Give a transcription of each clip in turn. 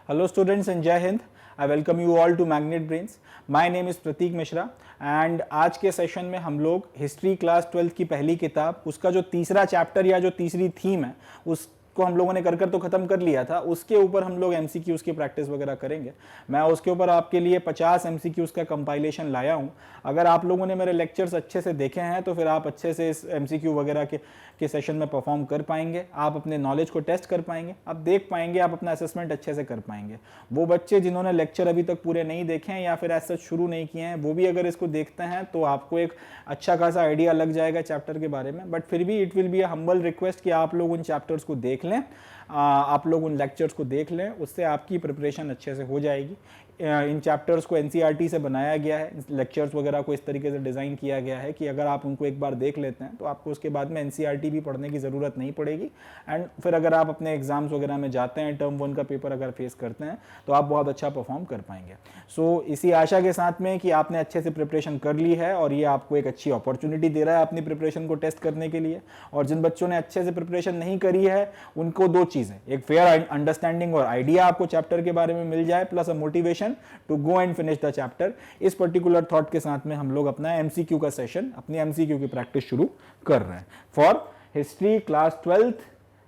Hello students and Jai Hind. I welcome you all to Magnet Brains. My name is Prateek Mishra and आज के session में हम लोग history class 12 की पहली किताब उसका जो तीसरा चैप्टर या जो तीसरी थीम है उसको हम लोगों ने कर तो ख़त्म कर लिया था। उसके ऊपर हम लोग एमसीक्यूज की प्रैक्टिस वगैरह करेंगे। मैं उसके ऊपर आपके लिए 50 एमसीक्यूज का कंपाइलेशन लाया हूँ। अगर आप लोगों ने मेरे लेक्चर्स अच्छे से देखे हैं तो फिर आप अच्छे से इस एमसीक्यू वगैरह के सेशन में परफॉर्म कर पाएंगे। आप अपने नॉलेज को टेस्ट कर पाएंगे, आप देख पाएंगे, आप अपना असेसमेंट अच्छे से कर पाएंगे। वो बच्चे जिन्होंने लेक्चर अभी तक पूरे नहीं देखे हैं या फिर ऐसा शुरू नहीं किए हैं, वो भी अगर इसको देखते हैं तो आपको एक अच्छा खासा आइडिया लग जाएगा चैप्टर के बारे में। बट फिर भी it will be a humble request कि आप लोग उन चैप्टर्स को देख लें, आप लोग उन लेक्चर्स को देख लें, उससे आपकी प्रिपरेशन अच्छे से हो जाएगी। इन चैप्टर्स को एनसीईआरटी से बनाया गया है, लेक्चर्स वगैरह को इस तरीके से डिज़ाइन किया गया है कि अगर आप उनको एक बार देख लेते हैं तो आपको उसके बाद में एनसीईआरटी भी पढ़ने की ज़रूरत नहीं पड़ेगी। एंड फिर अगर आप अपने एग्जाम्स वगैरह में जाते हैं, टर्म 1 का पेपर अगर फेस करते हैं तो आप बहुत अच्छा परफॉर्म कर पाएंगे। सो इसी आशा के साथ में कि आपने अच्छे से प्रिपरेशन कर ली है और ये आपको एक अच्छी अपॉर्चुनिटी दे रहा है अपनी प्रिपरेशन को टेस्ट करने के लिए। और जिन बच्चों ने अच्छे से प्रिपरेशन नहीं करी है उनको दो चीज़ें, एक फेयर अंडरस्टैंडिंग और आइडिया आपको चैप्टर के बारे में मिल जाए, plus a motivation to go and finish the chapter. इस पर्टिकुलर थॉट के साथ में हम लोग अपना एमसीक्यू का सेशन, अपनी एमसीक्यू की प्रैक्टिस शुरू कर रहे हैं for history class 12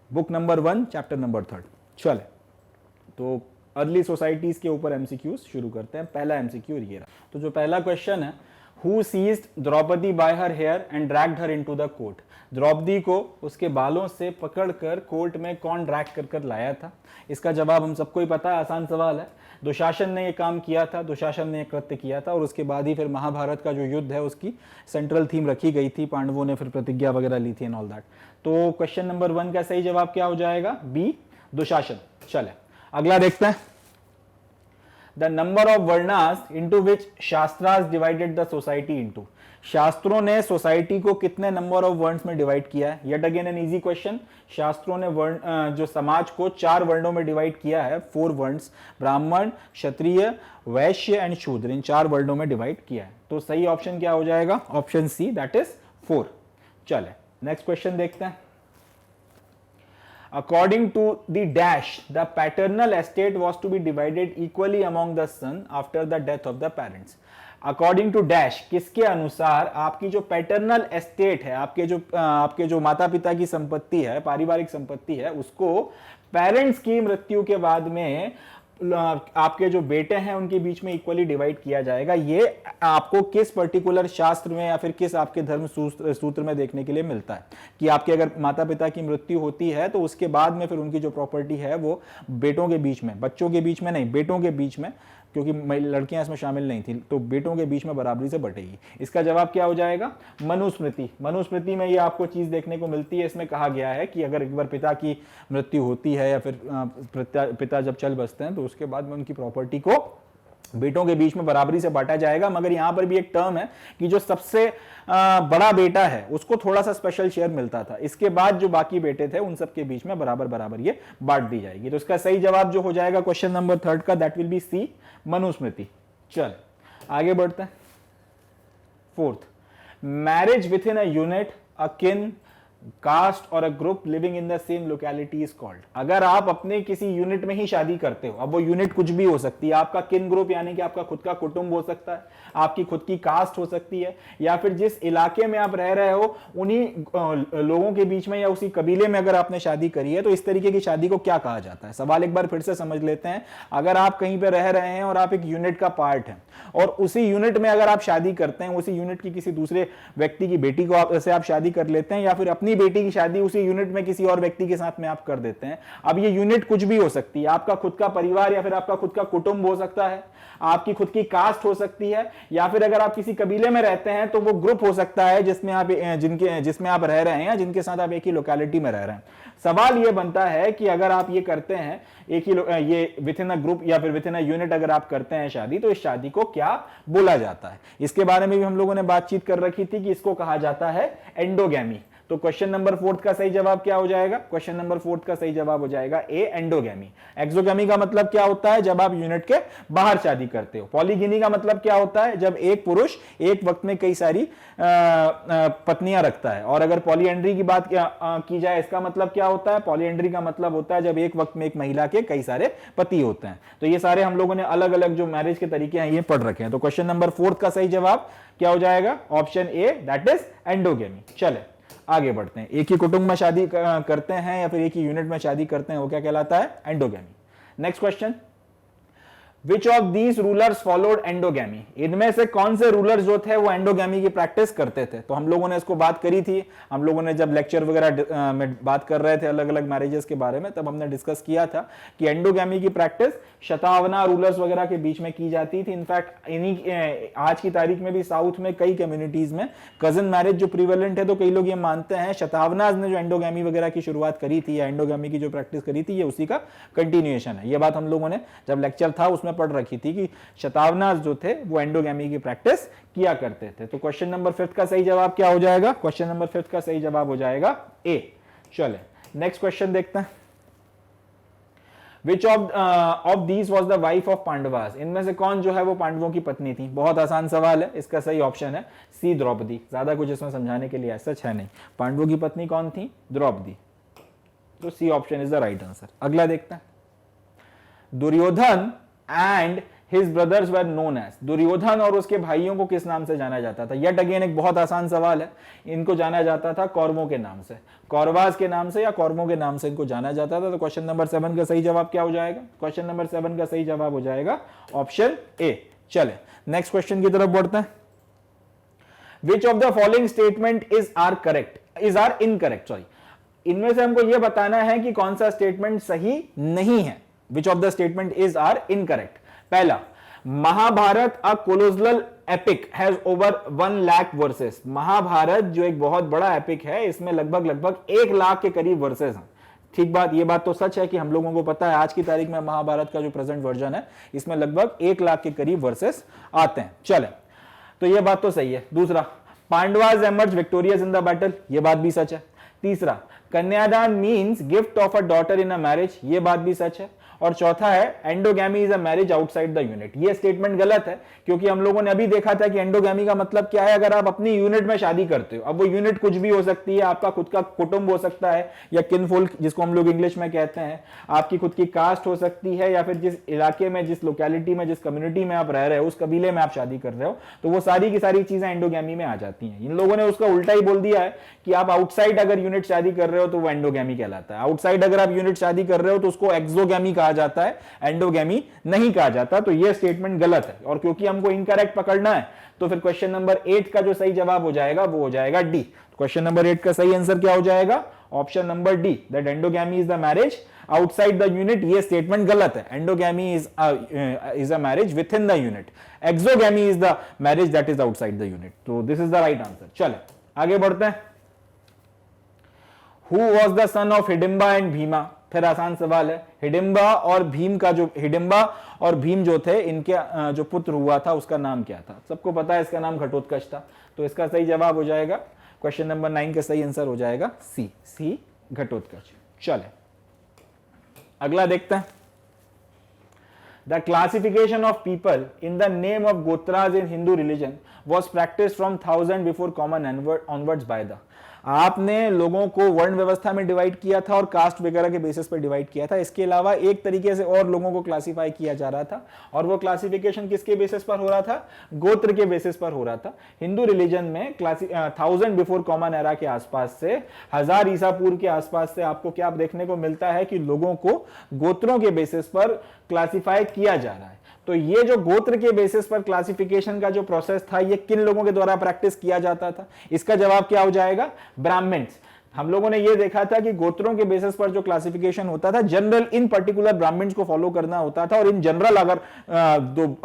book number 1 chapter number 3। चले तो अर्ली सोसाइटीज के ऊपर एमसीक्यूज शुरू करते हैं। पहला एमसीक्यू ये रहा। तो जो पहला क्वेश्चन है, who seized Draupadi by her hair and dragged her into the court. Draupadi को उसके बालों से पकड़कर कोर्ट में कौन ड्रैग कर कर लाया था? इसका जवाब हम सबको ही पता है, आसान सवाल है। दुशासन ने यह काम किया था, दुशासन ने यह कृत्य किया था और उसके बाद ही फिर महाभारत का जो युद्ध है उसकी सेंट्रल थीम रखी गई थी। पांडवों ने फिर प्रतिज्ञा वगैरह ली थी एंड ऑल दैट। तो क्वेश्चन नंबर 1 का सही जवाब क्या हो जाएगा? बी, दुशासन। चले अगला देखते हैं। The number of varnas into which shastras divided the society into। शास्त्रों ने सोसाइटी को कितने नंबर ऑफ वर्ण्स में डिवाइड किया है? Yet again an easy question. शास्त्रों ने वर्ण जो समाज को 4 वर्णों में डिवाइड किया है, 4 वर्ण्स, ब्राह्मण, क्षत्रिय, वैश्य एंड शूद्र, इन 4 वर्णों में डिवाइड किया है। तो सही ऑप्शन क्या हो जाएगा? Option C, that is 4। चले नेक्स्ट क्वेश्चन देखते हैं। According to the dash, the paternal estate was to be divided equally among the son after the death of the parents। According to dash, किसके अनुसार आपकी जो पैटर्नल एस्टेट है, आपके जो माता पिता की संपत्ति है, पारिवारिक संपत्ति है, उसको पेरेंट्स की मृत्यु के बाद में आपके जो बेटे हैं उनके बीच में इक्वली डिवाइड किया जाएगा। ये आपको किस पर्टिकुलर शास्त्र में या फिर किस आपके धर्म सूत्र में देखने के लिए मिलता है कि आपके अगर माता पिता की मृत्यु होती है तो उसके बाद में फिर उनकी जो प्रॉपर्टी है वो बेटों के बीच में, बच्चों के बीच में नहीं, बेटों के बीच में, क्योंकि लड़कियां इसमें शामिल नहीं थी, तो बेटों के बीच में बराबरी से बटेगी। इसका जवाब क्या हो जाएगा? मनुस्मृति। मनुस्मृति में ये आपको चीज देखने को मिलती है। इसमें कहा गया है कि अगर एक बार पिता की मृत्यु होती है या फिर पिता जब चल बसते हैं तो उसके बाद में उनकी प्रॉपर्टी को बेटों के बीच में बराबरी से बांटा जाएगा। मगर यहां पर भी एक टर्म है कि जो सबसे बड़ा बेटा है उसको थोड़ा सा स्पेशल शेयर मिलता था, इसके बाद जो बाकी बेटे थे उन सबके बीच में बराबर बराबर ये बांट दी जाएगी। तो इसका सही जवाब जो हो जाएगा क्वेश्चन नंबर 3 का, that will be C, Manusmriti. चल आगे बढ़ते हैं। 4th, marriage within a unit, a kin, caste और a group living in the same locality is called. अगर आप अपने किसी यूनिट में ही शादी करते हो, अब वो यूनिट कुछ भी हो सकती है, आपका किन ग्रुप यानी कि आपका खुद का कुटुंब हो सकता है, आपकी खुद की कास्ट हो सकती है, या फिर जिस इलाके में आप रह रहे हो उन्हीं लोगों के बीच में या उसी कबीले में अगर आपने शादी करी है, तो इस तरीके की शादी को क्या कहा जाता है? सवाल एक बार फिर से समझ लेते हैं। अगर आप कहीं पर रह रहे हैं और आप एक यूनिट का पार्ट हैं और उसी यूनिट में अगर आप शादी करते हैं, उसी यूनिट की किसी दूसरे व्यक्ति की बेटी को आप शादी कर लेते हैं, या फिर अपनी बेटी की शादी उसी यूनिट में किसी और व्यक्ति के साथ में आप कर देते हैं। अब ये यूनिट कुछ भी हो सकती है, आपका खुद का परिवार या फिर आपका खुद का कुटुंब हो सकता है, आपकी खुद की कास्ट हो सकती है, या फिर अगर आप किसी कबीले में रहते हैं तो वो ग्रुप हो सकता है जिसमें आप रह रहे हैं या जिनके साथ आप एक ही लोकेलिटी में रह रहे हैं। सवाल ये बनता है कि अगर आप ये करते हैं एक ही ये विद इन अ ग्रुप या फिर विद इन अ यूनिट अगर आप करते हैं शादी, तो इस शादी को क्या बोला जाता है? इसके बारे में भी हम लोगों ने बातचीत कर रखी थी कि इसको कहा जाता है एंडोगैमी। तो क्वेश्चन नंबर 4 का सही जवाब क्या हो जाएगा? क्वेश्चन नंबर 4 का सही जवाब हो जाएगा ए, एंडोगैमी। एक्सोगैमी का मतलब क्या होता है? जब आप यूनिट के बाहर शादी करते हो। पॉलीगिनी का मतलब क्या होता है? जब एक पुरुष एक वक्त में कई सारी पत्नियां रखता है। और अगर पॉलीएंड्री की बात की जाए, इसका मतलब क्या होता है? पॉलीएंड्री का मतलब होता है जब एक वक्त में एक महिला के कई सारे पति होते हैं। तो ये सारे हम लोगों ने अलग अलग जो मैरिज के तरीके हैं ये पढ़ रखे हैं। तो क्वेश्चन नंबर 4 का सही जवाब क्या हो जाएगा? Option A, that is endogamy. चले आगे बढ़ते हैं। एक ही कुटुंब में शादी करते हैं या फिर एक ही यूनिट में शादी करते हैं, वो क्या कहलाता है? Endogamy. Next question, which of these rulers followed endogamy? इनमें से कौन से रूलर्स जो थे वो एंडोगैमी की प्रैक्टिस करते थे? तो हम लोगों ने इसको बात करी थी, हम लोगों ने जब लेक्चर वगैरह में बात कर रहे थे अलग अलग मैरिजेस के बारे में, तब हमने डिस्कस किया था कि एंडोगैमी की प्रैक्टिस शतावना रूलर्स वगैरह के बीच में की जाती थी। इनफैक्ट इन्हीं आज की तारीख में भी साउथ में कई कम्युनिटीज में कजन मैरिज जो प्रिवेलेंट है, तो कई लोग ये मानते हैं शतावनाज ने जो एंडोगैमी वगैरह की शुरुआत करी थी या एंडोगैमी की जो प्रैक्टिस करी थी, ये उसी का कंटिन्यूएशन है। ये बात हम लोगों ने जब लेक्चर था उसमें पढ़ रखी थी कि शतावनाज जो थे वो एंडोगैमी की प्रैक्टिस किया करते थे। तो क्वेश्चन नंबर 5 का सही जवाब क्या हो जाएगा? क्वेश्चन नंबर 5 का सही जवाब हो जाएगा ए। चले नेक्स्ट क्वेश्चन देखते हैं। Which of these was the wife of Pandavas? इनमें से कौन जो है वो पांडवों की पत्नी थी? बहुत आसान सवाल है, इसका सही ऑप्शन है सी, द्रौपदी। ज्यादा कुछ इसमें समझाने के लिए सच है नहीं। पांडवों की पत्नी कौन थी? द्रौपदी। तो C option is the right answer. अगला देखते हैं। Duryodhana and his brothers were known as, Duryodhana और उसके भाइयों को किस नाम से जाना जाता था? यट अगेन एक बहुत आसान सवाल है। इनको जाना जाता था कौरवों के नाम से, कौरवास के नाम से या कौरवों के नाम से इनको जाना जाता था। तो क्वेश्चन नंबर 7 का सही जवाब क्या हो जाएगा? क्वेश्चन नंबर 7 का सही जवाब हो जाएगा ऑप्शन ए। चले नेक्स्ट क्वेश्चन की तरफ बढ़ते हैं। Which of the following statement is are incorrect? Sorry, इनमें से हमको यह बताना है कि कौन सा स्टेटमेंट सही नहीं है। Which of the statement is are incorrect? पहला, Mahabharata a colossal epic has over 1 lakh verses. Mahabharata जो एक बहुत बड़ा एपिक है, इसमें लगभग 1 लाख के करीब वर्सेस हैं। ठीक बात, ये बात तो सच है कि हम लोगों को पता है आज की तारीख में महाभारत का जो प्रेजेंट वर्जन है इसमें लगभग 1 लाख के करीब वर्सेस आते हैं। चले, तो ये बात तो सही है। दूसरा, Pandavas emerge victorious in the battle, ये बात भी सच है। तीसरा, कन्यादान means gift of a daughter in a marriage, ये बात भी सच है। और चौथा है endogamy is a marriage outside the unit, ये स्टेटमेंट गलत है, क्योंकि हम लोगों ने अभी देखा था कि एंडोगैमी का मतलब क्या है? अगर आप अपनी यूनिट में शादी करते हो, अब वो यूनिट कुछ भी हो सकती है, आपका खुद का कुटुंब हो सकता है या किनफोल्क जिसको हम लोग इंग्लिश में कहते हैं, आपकी खुद की कास्ट हो सकती है, या फिर जिस इलाके में, जिस लोकेलिटी में, जिस कम्युनिटी में आप रह रहे हो, उस कबीले में आप शादी कर रहे हो, तो वो सारी की सारी चीजें एंडोगैमी में आ जाती हैं। इन लोगों ने उसका उल्टा ही बोल दिया है कि आप आउटसाइड अगर यूनिट शादी कर रहे हो तो वो एंडोगैमी कहलाता है, आउटसाइड अगर आप यूनिट शादी कर रहे हो तो उसको एक्सोगैमी कहा जाता है, एंडोगैमी नहीं कहा जाता। तो यह स्टेटमेंट गलत है। और क्योंकि हमको इनकरेक्ट पकड़ना है तो फिर क्वेश्चन नंबर 8 का जो सही जवाब हो जाएगा वो हो जाएगा डी। क्वेश्चन नंबर 8 का सही आंसर क्या हो जाएगा? Option number D, that endogamy is the marriage outside the unit. ये स्टेटमेंट गलत है। Endogamy is a marriage within the unit, exogamy is the marriage that is outside the unit. तो this is the right answer. चले आगे बढ़ते हैं। Who was the son of Hidimba and Bhima? फिर आसान सवाल है। हिडिंबा और भीम जो थे, इनके जो पुत्र हुआ था उसका नाम क्या था? सबको पता है इसका नाम घटोत्कच था। तो इसका सही जवाब हो जाएगा क्वेश्चन नंबर 9 का सही आंसर हो जाएगा सी घटोत्कच। चले अगला देखते हैं। The classification of people in the name of Gotras in Hindu religion was practiced from 1000 before common onwards by the, आपने लोगों को वर्ण व्यवस्था में डिवाइड किया था और कास्ट वगैरह के बेसिस पर डिवाइड किया था। इसके अलावा एक तरीके से और लोगों को क्लासिफाई किया जा रहा था, और वो क्लासिफिकेशन किसके बेसिस पर हो रहा था? गोत्र के बेसिस पर हो रहा था। हिंदू रिलीजन में 1000 बिफोर कॉमन एरा के आसपास से 1000 ईसा पूर्व के आसपास से आपको क्या देखने को मिलता है कि लोगों को गोत्रों के बेसिस पर क्लासिफाई किया जा रहा है। तो ये जो गोत्र के बेसिस पर क्लासिफिकेशन का जो प्रोसेस था, ये किन लोगों के द्वारा प्रैक्टिस किया जाता था? इसका जवाब क्या हो जाएगा? ब्राह्मण्स। हम लोगों ने ये देखा था कि गोत्रों के बेसिस पर जो क्लासिफिकेशन होता था, जनरल इन पर्टिकुलर ब्राह्मण्स को फॉलो करना होता था, और इन जनरल अगर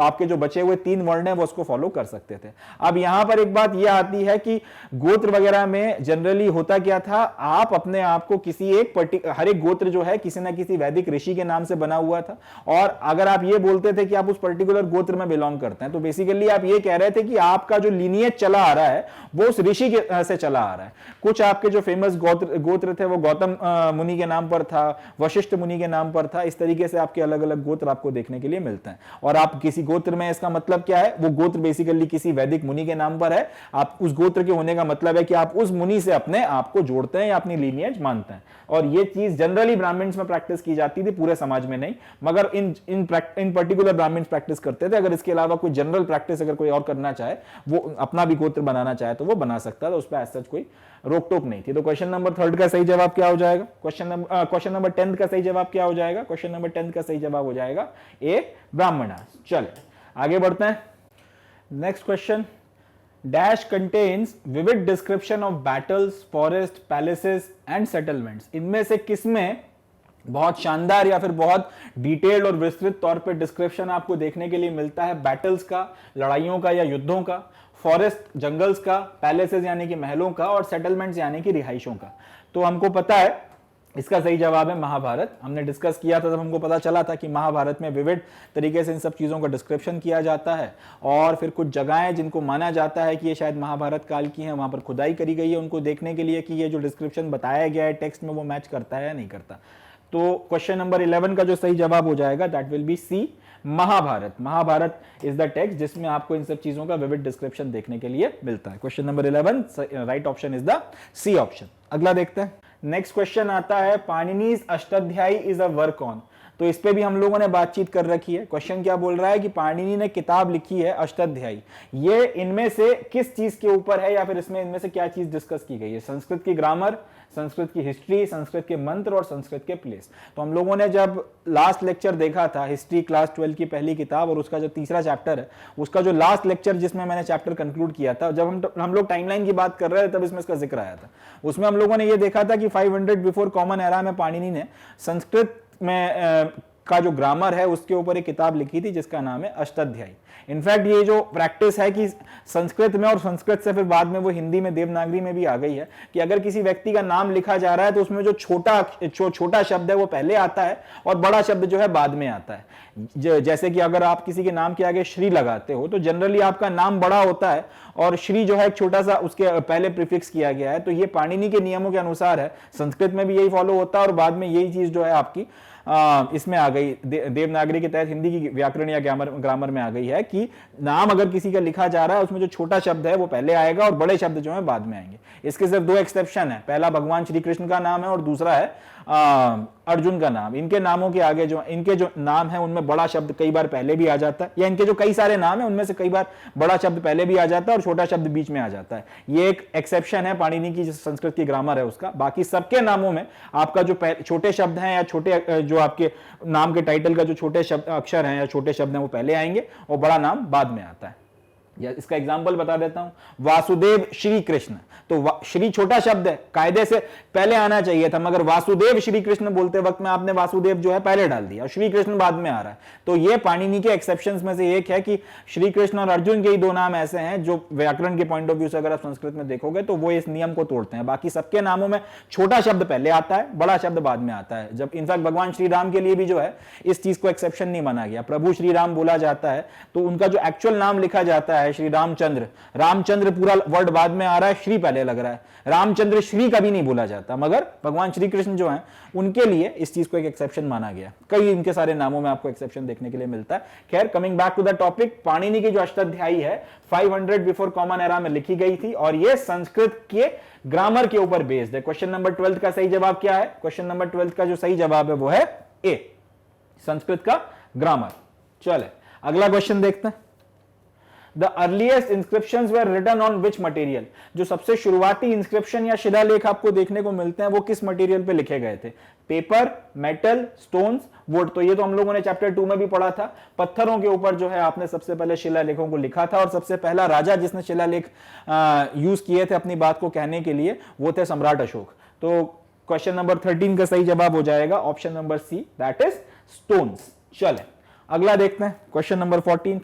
आपके जो बचे हुए 3 वर्ण हैं वो उसको फॉलो कर सकते थे। अब यहां पर एक बात यह आती है कि गोत्र वगैरह में जनरली होता क्या था, आप अपने आप को किसी एक हर एक गोत्र जो है किसी ना किसी वैदिक ऋषि के नाम से बना हुआ था, और अगर आप ये बोलते थे कि आप उस पर्टिकुलर गोत्र में बिलोंग करते हैं तो बेसिकली आप ये कह रहे थे कि आपका जो लीनिएज चला आ रहा है वो उस ऋषि से चला आ रहा है। कुछ आपके जो फेमस गोत्र थे वो गौतम मुनि के नाम पर था, वशिष्ठ मुनि के नाम पर था। इस तरीके से आपके अलग अलग गोत्र आपको देखने के लिए मिलते हैं। और आप किसी गोत्र में, इसका मतलब क्या है, वो गोत्र बेसिकली किसी वैदिक मुनि के नाम पर है। आप उस गोत्र के होने का मतलब है कि आप उस मुनि से अपने आप को जोड़ते हैं या अपनी लीनिएज मानते हैं। और ये चीज जनरली ब्राह्मण्स में प्रैक्टिस की जाती थी, पूरे समाज में नहीं, मगर इन पर्टिकुलर ब्राह्मण्स प्रैक्टिस करते थे। अगर इसके अलावा कोई जनरल प्रैक्टिस अगर कोई और करना चाहे, वो अपना भी गोत्र बनाना चाहे तो वो बना सकता था, उस पर एज सच कोई रोक टोक नहीं थी। तो क्वेश्चन नंबर 3 का सही जवाब क्या हो जाएगा? क्वेश्चन नंबर 10 का सही जवाब क्या हो जाएगा? क्वेश्चन नंबर 10 का सही जवाब हो जाएगा ए, ब्राह्मणास। चले आगे बढ़ते हैं। Next question, dash contains vivid description of battles, forest, palaces and settlements. इनमें से किसमें बहुत शानदार या फिर बहुत डिटेल्ड और विस्तृत तौर पे डिस्क्रिप्शन आपको देखने के लिए मिलता है बैटल्स का, लड़ाइयों का या युद्धों का, फॉरेस्ट जंगल्स का, पैलेसेस यानी कि महलों का, और सेटलमेंट्स यानी कि रिहाइशों का? तो हमको पता है इसका सही जवाब है महाभारत। हमने डिस्कस किया था, तब हमको पता चला था कि महाभारत में विविध तरीके से इन सब चीज़ों का डिस्क्रिप्शन किया जाता है, और फिर कुछ जगहें जिनको माना जाता है कि ये शायद महाभारत काल की हैं, वहाँ पर खुदाई करी गई है उनको देखने के लिए कि ये जो डिस्क्रिप्शन बताया गया है टेक्स्ट में वो मैच करता है या नहीं करता। तो क्वेश्चन नंबर 11 का जो सही जवाब हो जाएगा that will be C, Mahabharata. Mahabharata is the text जिसमें आपको इन सब चीजों का विविड डिस्क्रिप्शन देखने के लिए मिलता है। Question number 11 right option is the C option. अगला देखते हैं। नेक्स्ट क्वेश्चन आता है, Panini's Ashtadhyayi is a work on. तो इस पे भी हम लोगों ने बातचीत कर रखी है। क्वेश्चन क्या बोल रहा है कि पाणिनि ने किताब लिखी है अष्टाध्यायी, ये इनमें से किस चीज के ऊपर है, या फिर इसमें इनमें से क्या चीज डिस्कस की गई है? संस्कृत की ग्रामर, संस्कृत की हिस्ट्री, संस्कृत के मंत्र और संस्कृत के प्लेस। तो हम लोगों ने जब लास्ट लेक्चर देखा था हिस्ट्री क्लास 12 की पहली किताब, और उसका जो तीसरा चैप्टर है, उसका जो लास्ट लेक्चर जिसमें मैंने चैप्टर कंक्लूड किया था, जब हम लोग टाइमलाइन की बात कर रहे थे तब इसमें इसका जिक्र आया था। उसमें हम लोगों ने ये देखा था कि 500 बिफोर कॉमन एरा में पाणिनि ने संस्कृत में का जो ग्रामर है उसके ऊपर एक किताब लिखी थी जिसका नाम है अष्टाध्यायी। इनफैक्ट ये जो प्रैक्टिस है कि संस्कृत में, और संस्कृत से फिर बाद में वो हिंदी में देवनागरी में भी आ गई है, कि अगर किसी व्यक्ति का नाम लिखा जा रहा है तो उसमें जो छोटा शब्द है वो पहले आता है और बड़ा शब्द जो है बाद में आता है। जैसे कि अगर आप किसी के नाम के आगे श्री लगाते हो तो जनरली आपका नाम बड़ा होता है और श्री जो है एक छोटा सा उसके पहले प्रीफिक्स किया गया है। तो ये पाणिनि के नियमों के अनुसार है, संस्कृत में भी यही फॉलो होता है, और बाद में यही चीज जो है आपकी इसमें आ गई, देवनागरी के तहत हिंदी की व्याकरण या ग्रामर में आ गई है कि नाम अगर किसी का लिखा जा रहा है उसमें जो छोटा शब्द है वो पहले आएगा और बड़े शब्द जो है बाद में आएंगे। इसके सिर्फ 2 एक्सेप्शन है, पहला भगवान श्री कृष्ण का नाम है और दूसरा है अर्जुन का नाम। इनके नामों के आगे इनके जो नाम है उनमें बड़ा शब्द कई बार पहले भी आ जाता है, या इनके जो कई सारे नाम है उनमें से कई बार बड़ा शब्द पहले भी आ जाता है और छोटा शब्द बीच में आ जाता है। ये एक एक्सेप्शन है पाणिनि की संस्कृत की ग्रामर है उसका। बाकी सबके नामों में आपका जो छोटे शब्द हैं या छोटे जो आपके नाम के टाइटल का जो छोटे शब्द अक्षर हैं या छोटे शब्द हैं वो पहले आएंगे और बड़ा नाम बाद में आता है। या इसका एग्जांपल बता देता हूं, वासुदेव श्री कृष्ण। तो श्री छोटा शब्द है, कायदे से पहले आना चाहिए था, मगर वासुदेव श्री कृष्ण बोलते वक्त में आपने वासुदेव जो है पहले डाल दिया और श्री कृष्ण बाद में आ रहा है। तो ये पाणिनि के एक्सेप्शंस में से एक है कि श्री कृष्ण और अर्जुन के ही 2 नाम ऐसे हैं जो व्याकरण के पॉइंट ऑफ व्यू से अगर आप संस्कृत में देखोगे तो वो इस नियम को तोड़ते हैं। बाकी सबके नामों में छोटा शब्द पहले आता है, बड़ा शब्द बाद में आता है। जब इनफैक्ट भगवान श्री राम के लिए भी जो है इस चीज को एक्सेप्शन नहीं माना गया। प्रभु श्री राम बोला जाता है तो उनका जो एक्चुअल नाम लिखा जाता है श्री रामचंद्र, रामचंद्र पूरा वर्ड बाद में आ रहा है, श्री पहले लग रहा है। रामचंद्र श्री कभी नहीं बोला जाता, मगर भगवान श्री कृष्ण जो हैं उनके लिए इस चीज को एक एक्सेप्शन माना गया। कई इनके सारे नामों में आपको एक्सेप्शन देखने के लिए मिलता है। खैर, coming back to the topic, Panini की जो अष्टाध्यायी है 500 बिफोर कॉमन एरा में लिखी गई थी और ये संस्कृत के ग्रामर के ऊपर बेस्ड है। क्वेश्चन नंबर 12 का सही जवाब क्या है? क्वेश्चन नंबर 12 का जो सही जवाब है वो है ए, संस्कृत का ग्रामर। चले अगला क्वेश्चन देखते हैं। The earliest inscriptions were written on which material? जो सबसे शुरुआती इंस्क्रिप्शन या शिलालेख आपको देखने को मिलते हैं वो किस मटेरियल पे लिखे गए थे? Paper, metal, stones, would. तो ये तो हम लोगों ने चैप्टर 2 में भी पढ़ा था। पत्थरों के ऊपर जो है आपने सबसे पहले शिलालेखों को लिखा था, और सबसे पहला राजा जिसने शिलालेख यूज किए थे अपनी बात को कहने के लिए वो थे सम्राट अशोक। तो क्वेश्चन नंबर 13 का सही जवाब हो जाएगा option number C, that is stones. चले अगला देखते हैं question number 14।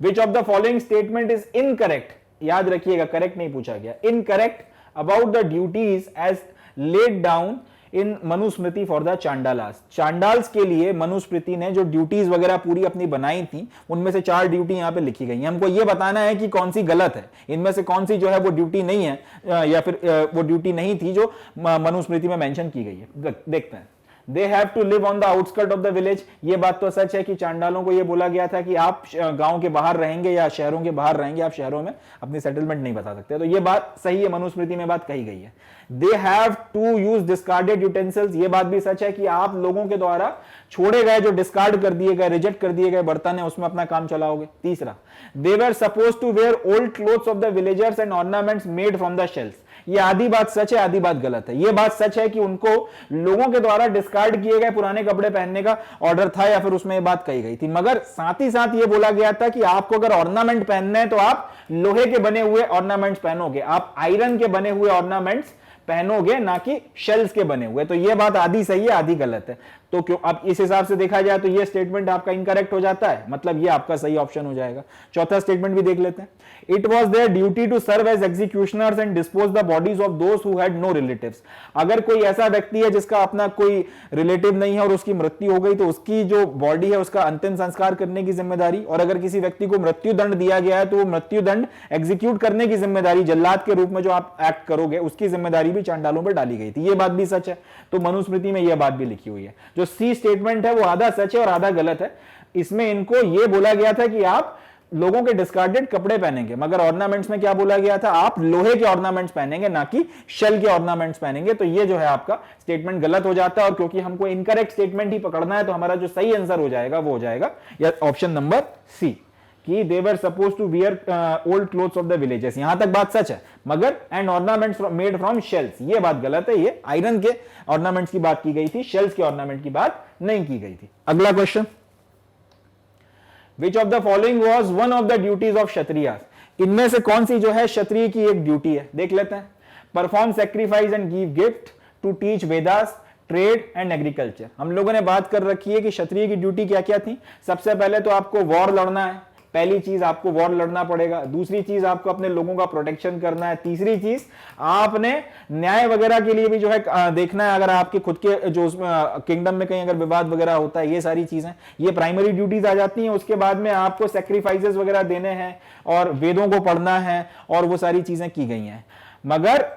Which of the following statement is incorrect, याद रखिएगा करेक्ट नहीं पूछा गया, incorrect about the duties as laid down in Manusmriti for the Chandalas. Chandals के लिए मनुस्मृति ने जो ड्यूटीज वगैरह पूरी अपनी बनाई थी उनमें से 4 ड्यूटी यहां पे लिखी गई हैं। हमको ये बताना है कि कौन सी गलत है, इनमें से कौन सी जो है वो ड्यूटी नहीं है या फिर वो ड्यूटी नहीं थी जो मनुस्मृति में मेंशन की गई है। देखते हैं। They have to live on the outskirt of the village, ये बात तो सच है कि चांडालों को ये बोला गया था कि आप गांव के बाहर रहेंगे या शहरों के बाहर रहेंगे, आप शहरों में अपनी सेटलमेंट नहीं बता सकते, तो ये बात सही है, मनुस्मृति में बात कही गई है। They have to use discarded utensils, ये बात भी सच है कि आप लोगों के द्वारा छोड़े गए, जो डिस्कार्ड कर दिए गए, रिजेक्ट कर दिए गए बर्तन है, उसमें अपना काम चलाओगे। तीसरा, they were supposed to wear old clothes of the villagers and ornaments made from the shells, ये आधी बात सच है आधी बात गलत है। ये बात सच है कि उनको लोगों के द्वारा डिस्कार्ड किए गए पुराने कपड़े पहनने का ऑर्डर था या फिर उसमें ये बात कही गई थी, मगर साथ ही साथ ये बोला गया था कि आपको अगर ऑर्नामेंट पहनना है तो आप लोहे के बने हुए ऑर्नामेंट्स पहनोगे, आप आयरन के बने हुए ऑर्नामेंट्स पहनोगे, ना कि शेल्स के बने हुए। तो ये बात आधी सही है आधी गलत है। तो क्यों अब इस हिसाब से देखा जाए तो ये स्टेटमेंट आपका इनकरेक्ट हो जाता है, मतलब ये आपका सही ऑप्शन हो जाएगा। चौथा स्टेटमेंट भी देख लेते हैं। It was their duty to serve as executioners and dispose the bodies of those who had no relatives, अगर कोई ऐसा व्यक्ति है जिसका अपना कोई रिलेटिव नहीं है और उसकी मृत्यु हो गई तो उसकी जो बॉडी है उसका अंतिम संस्कार करने की जिम्मेदारी, और अगर किसी व्यक्ति को मृत्यु दंड दिया गया है तो वो मृत्यु दंड एग्जीक्यूट करने की जिम्मेदारी, जल्लाद के रूप में जो आप एक्ट करोगे उसकी जिम्मेदारी भी चांडालों पर डाली गई थी। ये बात भी सच है, तो मनुस्मृति में यह बात भी लिखी हुई है। जो सी स्टेटमेंट है वो आधा सच है और आधा गलत है। इसमें इनको यह बोला गया था कि आप लोगों के डिस्कार्डेड कपड़े पहनेंगे, मगर ऑर्नामेंट्स में क्या बोला गया था, आप लोहे के ऑर्नामेंट्स पहनेंगे ना कि शेल के ऑर्नामेंट्स पहनेंगे। तो ये जो है आपका स्टेटमेंट गलत हो जाता है, और क्योंकि हमको इनकरेक्ट स्टेटमेंट ही पकड़ना है तो हमारा जो सही आंसर हो जाएगा वो हो जाएगा या ऑप्शन नंबर सी, कि they were supposed to wear old clothes of the villages. यहां तक बात सच है, मगर and ornaments made from shells, ये बात गलत है। ये आयरन के ऑर्नामेंट्स की बात की गई थी, शेल्स के ऑर्नामेंट की बात नहीं की गई थी। अगला question, which of the following was one of the duties of Kshatriyas, इनमें से कौन सी जो है क्षत्रिय की एक ड्यूटी है, देख लेते हैं। Perform sacrifice and give gift, to teach Vedas, trade and agriculture. हम लोगों ने बात कर रखी है कि क्षत्रिय की ड्यूटी क्या क्या थी। सबसे पहले तो आपको वॉर लड़ना है, पहली चीज आपको वॉर लड़ना पड़ेगा। दूसरी चीज आपको अपने लोगों का प्रोटेक्शन करना है। तीसरी चीज आपने न्याय वगैरह के लिए भी जो है देखना है, अगर आपके खुद के जो किंगडम में कहीं अगर विवाद वगैरह होता है, ये सारी चीजें, ये प्राइमरी ड्यूटीज आ जाती हैं। उसके बाद में आपको सेक्रीफाइसेस वगैरह देने हैं और वेदों को पढ़ना है और वो सारी चीजें की गई हैं, मगर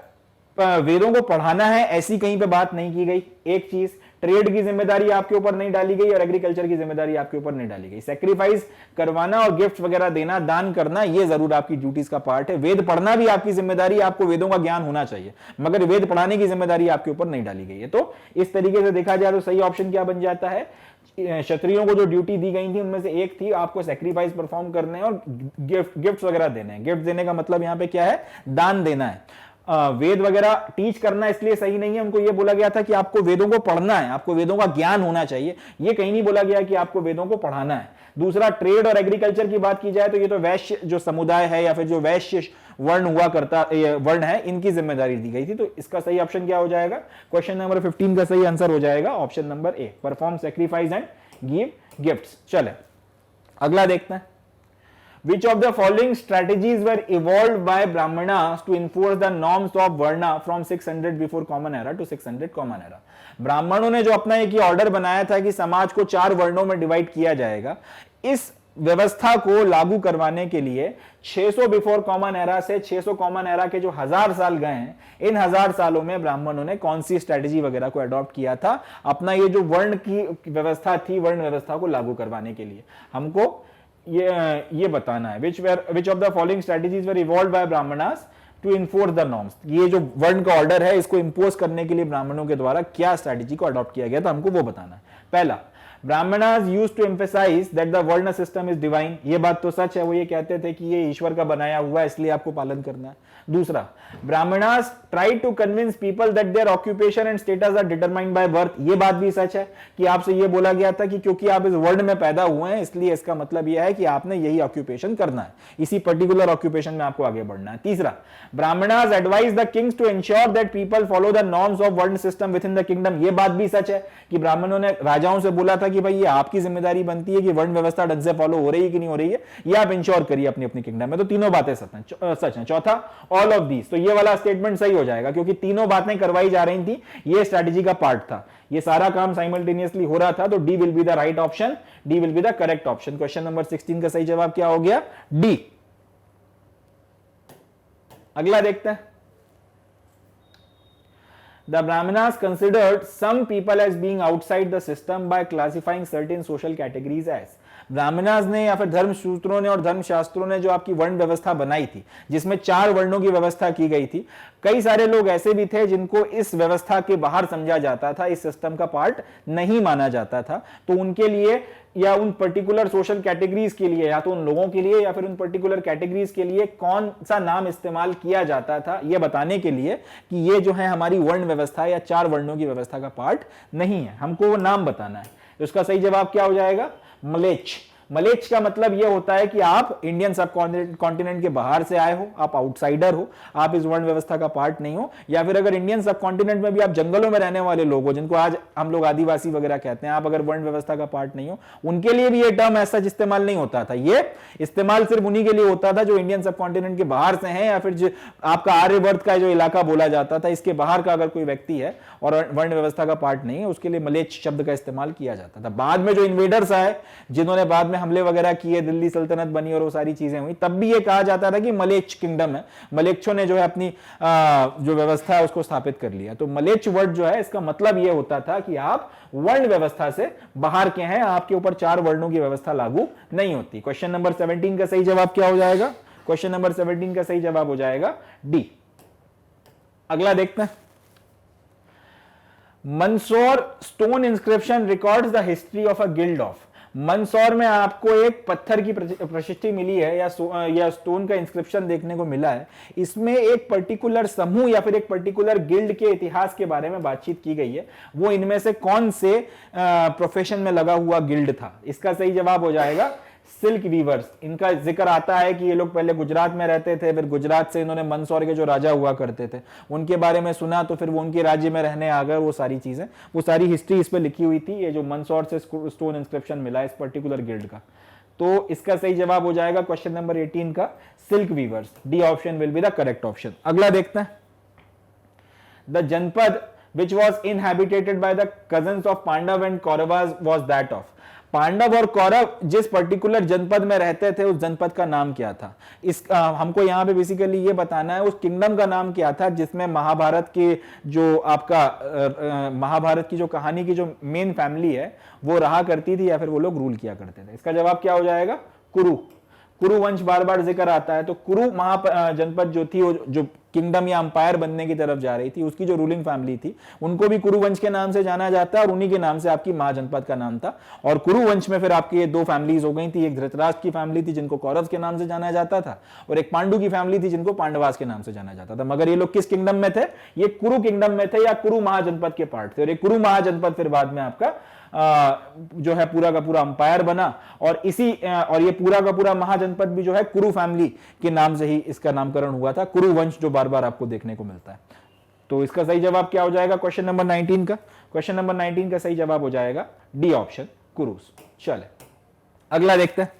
वेदों को पढ़ाना है ऐसी कहीं पे बात नहीं की गई। एक चीज, ट्रेड की जिम्मेदारी आपके ऊपर नहीं डाली गई और एग्रीकल्चर की जिम्मेदारी आपके ऊपर नहीं डाली गई। सेक्रीफाइस करवाना और गिफ्ट वगैरह देना, दान करना, ये जरूर आपकी ड्यूटीज का पार्ट है। वेद पढ़ना भी आपकी जिम्मेदारी, आपको वेदों का ज्ञान होना चाहिए, मगर वेद पढ़ाने की जिम्मेदारी आपके ऊपर नहीं डाली गई है। तो इस तरीके से देखा जाए तो सही ऑप्शन क्या बन जाता है, क्षत्रियों को जो ड्यूटी दी गई थी उनमें से एक थी आपको सेक्रीफाइस परफॉर्म करने और गिफ्ट वगैरह देने हैं। गिफ्ट देने का मतलब यहां पे क्या है, दान देना है। वेद वगैरह टीच करना इसलिए सही नहीं है, उनको यह बोला गया था कि आपको वेदों को पढ़ना है, आपको वेदों का ज्ञान होना चाहिए। यह कहीं नहीं बोला गया कि आपको वेदों को पढ़ाना है। दूसरा, ट्रेड और एग्रीकल्चर की बात की जाए तो ये तो वैश्य जो समुदाय है या फिर जो वैश्य वर्ण हुआ करता वर्ण है, इनकी जिम्मेदारी दी गई थी। तो इसका सही ऑप्शन क्या हो जाएगा, क्वेश्चन नंबर 15 का सही आंसर हो जाएगा option number A, perform sacrifice and give gifts. चले अगला देखते हैं। Which of the following strategies were evolved by Brahmanas to enforce the norms of Varna from 600 before Common Era to 600 Common Era? ब्राह्मणों ने जो अपना एक ऑर्डर बनाया था कि समाज को 4 वर्णों में डिवाइड किया जाएगा, इस व्यवस्था को लागू करवाने के लिए 600 बिफोर कॉमन एरा से 600 कॉमन एरा के जो 1000 साल गए हैं, इन 1000 सालों में ब्राह्मणों ने कौन सी स्ट्रेटेजी वगैरह को अडॉप्ट किया था अपना ये जो वर्ण की व्यवस्था थी, वर्ण व्यवस्था को लागू करवाने के लिए। हमको ये बताना है which of the following strategies were evolved by brahmanas to enforce the norms। ये जो वर्ण का ऑर्डर है इसको इंपोज करने के लिए ब्राह्मणों के द्वारा क्या स्ट्रेटेजी को अडॉप्ट किया गया था, हमको वो बताना है। पहला, Brahmanas used to emphasise that the varna system is divine, ये बात तो सच है, वो ये कहते थे कि ये ईश्वर का बनाया हुआ है इसलिए आपको पालन करना है। दूसरा, Brahmanas try to convince people that their occupation and status are determined by birth, ये बात भी सच है कि आपसे ये बोला गया था कि क्योंकि आप इस वर्ण में पैदा हुए हैं इसलिए इसका मतलब यह है कि आपने यही ऑक्यूपेशन करना है, इसी पर्टिकुलर ऑक्यूपेशन में आपको आगे बढ़ना है। तीसरा, Brahmanas advise the kings to ensure that people follow the norms of varna system within the kingdom, ये बात भी सच है कि ब्राह्मणों ने राजाओं से बोला था कि भाई ये आपकी जिम्मेदारी बनती है कि वर्ण व्यवस्था ढंग से फॉलो हो रही है कि नहीं हो रही है, ये आप इंश्योर करिए अपनी अपनी किंगडम में। तो तीनों बातें सच हैं। चौथा, ऑल ऑफ दीज, तो ये वाला स्टेटमेंट सही हो जाएगा क्योंकि तीनों बातें करवाई जा रही थी, ये स्ट्रेटेजी का पार्ट था, ये सारा काम साइमल्टेनियसली हो रहा था, तो D will be the right option, D will be the correct option. Question number 16 का सही जवाब क्या हो गया? डी। अगला देखते हैं। The Brahmanas considered some people as being outside the system by classifying certain social categories as, Brahmanas ने या फिर धर्मसूत्रों ने और धर्मशास्त्रों ने जो आपकी वर्ण व्यवस्था बनाई थी जिसमें 4 वर्णों की व्यवस्था की गई थी, कई सारे लोग ऐसे भी थे जिनको इस व्यवस्था के बाहर समझा जाता था, इस सिस्टम का पार्ट नहीं माना जाता था, तो उनके लिए या उन पर्टिकुलर सोशल कैटेगरीज के लिए या तो उन लोगों के लिए या फिर उन पर्टिकुलर कैटेगरीज के लिए कौन सा नाम इस्तेमाल किया जाता था, यह बताने के लिए कि ये जो है हमारी वर्ण व्यवस्था या 4 वर्णों की व्यवस्था का पार्ट नहीं है, हमको वो नाम बताना है। उसका सही जवाब क्या हो जाएगा? मलेच्छ। मलेच्छ का मतलब यह होता है कि आप इंडियन सब कॉन्टिनेंट के बाहर से आए हो, आप आउटसाइडर हो, आप इस वर्ण व्यवस्था का पार्ट नहीं हो, या फिर अगर इंडियन सब कॉन्टिनेंट में भी आप जंगलों में रहने वाले लोग हो, जिनको आज हम लोग आदिवासी वगैरह कहते हैं, आप अगर वर्ण व्यवस्था का पार्ट नहीं हो, उनके लिए भी ये टर्म ऐसा इस्तेमाल नहीं होता था। ये इस्तेमाल सिर्फ उन्हीं के लिए होता था जो इंडियन सब कॉन्टिनेंट के बाहर से हैं, या फिर जो आपका आर्यवर्त का जो इलाका बोला जाता था, इसके बाहर का अगर कोई व्यक्ति है और वर्ण व्यवस्था का पार्ट नहीं है, उसके लिए मलेच्छ शब्द का इस्तेमाल किया जाता था। बाद में जो इन्वेडर्स आए, जिन्होंने बाद में हमले वगैरह किए, दिल्ली सल्तनत बनी और वो सारी चीजें हुई, तब भी ये कहा जाता था कि मलेच्छ किंगडम है, मलेच्छों ने जो है अपनी जो व्यवस्था है उसको स्थापित कर लिया। तो मलेच्छ वर्ड जो है इसका मतलब ये होता था कि आप वर्ण व्यवस्था से बाहर के हैं, आपके ऊपर 4 वर्णों की व्यवस्था लागू नहीं होती। क्वेश्चन नंबर 17 का सही जवाब क्या हो जाएगा? क्वेश्चन नंबर 17 का सही जवाब हो जाएगा डी। अगला देखते हैं। Mandsaur stone inscription records the history of a guild of, Mandsaur में आपको एक पत्थर की प्रशिष्टि मिली है या स्टोन का इंस्क्रिप्शन देखने को मिला है, इसमें एक पर्टिकुलर समूह या फिर एक पर्टिकुलर गिल्ड के इतिहास के बारे में बातचीत की गई है, वो इनमें से कौन से प्रोफेशन में लगा हुआ गिल्ड था? इसका सही जवाब हो जाएगा सिल्क वीवर्स। इनका जिक्र आता है कि ये लोग पहले गुजरात में रहते थे, फिर गुजरात से इन्होंने मंदसौर के जो राजा हुआ करते थे उनके बारे में सुना, तो फिर वो उनके राज्य में रहने आ गए, वो सारी चीजें, वो सारी हिस्ट्री इस पे लिखी हुई थी, ये जो मंदसौर से स्टोन इंस्क्रिप्शन मिला इस पर्टिकुलर गिल्ड का। तो इसका सही जवाब हो जाएगा क्वेश्चन नंबर 18 का silk weavers. D option will be the correct option. अगला देखते हैं। द जनपद which was inhabited by the cousins of Pandav and Kauravas was that of, Pandav और कौरव जिस पर्टिकुलर जनपद में रहते थे उस जनपद का नाम क्या था? हमको यहाँ पे बेसिकली ये बताना है उस किंगडम का नाम क्या था जिसमें महाभारत के जो आपका महाभारत की जो कहानी की जो मेन फैमिली है वो रहा करती थी या फिर वो लोग रूल किया करते थे। इसका जवाब क्या हो जाएगा? कुरु। कुरु वंश बार बार जिक्र आता है, तो कुरु जनपद जो थी, वो जो किंगडम या अंपायर बनने की तरफ जा रही थी, उसकी जो रूलिंग फैमिली थी उनको भी कुरु वंश के नाम से जाना जाता है और उन्हीं के नाम से आपकी महाजनपद का नाम था। और कुरु वंश में फिर आपकी ये 2 फैमिलीज हो गई थी, एक धृतराष्ट्र की फैमिली थी जिनको कौरव के नाम से जाना जाता था और एक पांडु की फैमिली थी जिनको पांडवास के नाम से जाना जाता था। मगर ये लोग किस किंगडम में थे? ये कुरु किंगडम में थे या कुरु महाजनपद के पार्ट थे। और ये कुरु महाजनपद फिर बाद में आपका जो है पूरा का पूरा अंपायर बना और ये पूरा का पूरा महाजनपद भी जो है कुरु फैमिली के नाम से ही इसका नामकरण हुआ था, कुरु वंश जो बार बार आपको देखने को मिलता है। तो इसका सही जवाब क्या हो जाएगा क्वेश्चन नंबर 19 का? क्वेश्चन नंबर 19 का सही जवाब हो जाएगा डी ऑप्शन, कुरुस। चले अगला देखते हैं।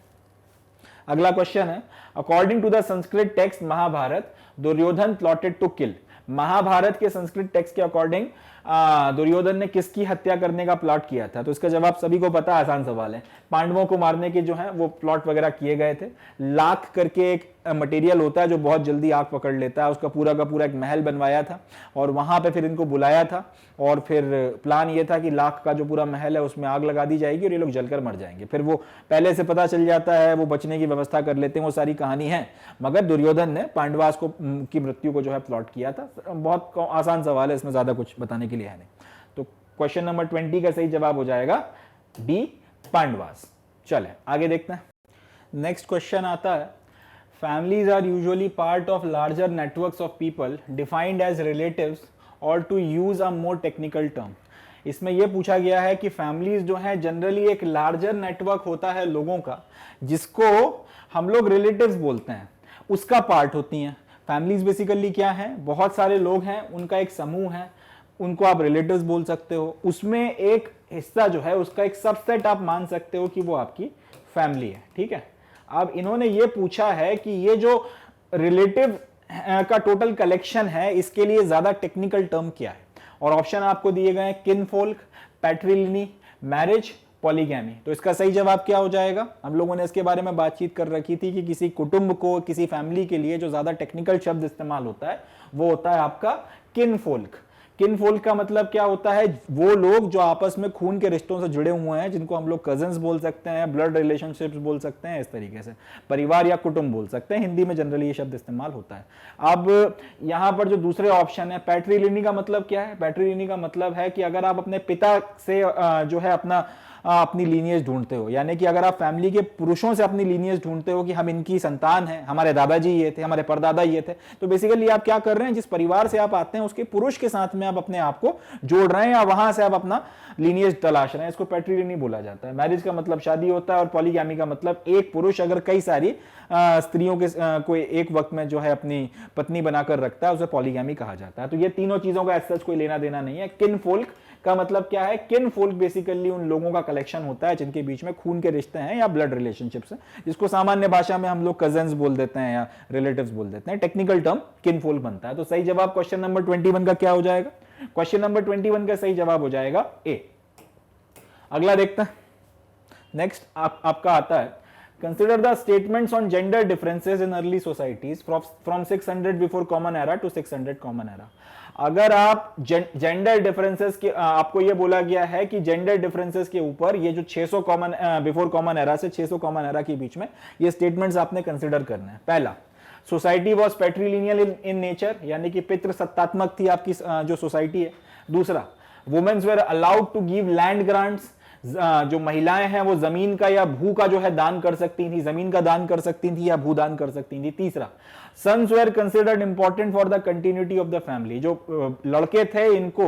अगला क्वेश्चन है, according to the Sanskrit text Mahabharata Duryodhana plotted to kill, Mahabharata के संस्कृत टेक्स्ट के अकॉर्डिंग दुर्योधन ने किसकी हत्या करने का प्लॉट किया था? तो इसका जवाब सभी को पता, आसान सवाल है। पांडवों को मारने के जो है वो प्लॉट वगैरह किए गए थे। लाख करके एक मटेरियल होता है जो बहुत जल्दी आग पकड़ लेता है, उसका पूरा का पूरा एक महल बनवाया था और वहां पे फिर इनको बुलाया था और फिर प्लान ये था कि लाख का जो पूरा महल है उसमें आग लगा दी जाएगी और ये लोग जलकर मर जाएंगे। फिर वो पहले से पता चल जाता है, वो बचने की व्यवस्था कर लेते हैं, वो सारी कहानी है। मगर दुर्योधन ने पांडवास की मृत्यु को जो है प्लॉट किया था। बहुत आसान सवाल है, इसमें ज्यादा कुछ बताने के लिए है नहीं। तो क्वेश्चन नंबर 20 का सही जवाब हो जाएगा डी पांडवास। चले आगे देखते हैं। नेक्स्ट क्वेश्चन आता है, families are usually part of larger networks of people defined as relatives or to use a more technical term। इसमें यह पूछा गया है कि फैमिलीज जो हैं जनरली एक लार्जर नेटवर्क होता है लोगों का जिसको हम लोग रिलेटिव्स बोलते हैं, उसका पार्ट होती हैं। फैमिलीज बेसिकली क्या है, बहुत सारे लोग हैं, उनका एक समूह है, उनको आप रिलेटिव्स बोल सकते हो। उसमें एक हिस्सा जो है उसका एक सबसेट आप मान सकते हो कि वो आपकी फैमिली है, ठीक है। अब इन्होंने ये पूछा है कि ये जो रिलेटिव का टोटल कलेक्शन है इसके लिए ज्यादा टेक्निकल टर्म क्या है, और ऑप्शन आपको दिए गए हैं किनफोल्क, पैट्रिलिनी, मैरिज, पॉलीगैमी। तो इसका सही जवाब क्या हो जाएगा? हम लोगों ने इसके बारे में बातचीत कर रखी थी कि किसी कुटुंब को, किसी फैमिली के लिए जो ज्यादा टेक्निकल शब्द इस्तेमाल होता है वो होता है आपका किनफोल्क। किनफोल्क का मतलब क्या होता है, वो लोग जो आपस में खून के रिश्तों से जुड़े हुए हैं, जिनको हम लोग कजन्स बोल सकते हैं, ब्लड रिलेशनशिप्स बोल सकते हैं, इस तरीके से परिवार या कुटुंब बोल सकते हैं। हिंदी में जनरली ये शब्द इस्तेमाल होता है। अब यहां पर जो दूसरे ऑप्शन है पैट्रिलिनी का मतलब क्या है? पैट्रिलिनी का मतलब है कि अगर आप अपने पिता से जो है अपनी लीनियज ढूंढते हो, यानी कि अगर आप फैमिली के पुरुषों से अपनी लीनियज ढूंढते हो कि हम इनकी संतान हैं, हमारे दादाजी ये थे, हमारे परदादा ये थे, तो बेसिकली आप क्या कर रहे हैं, जिस परिवार से आप आते हैं उसके पुरुष के साथ में आप अपने आप को जोड़ रहे हैं या वहां से आप अपना लीनियज तलाश रहे हैं। इसको पैट्रिलिनी बोला जाता है। मैरिज का मतलब शादी होता है, और पॉलीगैमी का मतलब एक पुरुष अगर कई सारी स्त्रियों के कोई एक वक्त में जो है अपनी पत्नी बनाकर रखता है, उसे पॉलीगैमी कहा जाता है। तो ये तीनों चीजों का ऐसा कोई लेना देना नहीं है। किनफोल्क का मतलब क्या है? किनफोल्क बेसिकली उन लोगों का कलेक्शन होता है जिनके बीच में खून के रिश्ते हैं या ब्लड रिलेशनशिप्स हैं, जिसको सामान्य भाषा में हम लोग कजन्स बोल देते हैं या रिलेटिव्स बोल देते हैं। टेक्निकल टर्म किनफोल्क बनता है। तो सही जवाब क्वेश्चन नंबर 21 का क्या हो जाएगा? क्वेश्चन नंबर 21 का सही जवाब हो जाएगा ए। अगला देखते हैं। नेक्स्ट आपका आता है, consider the statements on gender differences in early societies from 600 before common era to 600 common era। अगर आप जेंडर डिफरेंसेस के, आपको यह बोला गया है कि जेंडर डिफरेंसेस के ऊपर ये जो 600 कॉमन बिफोर कॉमन एरा से 600 कॉमन एरा के बीच में ये स्टेटमेंट्स आपने कंसीडर करना है। पहला, society was patrilineal in nature, यानी कि पितृसत्तात्मक थी आपकी जो सोसाइटी है। दूसरा, womens were allowed to give land grants, जो महिलाएं हैं वो जमीन का या भू का जो है दान कर सकती थी, जमीन का दान कर सकती थी या भू दान कर सकती थी। तीसरा, sons were considered important for the continuity of the family, जो लड़के थे इनको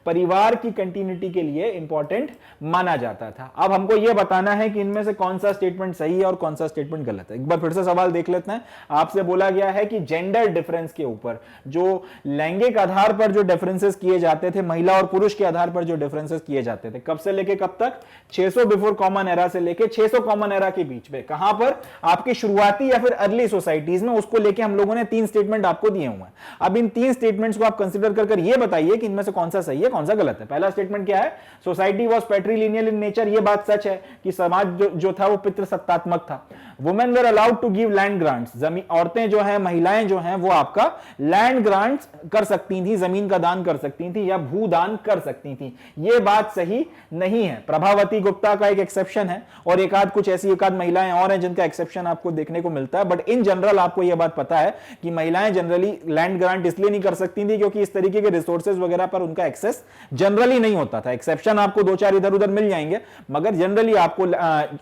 परिवार की कंटिन्यूटी के लिए इंपॉर्टेंट माना जाता था। अब हमको यह बताना है कि इनमें से कौन सा स्टेटमेंट सही है और कौन सा स्टेटमेंट गलत है। एक बार फिर से सवाल देख लेते हैं। आपसे बोला गया है कि जेंडर डिफरेंस के ऊपर, जो लैंगिक आधार पर जो डिफरेंसेस किए जाते थे, महिला और पुरुष के आधार पर जो डिफरेंसेस किए जाते थे, कब से लेके कब तक? 600 बिफोर कॉमन एरा से लेके 600 कॉमन एरा के बीच में। कहां पर? आपकी शुरुआती या फिर अर्ली सोसाइटीज में। उसको लेके हम लोगों ने 3 स्टेटमेंट आपको दिए हुए हैं। अब इन 3 स्टेटमेंट्स को आप कंसीडर कर ये बताइए कि इनमें से कौन सा सही है, कौन सा गलत है। पहला स्टेटमेंट क्या है? Society was patrilineal in nature. ये बात सच है कि समाज जो था वो पितृसत्तात्मक था। Women were allowed to give land grants, जमीन, औरतें जो है, महिलाएं जो हैं, वो आपका लैंड ग्रांट्स कर सकती थी, जमीन का दान कर सकती थी या भू दान कर सकती थी। ये बात सही नहीं है। प्रभावती गुप्ता का एक एक्सेप्शन है, और एक आध महिलाएं और हैं जिनका एक्सेप्शन आपको देखने को मिलता है। बट इन जनरल आपको यह बात पता है कि महिलाएं जनरली लैंड ग्रांट इसलिए नहीं कर सकती थी क्योंकि इस तरीके के रिसोर्सेज वगैरह पर उनका एक्सेस जनरली नहीं होता था। एक्सेप्शन आपको 2-4 इधर उधर मिल जाएंगे, मगर जनरली आपको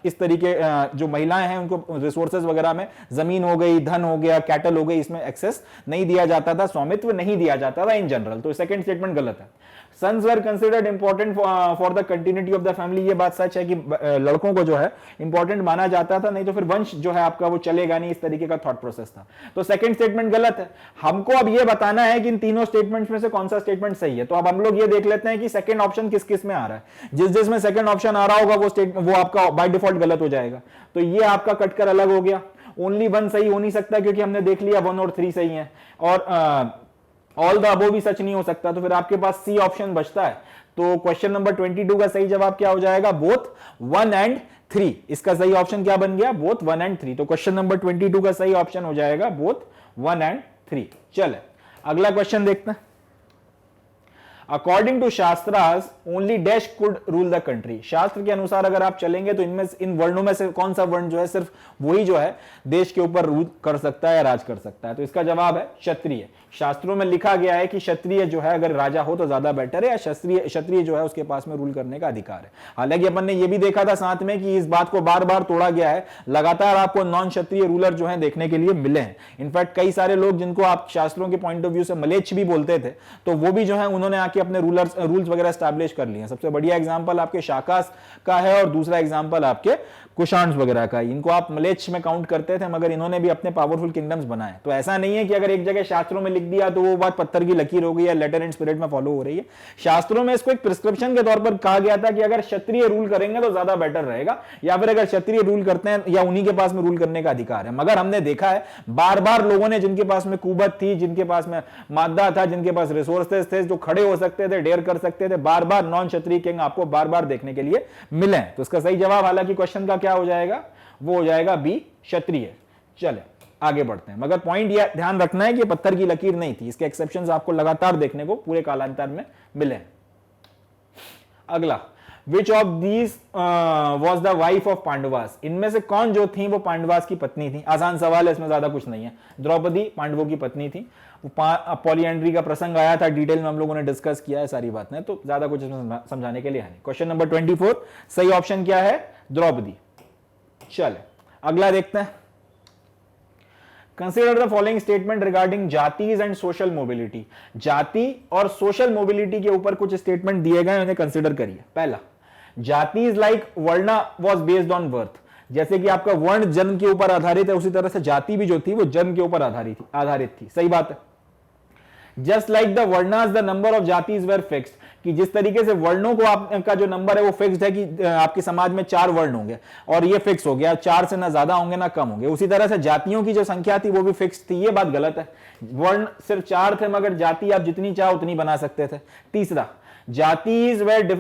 इस तरीके जो महिलाएं हैं उनको रिसोर्सेज वगैरह में, जमीन हो गई, धन हो गया, कैटल हो गई, इसमें एक्सेस नहीं दिया जाता था, स्वामित्व नहीं दिया जाता था इन जनरल। तो सेकंड स्टेटमेंट गलत है। Sons were considered important for the continuity of the family. ये बात सच है कि लड़कों को जो है इंपॉर्टेंट माना जाता था, नहीं तो फिर वंश जो है आपका वो चलेगा नहीं, इस तरीके का थॉट प्रोसेस था। तो सेकंड स्टेटमेंट गलत है। हमको अब ये बताना है कि इन तीनों स्टेटमेंट्स में से कौन सा स्टेटमेंट सही है। तो अब हम लोग ये देख लेते हैं कि सेकंड ऑप्शन किस किस में आ रहा है। जिसमें सेकंड ऑप्शन आ रहा होगा वो आपका बाय डिफॉल्ट गलत हो जाएगा। तो ये आपका कटकर अलग हो गया। ओनली 1 सही हो नहीं सकता क्योंकि हमने देख लिया 1 और 3 सही है, और ऑल द अबव भी सच नहीं हो सकता। तो फिर आपके पास सी ऑप्शन बचता है। तो क्वेश्चन नंबर 22 का सही जवाब क्या हो जाएगा? Both 1 and 3। इसका सही ऑप्शन क्या बन गया? Both 1 and 3। तो क्वेश्चन नंबर 22 का सही ऑप्शन हो जाएगा बोथ 1 एंड 3। चले अगला क्वेश्चन देखते हैं। According to Shastras only dash could rule the country. शास्त्र के अनुसार अगर आप चलेंगे तो इनमें इन वर्णों में से कौन सा वर्ण जो है सिर्फ वही जो है देश के ऊपर रूल कर सकता है या राज कर सकता है। तो इसका जवाब है क्षत्रिय। शास्त्रों में लिखा गया है कि क्षत्रिय जो है अगर राजा हो तो ज्यादा बेटर है, या क्षत्रिय जो है उसके पास में रूल करने का अधिकार है। हालांकि अपन ने यह भी देखा था साथ में कि इस बात को बार बार तोड़ा गया है, लगातार आपको नॉन क्षत्रिय रूलर जो है देखने के लिए मिले हैं। इनफैक्ट कई सारे लोग जिनको आप शास्त्रों के पॉइंट ऑफ व्यू से मलेच्छ भी बोलते थे, तो वो भी जो है उन्होंने आके अपने रूल्स वगैरह स्टैब्लिश कर लिए। सबसे बढ़िया एग्जांपल आपके शाकास का है और दूसरा एग्जांपल आपके कुशाण वगैरह का। इनको आप मलेच्छ में काउंट करते थे, मगर इन्होंने भी अपने पावरफुल किंगडम्स बनाए। तो ऐसा नहीं है कि अगर एक जगह शास्त्रों में लिख दिया तो वो बात पत्थर की लकीर हो गई या लेटर एंड स्पिरिट में फॉलो हो रही है। शास्त्रों में इसको एक प्रिस्क्रिप्शन के तौर पर कहा गया था कि अगर क्षत्रिय रूल करेंगे तो ज्यादा बेटर रहेगा, या फिर अगर क्षत्रिय रूल करते हैं या उन्हीं के पास में रूल करने का अधिकार है। मगर हमने देखा है बार बार लोगों ने, जिनके पास में कुबत थी, जिनके पास में मादा था, जिनके पास रिसोर्सेस थे, जो खड़े हो सकते थे, डेयर कर सकते थे, बार बार नॉन क्षत्रिय किंग आपको बार बार देखने के लिए मिले। तो इसका सही जवाब हालांकि क्वेश्चन का क्या हो जाएगा, वो हो जाएगा बी क्षत्रिय। चले आगे बढ़ते हैं, मगर पॉइंट यह ध्यान रखना है कि पत्थर की लकीर नहीं थी, इसके एक्सेप्शंस आपको लगातार देखने को पूरे कालांतर में मिले। अगला, which of these was the wife of Pandavas. इनमें से कौन जो थी वो पांडवास की पत्नी थी। आसान सवाल है, इसमें ज्यादा कुछ नहीं है। द्रौपदी पांडवों की पत्नी थी। पॉलीएंड्री का प्रसंग आया था, डिटेल में हम लोगों ने डिस्कस किया है सारी बातें, तो ज्यादा कुछ इसमें समझाने के लिए है नहीं। क्वेश्चन नंबर 24, सही ऑप्शन क्या है, द्रौपदी। चले अगला देखते हैं। Consider the following statement regarding जातीज and social mobility. जाति और सोशल मोबिलिटी के ऊपर कुछ स्टेटमेंट दिए गए, उन्हें कंसिडर करिए। पहला, jatis like varna was based on birth. जैसे कि आपका वर्ण जन्म के ऊपर आधारित है, उसी तरह से जाति भी जो थी वो जन्म के ऊपर आधारित थी। सही बात है। Just like the varnas the number of jatis were fixed, कि जिस तरीके से वर्णों को आपका जो नंबर है वो फिक्स्ड है कि आपके समाज में 4 वर्ण होंगे और ये फिक्स हो गया, 4 से ना ज्यादा होंगे ना कम होंगे, उसी तरह से जातियों की जो संख्या थी वो भी फिक्स थी। ये बात गलत है। वर्ण सिर्फ 4 थे, मगर जाति आप जितनी चाहो उतनी बना सकते थे। तीसरा, jatis were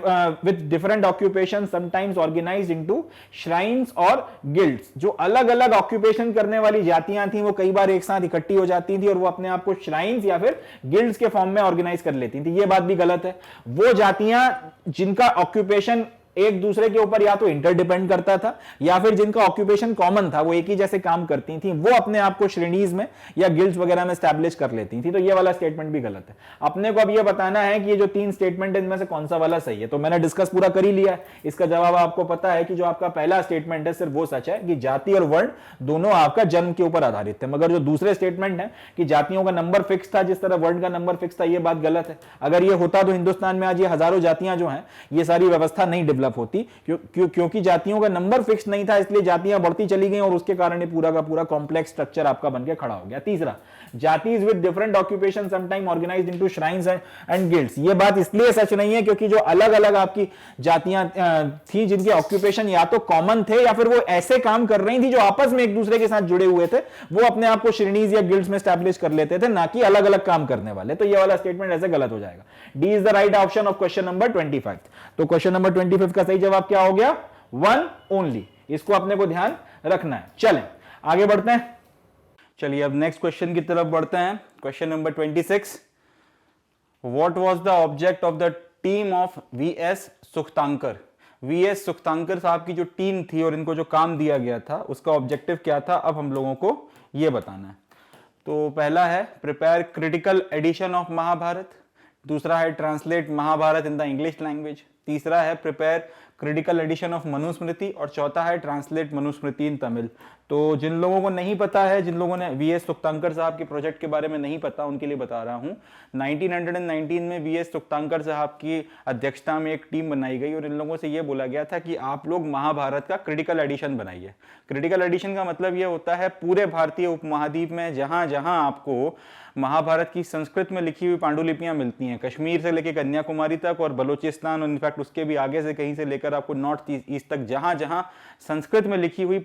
with different occupation sometimes organized into shrines और गिल्ड्स। जो अलग अलग ऑक्यूपेशन करने वाली जातियां थी वो कई बार एक साथ इकट्ठी हो जाती थी और वो अपने आप को श्राइन्स या फिर गिल्ड्स के फॉर्म में ऑर्गेनाइज कर लेती थी। ये बात भी गलत है। वो जातियां जिनका ऑक्यूपेशन एक दूसरे के ऊपर या तो इंटरडिपेंड करता था या फिर जिनका ऑक्यूपेशन कॉमन था, वो एक ही जैसे काम करती थी, वो अपने आप को श्रेणीज में या गिल्ड्स वगैरह में स्टैब्लिश कर लेती थी। तो ये वाला स्टेटमेंट भी गलत है। अपने को अब ये बताना है कि ये जो 3 स्टेटमेंट है इनमें से कौन सा वाला सही है। तो मैंने डिस्कस पूरा कर ही लिया है। इसका जवाब आपको पता है कि जो आपका पहला स्टेटमेंट है सिर्फ वो सच है कि जाति और वर्ण दोनों आपका जन्म के ऊपर आधारित थे। मगर जो दूसरे स्टेटमेंट है कि जातियों का नंबर फिक्स था जिस तरह वर्ण का नंबर फिक्स था, ये बात गलत है। अगर ये होता तो हिंदुस्तान में आज ये हजारों जातियां जो हैं ये सारी व्यवस्था नहीं डेवलप होती, क्योंकि जातियों का नंबर फिक्स नहीं था, इसलिए जातियां बढ़ती चली गई और उसके कारण ये पूरा का पूरा कॉम्प्लेक्स स्ट्रक्चर आपका बनके खड़ा हो गया। तीसरा, jatis with different occupation sometime organized into shrines and guilds. ये बात इसलिए सच नहीं है क्योंकि जो अलग अलग आपकी जातियां थी जिनके ऑक्यूपेशन या तो कॉमन थे या फिर वो ऐसे काम कर रही थी जो आपस में एक दूसरे के साथ जुड़े हुए थे, वो अपने आप को श्रेणीज या गिल्ड्स में स्टैब्लिश कर लेते थे, ना कि अलग अलग काम करने वाले। तो ये वाला स्टेटमेंट ऐसे गलत हो जाएगा। D is the right option of question number 25। तो क्वेश्चन नंबर 25 का सही जवाब क्या हो गया, 1 ओनली। इसको अपने को ध्यान रखना है। चलें आगे बढ़ते हैं। चलिए अब नेक्स्ट क्वेश्चन की तरफ बढ़ते हैं। Question number 26, what was the object of the team of VS Sukthankar. VS Sukthankar साहब की जो टीम थी और इनको जो काम दिया गया था उसका ऑब्जेक्टिव क्या था, अब हम लोगों को यह बताना है। तो पहला है prepare critical edition of Mahabharata, दूसरा है translate Mahabharata in the English language, तीसरा है prepare critical edition of Manusmriti और चौथा है ट्रांसलेट मनुस्मृति इन तमिल। तो जिन लोगों को नहीं पता है, जिन लोगों ने वीएस सुख्तांकर साहब के प्रोजेक्ट के बारे में नहीं पता, उनके लिए बता रहा हूं। 1919 में वीएस सुख्तांकर साहब की अध्यक्षता में एक टीम बनाई गई और इन लोगों से यह बोला गया था कि आप लोग महाभारत का क्रिटिकल एडिशन बनाइए। क्रिटिकल एडिशन का मतलब यह होता है पूरे भारतीय उपमहाद्वीप में जहां जहां आपको महाभारत की संस्कृत में लिखी हुई पांडुलिपियां मिलती हैं, कश्मीर से लेकर कन्याकुमारी तक और बलूचिस्तान और इनफैक्ट उसके भी आगे से कहीं से लेकर आपको नॉर्थ ईस्ट तक, जहां जहां संस्कृत में लिखी हुई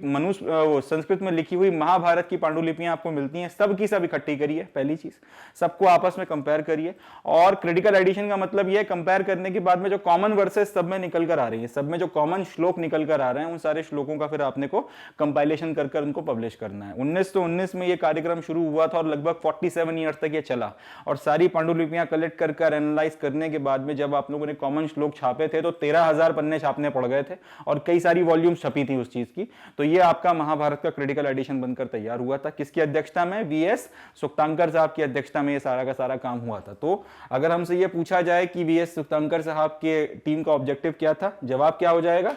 संस्कृत में लिखी हुई महाभारत की पांडुलिपियां आपको मिलती हैं, सब की सब इकट्ठी करिए, पहली चीज सबको आपस में कंपेयर करिए। और क्रिटिकल एडिशन का मतलब यह है कंपेयर करने के बाद में जो कॉमन वर्सेस सब में निकल कर आ रही है, सब में जो कॉमन श्लोक निकल कर आ रहे हैं, उन सारे श्लोकों का फिर आपने को कंपाइलेशन कर उनको पब्लिश करना है। 1919 में यह कार्यक्रम शुरू हुआ था और लगभग 47 ईयर्स तक ये चला, और सारी पांडुलिपियां कलेक्ट कर एनालाइज करने के बाद में जब आप लोगों ने कॉमन श्लोक छापे थे तो 13,000 पन्ने छापने पड़ गए थे और कई सारी वॉल्यूम छपी थी उस चीज की। तो ये आपका महाभारत का क्रिटिकल एडिशन बनकर तैयार हुआ था। किसकी अध्यक्षता में? वीएस सुक्तांकर साहब की अध्यक्षता में ये सारा का सारा काम हुआ था। तो अगर हमसे ये पूछा जाए कि वीएस सुक्तांकर साहब के टीम का ऑब्जेक्टिव क्या था, जवाब क्या हो जाएगा?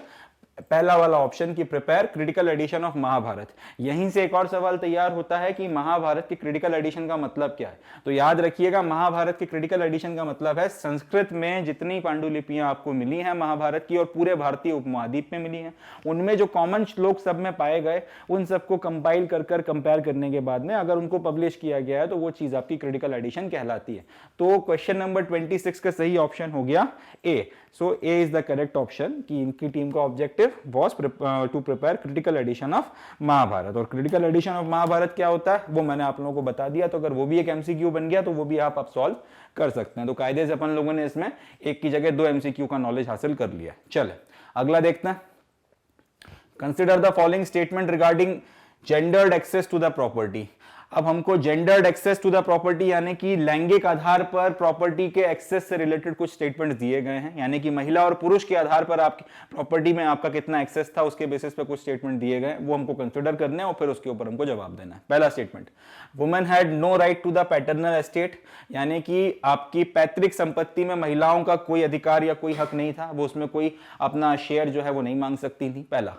पहला वाला ऑप्शन की prepare critical edition of Mahabharata. यहीं से एक और सवाल तैयार होता है कि महाभारत के क्रिटिकल एडिशन का मतलब क्या है। तो याद रखिएगा, महाभारत के क्रिटिकल एडिशन का मतलब है संस्कृत में जितनी पांडुलिपियां आपको मिली हैं महाभारत की और पूरे भारतीय उपमहाद्वीप में मिली हैं, उनमें जो कॉमन श्लोक सब में पाए गए उन सबको कंपाइल कर कंपेयर करने के बाद में अगर उनको पब्लिश किया गया है तो वो चीज आपकी क्रिटिकल एडिशन कहलाती है। तो क्वेश्चन नंबर 26 का सही ऑप्शन हो गया A. So A is the correct option कि इनकी टीम का objective was to prepare critical edition of Mahabharata. और क्रिटिकल एडिशन ऑफ महाभारत क्या होता है वो मैंने आप लोगों को बता दिया। तो अगर वो भी एक एमसीक्यू बन गया तो वो भी आप सॉल्व कर सकते हैं। तो कायदे से अपन लोगों ने इसमें एक की जगह 2 एमसीक्यू का नॉलेज हासिल कर लिया। चले अगला देखते हैं। Consider the following statement regarding gendered access to the property. अब हमको gendered access to the property यानी कि लैंगिक आधार पर प्रॉपर्टी के एक्सेस से रिलेटेड कुछ स्टेटमेंट्स दिए गए हैं, यानी कि महिला और पुरुष के आधार पर आपकी प्रॉपर्टी में आपका कितना एक्सेस था उसके बेसिस पे कुछ स्टेटमेंट दिए गए, वो हमको कंसिडर करने हैं और फिर उसके ऊपर हमको जवाब देना है। पहला statement, women had no right to the paternal estate, यानी कि आपकी पैतृक संपत्ति में महिलाओं का कोई अधिकार या कोई हक नहीं था, वो उसमें कोई अपना शेयर जो है वो नहीं मांग सकती थी, पहला।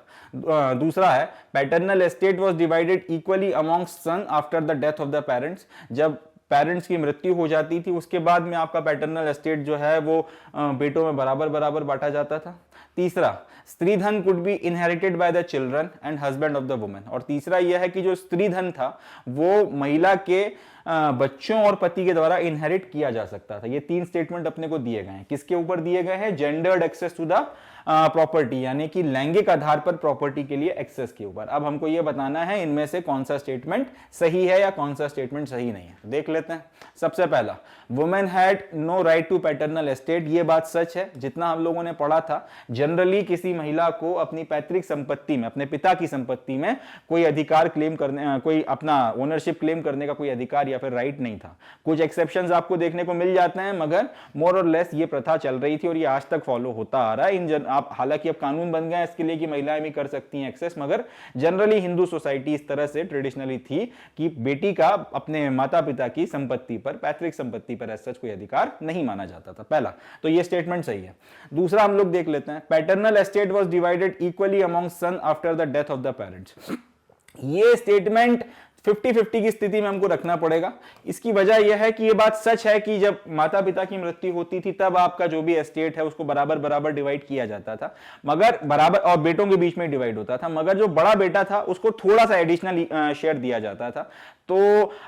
दूसरा है paternal estate was divided equally amongst son after the death of the parents, जब पेरेंट्स की मृत्यु हो जाती थी उसके बाद में आपका पैटर्नल एस्टेट जो है वो बेटों में बराबर बराबर बांटा जाता था। तीसरा, स्त्री धन could be inherited by the children and husband of the women, और तीसरा यह है कि जो स्त्री धन था वो महिला के बच्चों और पति के द्वारा इनहेरिट किया जा सकता था। ये 3 स्टेटमेंट अपने को दिए गए हैं। किसके ऊपर दिए गए हैं? Gendered access to the property, यानी कि लैंगिक आधार पर प्रॉपर्टी के लिए एक्सेस के ऊपर। अब हमको यह बताना है इनमें से कौन सा स्टेटमेंट सही है या कौन सा स्टेटमेंट सही नहीं है। देख लेते हैं। सबसे पहला, women had no right to paternal estate, ये बात सच है। जितना हम लोगों ने पढ़ा था, जनरली किसी महिला को अपनी पैतृक संपत्ति में, अपने पिता की संपत्ति में कोई अधिकार क्लेम करने, कोई अपना ओनरशिप क्लेम करने का कोई अधिकार या फिर राइट नहीं था। कुछ एक्सेप्शंस आपको देखने को मिल जाते हैं, मगर मोर और लेस ये प्रथा चल रही थी और ये आज तक फॉलो होता आ रहा है। आप हालांकि अब कानून बन गए इसके लिए कि महिलाएं भी कर सकती हैं एक्सेस, मगर जनरली हिंदू सोसाइटी इस तरह से ट्रेडिशनली थी कि बेटी का अपने माता पिता की संपत्ति पर, पैतृक संपत्ति पर ऐसा कोई अधिकार नहीं माना जाता था। पहला, तो ये स्टेटमेंट सही है। दूसरा हम लोग देख लेते हैं, paternal estate was divided equally among son after the death of the parents. ये स्टेटमेंट 50-50 की स्थिति में हमको रखना पड़ेगा। इसकी वजह यह है कि यह बात सच है कि जब माता पिता की मृत्यु होती थी तब आपका जो भी एस्टेट है उसको बराबर बराबर डिवाइड किया जाता था, मगर बराबर, और बेटों के बीच में डिवाइड होता था, मगर जो बड़ा बेटा था उसको थोड़ा सा एडिशनल शेयर दिया जाता था। तो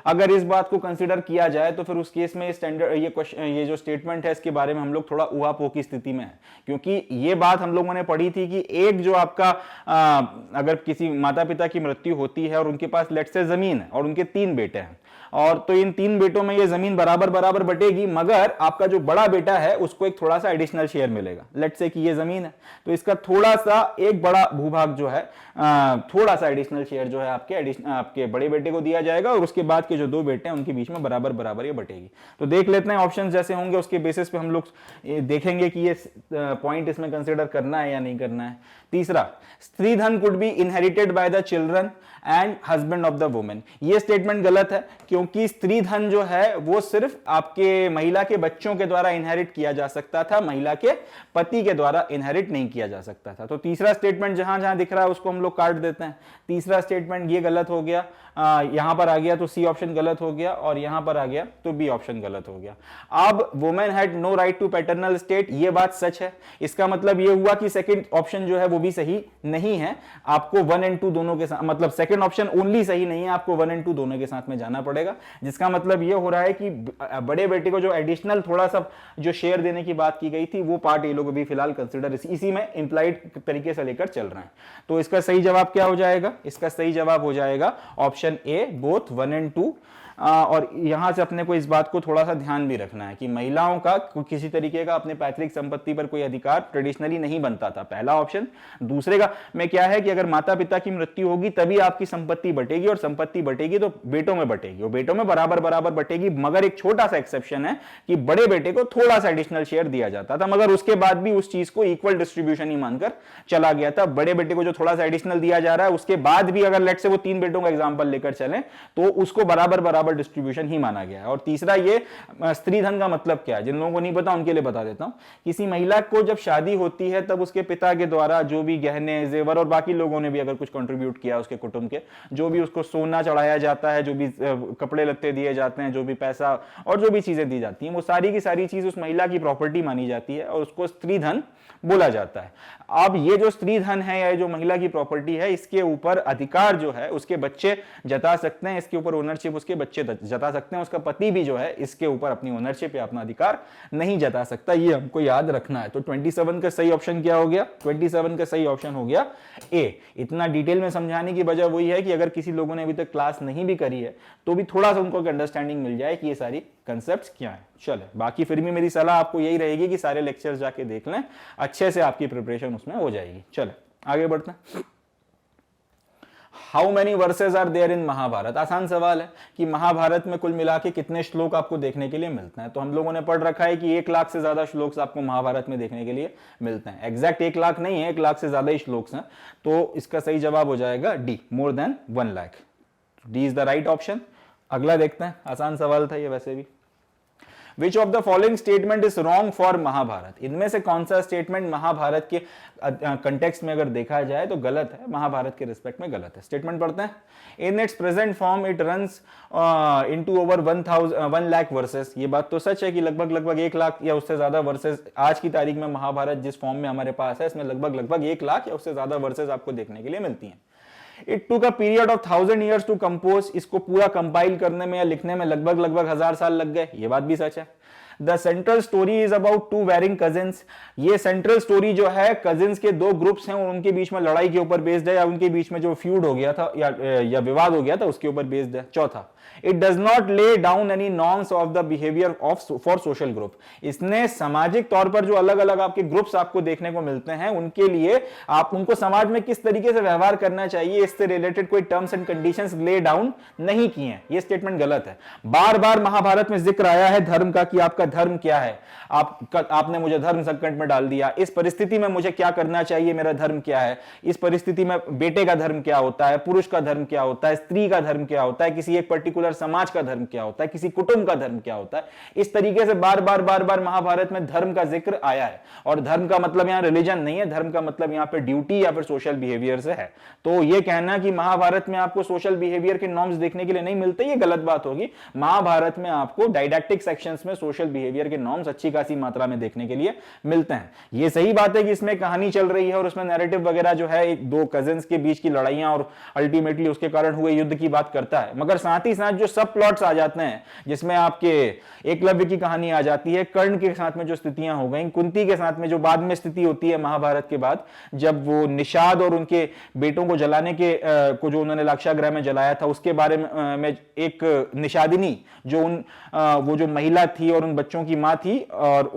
अगर इस बात को कंसीडर किया जाए तो फिर उस केस में स्टैंडर्ड ये जो स्टेटमेंट है इसके बारे में हम लोग थोड़ा उहापोह की स्थिति में है, क्योंकि ये बात हम लोगों ने पढ़ी थी कि एक जो आपका अगर किसी माता पिता की मृत्यु होती है और उनके पास लेट से जमीन है और उनके 3 बेटे हैं, और तो इन 3 बेटों में ये जमीन बराबर बराबर बटेगी, मगर आपका जो बड़ा बेटा है उसको एक थोड़ा सा एडिशनल शेयर मिलेगा। लेट से कि ये जमीन है तो इसका थोड़ा सा एक बड़ा भूभाग जो है, थोड़ा सा एडिशनल शेयर जो है आपके बड़े बेटे को दिया जाएगा और उसके बाद के जो 2 बेटे हैं उनके बीच में बराबर बराबर ये बटेगी। तो देख लेते हैं ऑप्शन जैसे होंगे उसके बेसिस पे हम लोग देखेंगे कि ये पॉइंट इसमें कंसिडर करना है या नहीं करना है। तीसरा, स्त्री धन could be inherited by the children and husband of the women, ये स्टेटमेंट गलत है, क्योंकि स्त्री धन जो है वो सिर्फ आपके महिला के बच्चों के द्वारा इनहेरिट किया जा सकता था, महिला के पति के द्वारा इनहेरिट नहीं किया जा सकता था। तो तीसरा स्टेटमेंट जहां जहां दिख रहा है उसको हम लोग काट देते हैं। तीसरा स्टेटमेंट ये गलत हो गया। यहां पर आ गया तो सी ऑप्शन गलत हो गया, और यहां पर आ गया तो बी ऑप्शन गलत हो गया। अब women had no right to paternal state, ये बात सच है। इसका मतलब ये हुआ कि सेकंड ऑप्शन जो है वो भी सही नहीं है। आपको 1 और 2 दोनों के साथ, मतलब सेकंड ऑप्शन ओनली सही नहीं है, आपको 1 और 2 दोनों के साथ में जाना पड़ेगा। जिसका मतलब ये हो रहा है कि बड़े बेटे को जो एडिशनल थोड़ा सा जो शेयर देने की बात की गई थी वो पार्ट ये लोग अभी फिलहाल कंसिडर इसी में इंप्लाइड तरीके से लेकर चल रहे हैं। तो इसका सही जवाब क्या हो जाएगा? इसका सही जवाब हो जाएगा ऑप्शन ए, बोथ 1 और 2। और यहां से अपने को इस बात को थोड़ा सा ध्यान भी रखना है कि महिलाओं का किसी तरीके का अपने पैतृक संपत्ति पर कोई अधिकार ट्रेडिशनली नहीं बनता था, पहला ऑप्शन। दूसरे का में क्या है कि अगर माता पिता की मृत्यु होगी तभी आपकी संपत्ति बटेगी, और संपत्ति बटेगी तो बेटों में बटेगी, और बेटों में बराबर बराबर बटेगी। मगर एक छोटा सा एक्सेप्शन है कि बड़े बेटे को थोड़ा सा एडिशनल शेयर दिया जाता था, मगर उसके बाद भी उस चीज को इक्वल डिस्ट्रीब्यूशन ही मानकर चला गया था। बड़े बेटे को जो थोड़ा सा एडिशनल दिया जा रहा है उसके बाद भी अगर लेट से वो 3 बेटों का एग्जाम्पल लेकर चले तो उसको बराबर बराबर डिस्ट्रीब्यूशन ही माना गया है। और तीसरा ये स्त्री धन का मतलब क्या है, जिन लोगों को नहीं पता उनके लिए बता देता हूं। किसी महिला को जब शादी होती है तब उसके पिता के द्वारा जो भी गहने जेवर, और बाकी लोगों ने भी अगर कुछ कंट्रीब्यूट किया उसके कुटुंब के, जो भी उसको सोना चढ़ाया जाता है, जो भी कपड़े लत्ते दिए जाते हैं, जो भी पैसा और जो भी चीजें दी जाती हैं, वो सारी की सारी चीज उस महिला की प्रॉपर्टी मानी जाती है और उसको स्त्री धन बोला जाता है। अब ये जो स्त्री धन है या जो महिला की प्रॉपर्टी है, इसके ऊपर अधिकार जो है उसके बच्चे जता सकते हैं, इसके ऊपर ओनरशिप उसके बच्चे जता सकते हैं। उसका पति भी जो है इसके ऊपर अपनी ओनरशिप या अपना अधिकार नहीं जता सकता, ये हमको याद रखना है। तो 27 का सही ऑप्शन क्या हो गया? 27 का सही ऑप्शन हो गया ए। इतना डिटेल में समझाने की वजह वही है कि अगर किसी लोगों ने अभी तक क्लास नहीं भी करी है तो भी थोड़ा सा उनको अंडरस्टैंडिंग मिल जाए कि ये सारी कंसेप्ट क्या है। चले, बाकी फिर भी मेरी सलाह आपको यही रहेगी कि सारे लेक्चर्स जाके देख लें, अच्छे से आपकी प्रिपरेशन उसमें हो जाएगी। चले आगे बढ़ते हैं। How many verses are there in Mahabharata? आसान सवाल है कि महाभारत में कुल मिला के कितने श्लोक आपको देखने के लिए मिलते हैं। तो हम लोगों ने पढ़ रखा है कि 1 लाख से ज्यादा श्लोक आपको महाभारत में देखने के लिए मिलते हैं। एग्जैक्ट 1 लाख नहीं है, 1 लाख से ज्यादा ही श्लोक हैं। तो इसका सही जवाब हो जाएगा D, more than 1 lakh. D is the right option. अगला देखते हैं, आसान सवाल था ये वैसे भी। Which of the following statement is wrong for Mahabharat? इनमें से कौन सा स्टेटमेंट महाभारत के कंटेक्स्ट में अगर देखा जाए तो गलत है, महाभारत के रिस्पेक्ट में गलत है। स्टेटमेंट पढ़ते हैं। In its present form it runs into over 1 lakh versus. ये बात तो सच है कि लगभग 1 लाख या उससे ज्यादा वर्सेस आज की तारीख में महाभारत जिस फॉर्म में हमारे पास है इसमें लगभग 1 लाख या उससे ज्यादा वर्सेस आपको देखने के लिए मिलती हैं। It took a period of 1000 years to compose. इसको पूरा कंपाइल करने में या लिखने में लगभग 1000 साल लग गए, ये बात भी सच है। The central story is about 2 varying cousins. ये सेंट्रल स्टोरी जो है कजिन्स के 2 ग्रुप्स हैं और उनके बीच में लड़ाई के ऊपर बेस्ड है, या उनके बीच में जो फ्यूड हो गया था या विवाद हो गया था उसके ऊपर बेस्ड है। चौथा, it does not lay down any norms of the behaviour of for social group. इसने सामाजिक तौर पर जो अलग अलग आपके ग्रुप्स आपको देखने को मिलते हैं उनके लिए आप उनको समाज में किस तरीके से व्यवहार करना चाहिए इससे रिलेटेड कोई terms and conditions lay down नहीं किए हैं। ये स्टेटमेंट गलत है। बार बार महाभारत में जिक्र आया है धर्म का कि आपका धर्म क्या है, आपने मुझे धर्म संकट में डाल दिया, इस परिस्थिति में मुझे क्या करना चाहिए, मेरा धर्म क्या है, इस परिस्थिति में बेटे का धर्म क्या होता है, पुरुष का धर्म क्या होता है, स्त्री का धर्म क्या होता है, किसी एक पर्टिकुलर समाज का धर्म क्या होता है, किसी कुटुंब का धर्म क्या होता है। इस तरीके से बार बार महाभारत में धर्म का जिक्र आया है। और धर्म का मतलब यहां रिलीजन नहीं है, धर्म का मतलब यहां पे ड्यूटी या फिर सोशल बिहेवियर से है। तो यह कहना कि महाभारत में आपको सोशल बिहेवियर के नॉर्म्स देखने के लिए नहीं मिलते, ये गलत बात होगी। महाभारत में आपको डायडैक्टिक सेक्शंस में सोशल बिहेवियर के नॉर्म्स अच्छी खासी मात्रा में देखने के लिए मिलते हैं। ये सही बात है कि इसमें कहानी चल रही है और उसमें नैरेटिव वगैरह जो है एक 2 कजिन्स के बीच की लड़ाइयां और अल्टीमेटली उसके कारण हुए युद्ध की बात करता है, मगर साथ ही साथ जो सब प्लॉट्स आ जाते हैं जिसमें आपके एकलव्य की कहानी आ जाती है, कर्ण के साथ में जो स्थितियां हो गई, कुंती के साथ में जो बाद में स्थिति होती है महाभारत के बाद जब वो निषाद और उनके बेटों को जलाने के को जो उन्होंने लाक्षागृह में जलाया था उसके बारे में एक निषादिनी जो वो जो महिला थी और उन बच्चों की मां थी और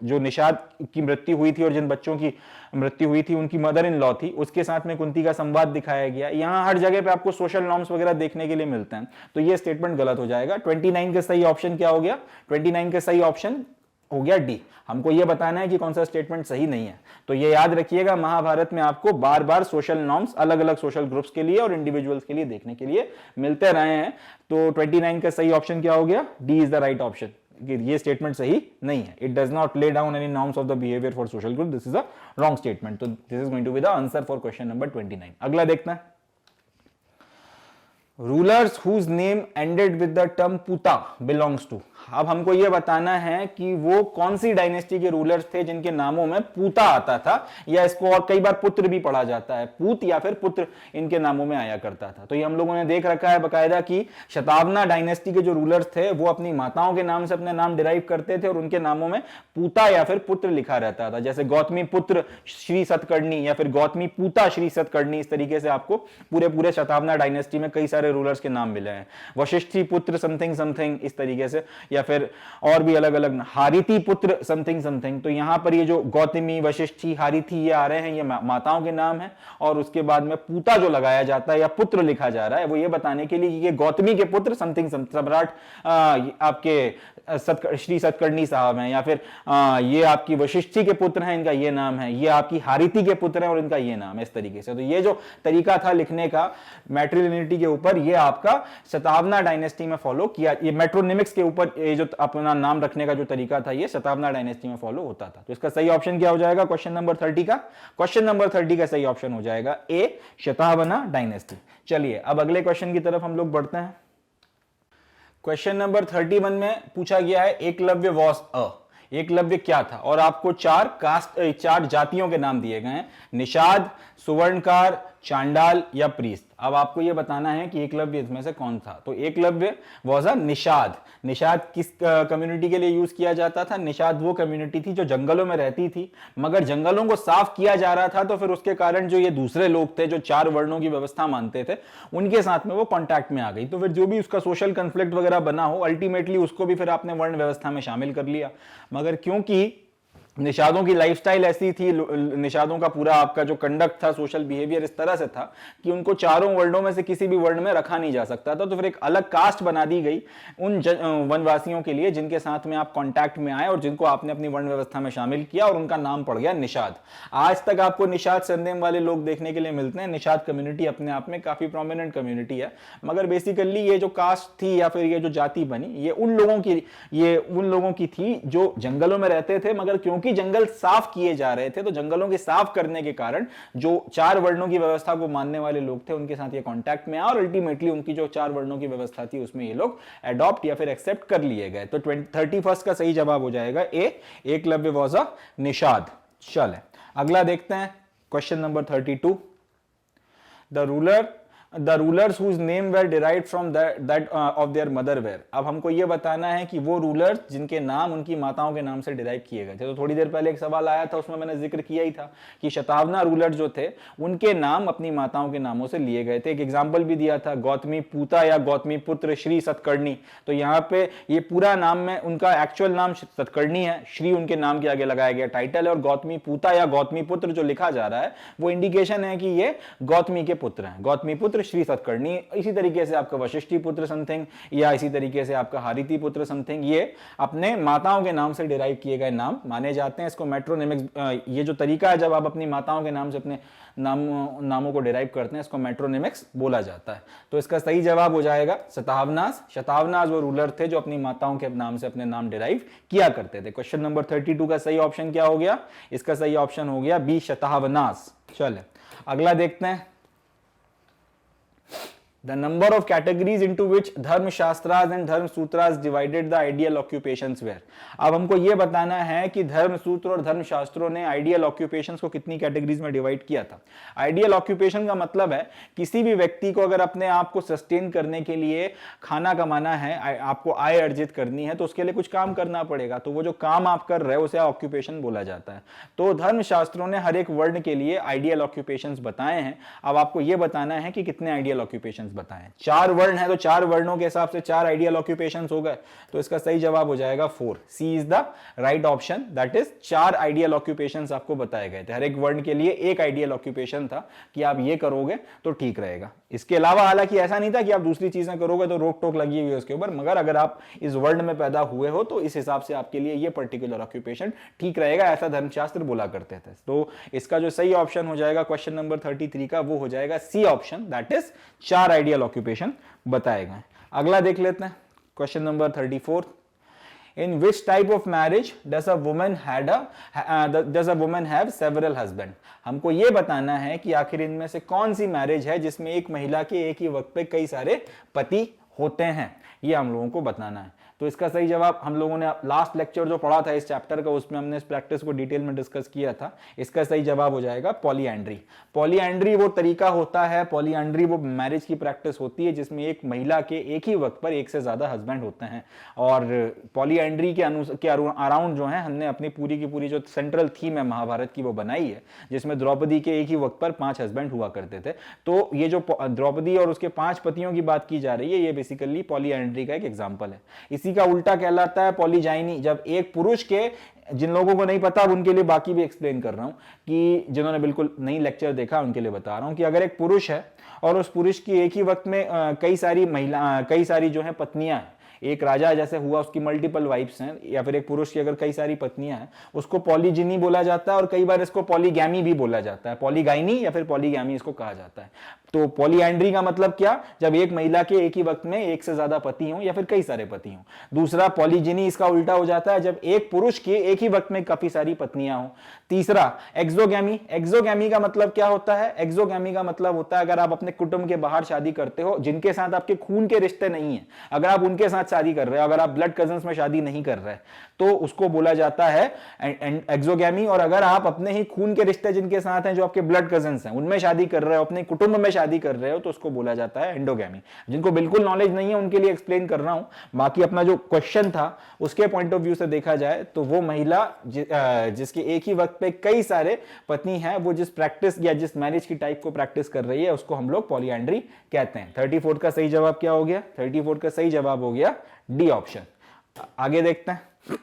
जो निषाद की मृत्यु हुई थी और जिन बच्चों की मृत्यु हुई थी उनकी मदर इन लॉ थी, उसके साथ में कुंती का संवाद दिखाया गया। यहां हर जगह पे आपको सोशल नॉर्म्स वगैरह देखने के लिए मिलते हैं, तो ये स्टेटमेंट गलत हो जाएगा। 29 का सही ऑप्शन क्या हो गया? 29 का सही ऑप्शन हो गया डी। हमको यह बताना है कि कौन सा स्टेटमेंट सही नहीं है। तो ये याद रखिएगा, महाभारत में आपको बार बार सोशल नॉर्म्स अलग अलग सोशल ग्रुप्स के लिए और इंडिविजुअल्स के लिए देखने के लिए मिलते रहे हैं। तो 29 का सही ऑप्शन क्या हो गया? D is the right option. ये स्टेटमेंट सही नहीं है। It does not lay down any norms of the behaviour for social group, this is a wrong statement. So this is going to be the answer for question number 29। अगला देखते हैं। Rulers whose name ended with the term puta belongs to. अब हमको यह बताना है कि वो कौन सी डायनेस्टी के रूलर्स थे जिनके नामों में पूता आता था, या इसको और कई बार पुत्र भी पढ़ा जाता है, पूत या फिर पुत्र इनके नामों में आया करता था। तो ये हम लोगों ने देख रखा है बकायदा कि शतावना डायनेस्टी के जो रूलर्स थे वो अपनी माताओं के नाम से अपने नाम डिराइव करते थे और उनके नामों में पूता या फिर पुत्र लिखा रहता था। जैसे गौतमी पुत्र श्री सतकर्णी या फिर गौतमी पूता श्री सतकर्णी, इस तरीके से आपको पूरे पूरे शतावना डायनेस्टी में कई सारे रूलर्स के नाम मिले हैं। वशिष्ठी पुत्र समथिंग समथिंग, इस तरीके से, या फिर और भी अलग अलग, हारिति पुत्र समथिंग समथिंग। तो यहां पर ये जो गौतमी, वशिष्ठी, हारिथी ये आ रहे हैं, ये माताओं के नाम है, और उसके बाद में पूता जो लगाया जाता है या पुत्र लिखा जा रहा है वो ये बताने के लिए कि ये गौतमी के पुत्र समथिंग सम्राट आपके श्री सतकर्णी साहब हैं, या फिर ये आपकी वशिष्ठी के पुत्र हैं, इनका ये नाम है, ये आपकी हारिथी के पुत्र हैं और इनका ये नाम है, इस तरीके से। तो ये जो तरीका था लिखने का मैट्रिलिनिटी के ऊपर, ये आपका शतावना डायनेस्टी में फॉलो किया, ये मेट्रोनिमिक्स के ऊपर ये जो अपना नाम रखने का जो तरीका था ये शतावना डायनेस्टी में फॉलो होता था। तो इसका सही ऑप्शन क्या हो जाएगा क्वेश्चन नंबर 30 का? क्वेश्चन नंबर 30 का सही ऑप्शन हो जाएगा ए, शतावना डायनेस्टी। चलिए अब अगले क्वेश्चन की तरफ हम लोग बढ़ते हैं। क्वेश्चन नंबर 31 में पूछा गया है एकलव्य वॉज अ, एकलव्य क्या था, और आपको चार जातियों के नाम दिए गए हैं, निषाद, सुवर्णकार, चांडाल या प्रीस्त। अब आपको यह बताना है कि एकलव्य इसमें से कौन था। तो एकलव्य वॉज अ निषाद। निषाद किस कम्युनिटी के लिए यूज किया जाता था? निषाद वो कम्युनिटी थी जो जंगलों में रहती थी, मगर जंगलों को साफ किया जा रहा था, तो फिर उसके कारण जो ये दूसरे लोग थे जो 4 वर्णों की व्यवस्था मानते थे, उनके साथ में वो कॉन्टैक्ट में आ गई। तो फिर जो भी उसका सोशल कंफ्लिक्ट वगैरह बना हो, अल्टीमेटली उसको भी फिर आपने वर्ण व्यवस्था में शामिल कर लिया। मगर क्योंकि निषादों की लाइफस्टाइल ऐसी थी, निषादों का पूरा आपका जो कंडक्ट था, सोशल बिहेवियर इस तरह से था कि उनको चारों वर्णों में से किसी भी वर्ण में रखा नहीं जा सकता था। तो फिर एक अलग कास्ट बना दी गई उन वनवासियों के लिए जिनके साथ में आप कांटेक्ट में आए और जिनको आपने अपनी वर्ण व्यवस्था में शामिल किया, और उनका नाम पड़ गया निषाद। आज तक आपको निषाद सरनेम वाले लोग देखने के लिए मिलते हैं। निषाद कम्युनिटी अपने आप में काफी प्रोमिनेंट कम्युनिटी है, मगर बेसिकली ये जो कास्ट थी या फिर ये जो जाति बनी, ये उन लोगों की थी जो जंगलों में रहते थे, मगर क्योंकि जंगल साफ किए जा रहे थे, तो जंगलों के साफ करने के कारण जो 4 वर्णों की व्यवस्था को मानने वाले लोग थे उनके साथ ये कांटेक्ट में आए, और अल्टीमेटली उनकी जो 4 वर्णों की व्यवस्था थी उसमें ये लोग अडॉप्ट या फिर एक्सेप्ट कर लिए गए। तो 31 का सही जवाब हो जाएगा A, Ekalavya was a Nishad. चले अगला देखते हैं question number 32। The rulers whose name were derived from that of their mother were. अब हमको यह बताना है कि वो रूलर्स जिनके नाम उनकी माताओं के नाम से डिराइव किए गए थे। तो थोड़ी देर पहले एक सवाल आया था, उसमें मैंने जिक्र किया ही था कि शतावना रूलर जो थे उनके नाम अपनी माताओं के नामों से लिए गए थे। एक एग्जाम्पल भी दिया था, गौतमी पूता या गौतमी पुत्र श्री सतकर्णी। तो यहाँ पे ये पूरा नाम में उनका एक्चुअल नाम सतकर्णी है, श्री उनके नाम के आगे लगाया गया टाइटल है, और गौतमी पूता या गौतमी पुत्र जो लिखा जा रहा है वो इंडिकेशन है कि ये गौतमी के पुत्र हैं, गौतमी पुत्र श्री सतकर्णी। इसी तरीके से आपका वशिष्ठी पुत्र समथिंग, या इसी तरीके से आपका हारिति पुत्र समथिंग, ये अपने माताओं के नाम से डिराइव किए गए नाम माने जाते हैं। इसको मेट्रोनिमिक्स, ये जो तरीका है जब आप अपनी माताओं के नाम से अपने नामों को डिराइव करते हैं, इसको मेट्रोनिमिक्स बोला जाता है। तो इसका सही जवाब हो जाएगा शतावनास। शतावनास वो रूलर थे जो अपनी माताओं के नाम से अपने नाम डिराइव किया करते थे। क्वेश्चन नंबर 32 का सही ऑप्शन क्या हो गया? इसका सही ऑप्शन हो गया बी, शतावनास। चले अगला देखते हैं। The number of categories into which धर्मशास्त्रास and Dharmasutras divided the ideal occupations were। अब हमको यह बताना है कि धर्मसूत्र और धर्मशास्त्रों ने आइडियल ऑक्यूपेशंस को कितनी कैटेगरीज में डिवाइड किया था। आइडियल ऑक्यूपेशन का मतलब है किसी भी व्यक्ति को अगर अपने आप को सस्टेन करने के लिए खाना कमाना है, आपको आय अर्जित करनी है, तो उसके लिए कुछ काम करना पड़ेगा। तो वो जो काम आप कर रहे हो उसे ऑक्यूपेशन बोला जाता है। तो धर्मशास्त्रों ने हर एक वर्ण के लिए आइडियल ऑक्यूपेशंस बताए हैं। अब आपको यह बताना है कि कितने आइडियल ऑक्यूपेशंस बताएं। 4 वर्ण है तो 4 वर्णों के हिसाब से 4 आइडियल ऑक्यूपेशंस हो गए। तो इसका सही जवाब हो जाएगा 4, C is the right option. That is 4 ideal occupations आपको बताए गए थे। हर एक वर्ण के लिए एक आइडियल ऑक्यूपेशन था कि आप ये करोगे तो ठीक रहेगा। इसके अलावा हालांकि ऐसा नहीं था कि आप दूसरी चीजें करोगे तो रोक टोक लगी हुई है उसके ऊपर, मगर अगर आप इस वर्ण में पैदा हुए हो तो इस हिसाब से आपके लिए ये पर्टिकुलर ऑक्यूपेशन ठीक रहेगा, ऐसा धर्मशास्त्र बोला करते थे। तो इसका जो सही ऑप्शन हो जाएगा क्वेश्चन नंबर 33 का, वो हो जाएगा C option. That is 4 ideal occupation बताए गए। अगला देख लेते हैं question number 34। In which type of marriage does a woman have several husband. हमको ये बताना है कि आखिर इनमें से कौन सी मैरिज है जिसमें एक महिला के एक ही वक्त पे कई सारे पति होते हैं, ये हम लोगों को बताना है। तो इसका सही जवाब हम लोगों ने लास्ट लेक्चर जो पढ़ा था इस चैप्टर का, उसमें हमने इस प्रैक्टिस को डिटेल में डिस्कस किया था। इसका सही जवाब हो जाएगा पॉलीएंड्री। पॉलीएंड्री वो तरीका होता है, पॉलीएंड्री वो मैरिज की प्रैक्टिस होती है जिसमें एक महिला के एक ही वक्त पर एक से ज्यादा हस्बैंड होते हैं। और पॉलीएंड्री के अराउंड जो है हमने अपनी पूरी की पूरी जो सेंट्रल थीम है महाभारत की वो बनाई है, जिसमें द्रौपदी के एक ही वक्त पर 5 हस्बैंड हुआ करते थे। तो ये जो द्रौपदी और उसके 5 पतियों की बात की जा रही है, ये बेसिकली पॉलीएंड्री का एक एग्जाम्पल है। इसी का उल्टा कहलाता है पॉलीजाइनी, जब एक पुरुष के, जिन लोगों को नहीं पता उनके लिए बाकी भी एक्सप्लेन कर रहा हूं, कि जिन्होंने बिल्कुल नई लेक्चर देखा उनके लिए बता रहा हूं कि अगर एक पुरुष है और उस पुरुष की एक ही वक्त में कई सारी जो है पत्नियां हैं, एक राजा जैसे हुआ उसकी मल्टीपल वाइफ्स हैं, या फिर एक पुरुष की अगर कई सारी पत्नियां हैं, उसको पॉलीजिनी बोला जाता है। और कई बार इसको पॉलीगैमी भी बोला जाता है, पॉलीगाइनी या फिर पॉलीगैमी इसको कहा जाता है। तो पॉलीएंड्री का मतलब क्या, जब एक महिला के एक ही वक्त में एक से ज्यादा पति हों या फिर कई सारे पति हों। दूसरा पॉलीजिनी, इसका उल्टा हो जाता है जब एक पुरुष के एक ही वक्त में काफी सारी पत्नियां हों। तीसरा एक्सोगैमी। एक्सोगैमी का मतलब क्या होता है, एक्सोगैमी का मतलब होता है अगर आप अपने कुटुंब के बाहर शादी करते हो, जिनके साथ आपके खून के रिश्ते नहीं है, अगर आप उनके साथ शादी कर रहे हो, अगर आप ब्लड कजन्स में शादी नहीं कर रहे, तो उसको बोला जाता है एक्सोगैमी। और अगर आप अपने ही खून के रिश्ते जिनके साथ हैं, जो आपके ब्लड कजन्स हैं, उनमें शादी कर रहे हो, अपने कुटुंब में शादी कर रहे हो, तो उसको बोला जाता है एंडोगैमी। जिनको बिल्कुल नॉलेज नहीं है उनके लिए एक्सप्लेन कर रहा हूं। बाकी अपना जो क्वेश्चन था उसके पॉइंट ऑफ व्यू से देखा जाए तो वो महिला जिसके एक ही वक्त पे कई सारे पत्नी हैं, वो जिस प्रैक्टिस या जिस मैरिज की टाइप को प्रैक्टिस कर रही है, उसको हम लोग पॉलीएंड्री कहते हैं। 34 का सही जवाब क्या हो गया, 34 का सही जवाब हो गया डी ऑप्शन। आगे देखते हैं।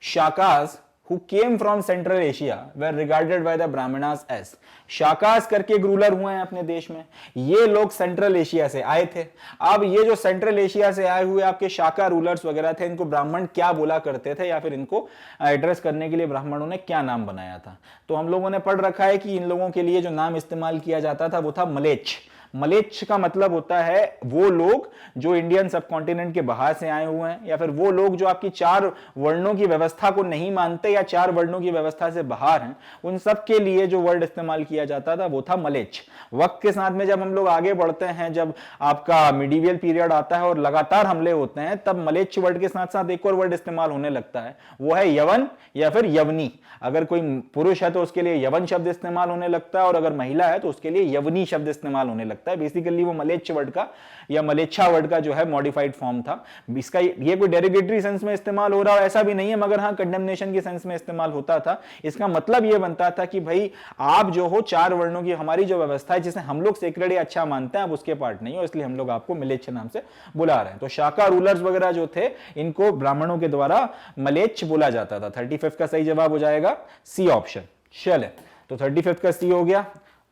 Shakas who came from Central Asia were regarded by the Brahmanas as, Shakas करके एक रूलर हुए हैं अपने देश में, ये लोग सेंट्रल एशिया से आए थे। अब ये जो सेंट्रल एशिया से आए हुए आपके शाका रूलर्स वगैरह थे, इनको ब्राह्मण क्या बोला करते थे, या फिर इनको एड्रेस करने के लिए ब्राह्मणों ने क्या नाम बनाया था। तो हम लोगों ने पढ़ रखा है कि इन लोगों के लिए जो नाम इस्तेमाल किया जाता था वो था मलेच्छ। मलेच्छ का मतलब होता है वो लोग जो इंडियन सब कॉन्टिनेंट के बाहर से आए हुए हैं, या फिर वो लोग जो आपकी 4 वर्णों की व्यवस्था को नहीं मानते या 4 वर्णों की व्यवस्था से बाहर हैं। उन सब के लिए जो वर्ड इस्तेमाल किया जाता था वो था मलेच्छ। वक्त के साथ में जब हम लोग आगे बढ़ते हैं, जब आपका मिडीवियल पीरियड आता है और लगातार हमले होते हैं, तब मलेच्छ वर्ड के साथ साथ एक और वर्ड इस्तेमाल होने लगता है, वो है यवन या फिर यवनी। अगर कोई पुरुष है तो उसके लिए यवन शब्द इस्तेमाल होने लगता है, और अगर महिला है तो उसके लिए यवनी शब्द इस्तेमाल होने लगता है। बेसिकली वो मलेच्छ वर्ड का या मलेच्छा वर्ड का जो है मॉडिफाइड फॉर्म था। इसका ये कोई डेरिगेटरी सेंस में इस्तेमाल हो रहा है ऐसा भी नहीं है, मगर हाँ कंडेमनेशन के सेंस में इस्तेमाल होता था। इसका मतलब ये बनता था कि भाई आप जो हो 4 वर्णों की हमारी जो व्यवस्था है, जिसे हम लोग सेक्रेड या अच्छा मानते हैं, आप उसके पार्ट नहीं हो, इसलिए हम लोग आपको मलेच्छ नाम से बुला रहे हैं। तो शाका रूलर्स वगैरह जो थे, इनको ब्राह्मणों के द्वारा मलेच्छ बोला जाता था। 35 का सही जवाब हो जाएगा सी ऑप्शन। चले, तो 35 का सी हो गया।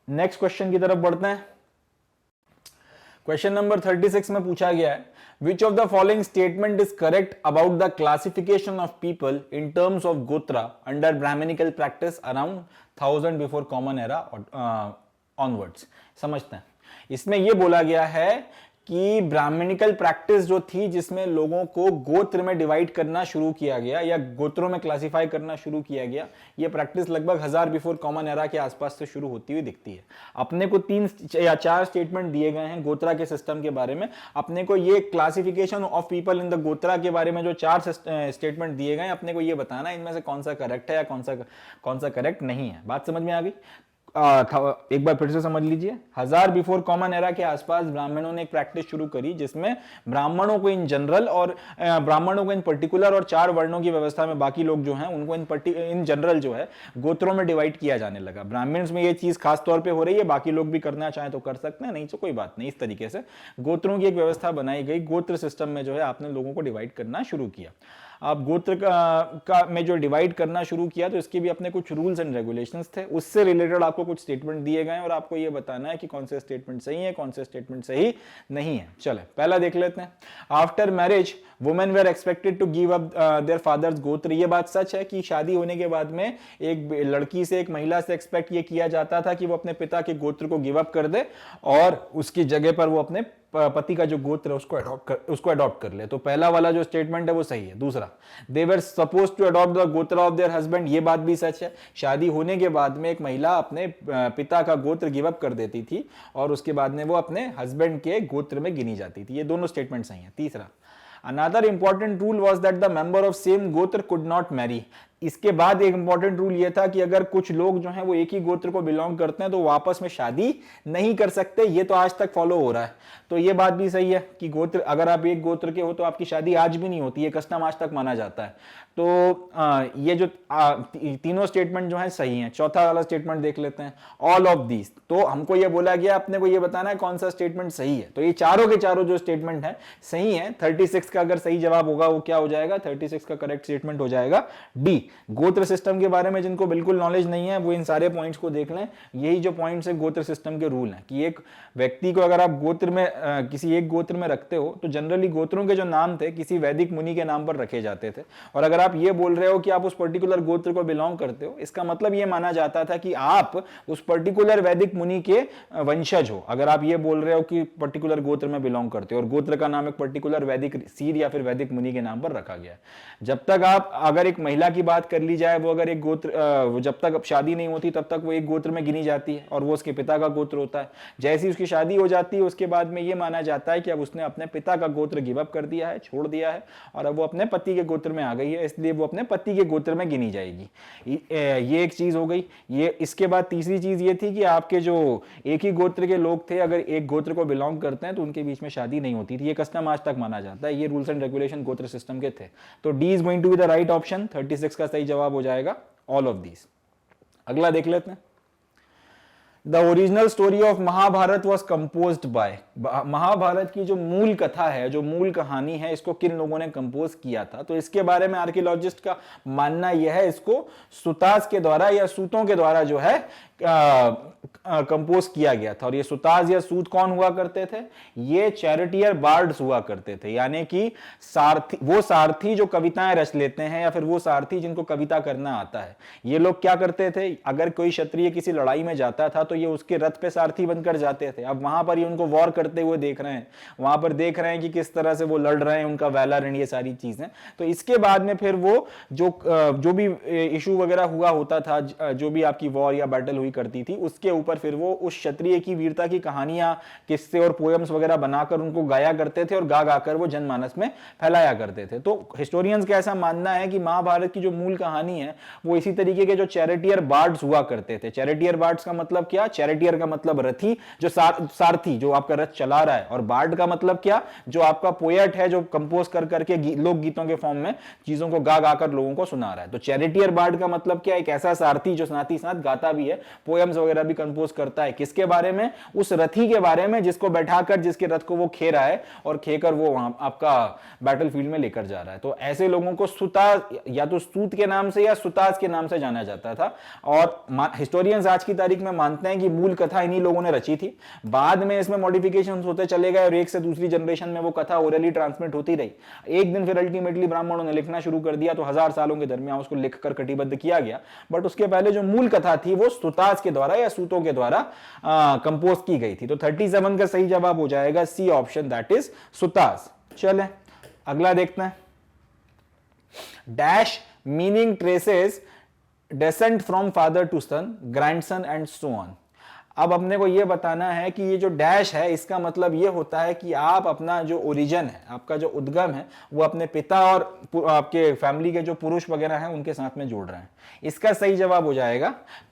नेक्स्ट क्वेश्चन की तरफ बढ़ते हैं। क्वेश्चन नंबर 36 में पूछा गया है, which of the following statement is correct about the classification of people in terms of gotra under Brahmanical practice around 1000 before common era onwards. समझते हैं। इसमें यह बोला गया है कि ब्राह्मणिकल प्रैक्टिस जो थी, जिसमें लोगों को गोत्र में डिवाइड करना शुरू किया गया या गोत्रों में क्लासिफाई करना शुरू किया गया, यह प्रैक्टिस लगभग 1000 बिफोर कॉमन एरा के आसपास से शुरू होती हुई दिखती है। अपने को 3 या 4 स्टेटमेंट दिए गए हैं गोत्रा के सिस्टम के बारे में। अपने को ये classification of people in the गोत्रा के बारे में जो 4 स्टेटमेंट दिए गए हैं, अपने को ये बताना है इनमें से कौन सा करेक्ट है या कौन सा करेक्ट नहीं है। बात समझ में आ गई? एक बार फिर से समझ लीजिए। 1000 बिफोर कॉमन एरा के आसपास ब्राह्मणों ने एक प्रैक्टिस शुरू करी, जिसमें ब्राह्मणों को इन जनरल और ब्राह्मणों को इन पर्टिकुलर और 4 वर्णों की व्यवस्था में बाकी लोग जो हैं उनको इन जनरल जो है गोत्रों में डिवाइड किया जाने लगा। ब्राह्मण्स में ये चीज खास तौर पे हो रही है, बाकी लोग भी करना चाहें तो कर सकते हैं, नहीं तो कोई बात नहीं। इस तरीके से गोत्रों की एक व्यवस्था बनाई गई। गोत्र सिस्टम में जो है आपने लोगों को डिवाइड करना शुरू किया। आप गोत्र का में जो डिवाइड करना शुरू किया, तो इसके भी अपने कुछ रूल्स एंड रेगुलेशंस थे। उससे रिलेटेड आपको कुछ स्टेटमेंट दिए गए हैं और आपको ये बताना है कि कौन से स्टेटमेंट सही है, कौन से स्टेटमेंट सही नहीं है। चले, पहला देख लेते हैं। After marriage women were expected to give up their fathers gotra. ये बात सच है कि शादी होने के बाद में एक लड़की से, एक महिला से एक्सपेक्ट ये किया जाता था कि वो अपने पिता के गोत्र को गिव अप कर दे और उसकी जगह पर वो अपने पति का जो गोत्र है उसको अडॉप्ट कर ले। तो पहला वाला जो स्टेटमेंट है वो सही है। दूसरा, they were supposed to adopt the gotra of their husband, ये बात भी सच है। शादी होने के बाद में एक महिला अपने पिता का गोत्र गिव अप कर देती थी और उसके बाद में वो अपने हस्बैंड के गोत्र में गिनी जाती थी। ये दोनों स्टेटमेंट सही है। तीसरा, another important rule was that the member of same gotra could not Mary. इसके बाद एक इंपॉर्टेंट रूल यह था कि अगर कुछ लोग जो हैं वो एक ही गोत्र को बिलोंग करते हैं तो वो आपस में शादी नहीं कर सकते। ये तो आज तक फॉलो हो रहा है। तो ये बात भी सही है कि गोत्र, अगर आप एक गोत्र के हो तो आपकी शादी आज भी नहीं होती, ये कस्टम आज तक माना जाता है। तो ये जो तीनों स्टेटमेंट जो है सही हैं। चौथा वाला स्टेटमेंट देख लेते हैं, ऑल ऑफ दीज। तो हमको ये बोला गया अपने को ये बताना है कौन सा स्टेटमेंट सही है। तो ये चारों के चारों जो स्टेटमेंट है सही है। 36 का अगर सही जवाब होगा वो क्या हो जाएगा, 36 का करेक्ट स्टेटमेंट हो जाएगा डी। गोत्र सिस्टम के बारे में जिनको बिल्कुल नॉलेज नहीं है वो इन सारे पॉइंट्स को देख लें। यही जो पॉइंट्स है गोत्र सिस्टम के रूल हैं कि एक व्यक्ति को अगर आप गोत्र में किसी एक गोत्र में रखते हो तो जनरली गोत्रों के जो नाम थे किसी वैदिक मुनि के नाम पर रखे जाते थे। और अगर आप ये बोल रहे हो कि आप उस पर्टिकुलर गोत्र को बिलोंग करते हो, इसका मतलब ये माना जाता था कि आप उस पर्टिकुलर वैदिक मुनि के वंशज हो। अगर आप ये बोल रहे हो कि पर्टिकुलर गोत्र में बिलोंग करते हो और गोत्र का नाम एक पर्टिकुलर वैदिक सीर या फिर वैदिक मुनि के नाम पर रखा गया है। जब तक आप अगर एक महिला की बात कर ली जाए, वो अगर एक गोत्र, जब तक शादी नहीं होती तब तक वो एक गोत्र में गिनी जाती है और वो उसके पिता का गोत्र होता है। जैसे ही उसकी शादी हो जाती है उसके बाद में ये माना जाता है कि अब उसने अपने पिता का गोत्र गिव अप कर दिया है, छोड़ दिया है और अब वो अपने पति के गोत्र में आ गई है, इसलिए वो अपने पति के गोत्र में गिनी जाएगी। ये एक चीज हो गई। ये इसके बाद तीसरी चीज ये थी कि आपके जो एक ही गोत्र के लोग थे अगर एक गोत्र को बिलोंग करते हैं तो उनके बीच में शादी नहीं होती थी। ये कस्टम आज तक माना जाता है। ये rules and regulation gotra system के थे। तो D is going to be the right option. 36 का सही जवाब हो जाएगा ऑल ऑफ दीज। अगला देख लेते हैं। The original story of Mahabharata was composed by. Mahabharata की जो मूल कथा है, जो मूल कहानी है, इसको किन लोगों ने कंपोज किया था? तो इसके बारे में आर्कियोलॉजिस्ट का मानना यह है इसको सुतास के द्वारा या सूतों के द्वारा जो है कंपोज किया गया था। और ये सुताज या सूत कौन हुआ करते थे? ये चैरिटियर बार्ड्स हुआ करते थे, यानी कि सारथी, वो सारथी जो कविताएं रच लेते हैं या फिर वो सारथी जिनको कविता करना आता है। ये लोग क्या करते थे, अगर कोई क्षत्रिय किसी लड़ाई में जाता था तो ये उसके रथ पे सारथी बनकर जाते थे। अब वहां पर ये उनको वॉर करते हुए देख रहे हैं, वहां पर देख रहे हैं कि किस तरह से वो लड़ रहे हैं, उनका वैलर एंड ये सारी चीजें। तो इसके बाद में फिर वो जो भी इशू वगैरह हुआ होता था, जो भी आपकी वॉर या बैटल हुई करती थी, उसके ऊपर फिर वो उस क्षत्रिय की वीरता की कहानियां, किस्से और पोएम्स वगैरह बनाकर उनको गाया करते थे और गा गाकर वो जनमानस में फैलाया करते थे। तो हिस्टोरियंस का ऐसा मानना है कि महाभारत की जो मूल कहानी है वो इसी तरीके के जो चैरिटियर बार्ड्स हुआ करते थे। चैरिटियर बार्ड्स का मतलब क्या? चैरिटियर का मतलब रथी, जो सारथी जो आपका रथ चला रहा है, और बार्ड का मतलब क्या? जो आपका पोएट है, जो कंपोज कर करके लोक गीतों के फॉर्म में चीजों को गा गाकर लोगों को सुना रहा है। तो चैरिटियर बार्ड का मतलब क्या? एक ऐसा सारथी जो साथ ही साथ गाता भी है, पोएम्स वगैरह भी कंपोज करता है। किसके बारे में? उस रथी के बारे में जिसको बैठाकर, जिसके रथ को वो खे रहा है और खेकर वो वहां आपका बैटलफील्ड में लेकर जा रहा है। तो ऐसे लोगों को सुताज या तो सूत के नाम से या सुताज के नाम से जाना जाता था। और हिस्टोरियंस आज की तारीख में मानते हैं कि मूल कथा इन्हीं लोगों ने रची थी। बाद में इसमें मॉडिफिकेशंस होते चले गए और एक से दूसरी जनरेशन में वो कथा ओरली ट्रांसमिट होती रही। एक दिन फिर अल्टीमेटली ब्राह्मणों ने लिखना शुरू कर दिया, तो 1000 सालों के दरमियान उसको लिखकर कटिबद्ध किया गया। बट उसके पहले जो मूल कथा थी वो सुताज के द्वारा या सूतों के द्वारा कंपोज की गई थी। तो 37 का सही जवाब हो जाएगा सी ऑप्शन, दैट इज सुताज। चलें अगला देखते हैं। Dash meaning traces descent from father to son, grandson and so on। अब अपने को यह बताना है कि ये जो डैश है इसका मतलब ये होता है कि आप अपना जो ओरिजिन है, आपका जो उद्गम है, वो अपने पिता और आपके फैमिली के जो पुरुष वगैरह हैं उनके साथ में जोड़ रहे हैं। इसका सही जवाब हो जाएगा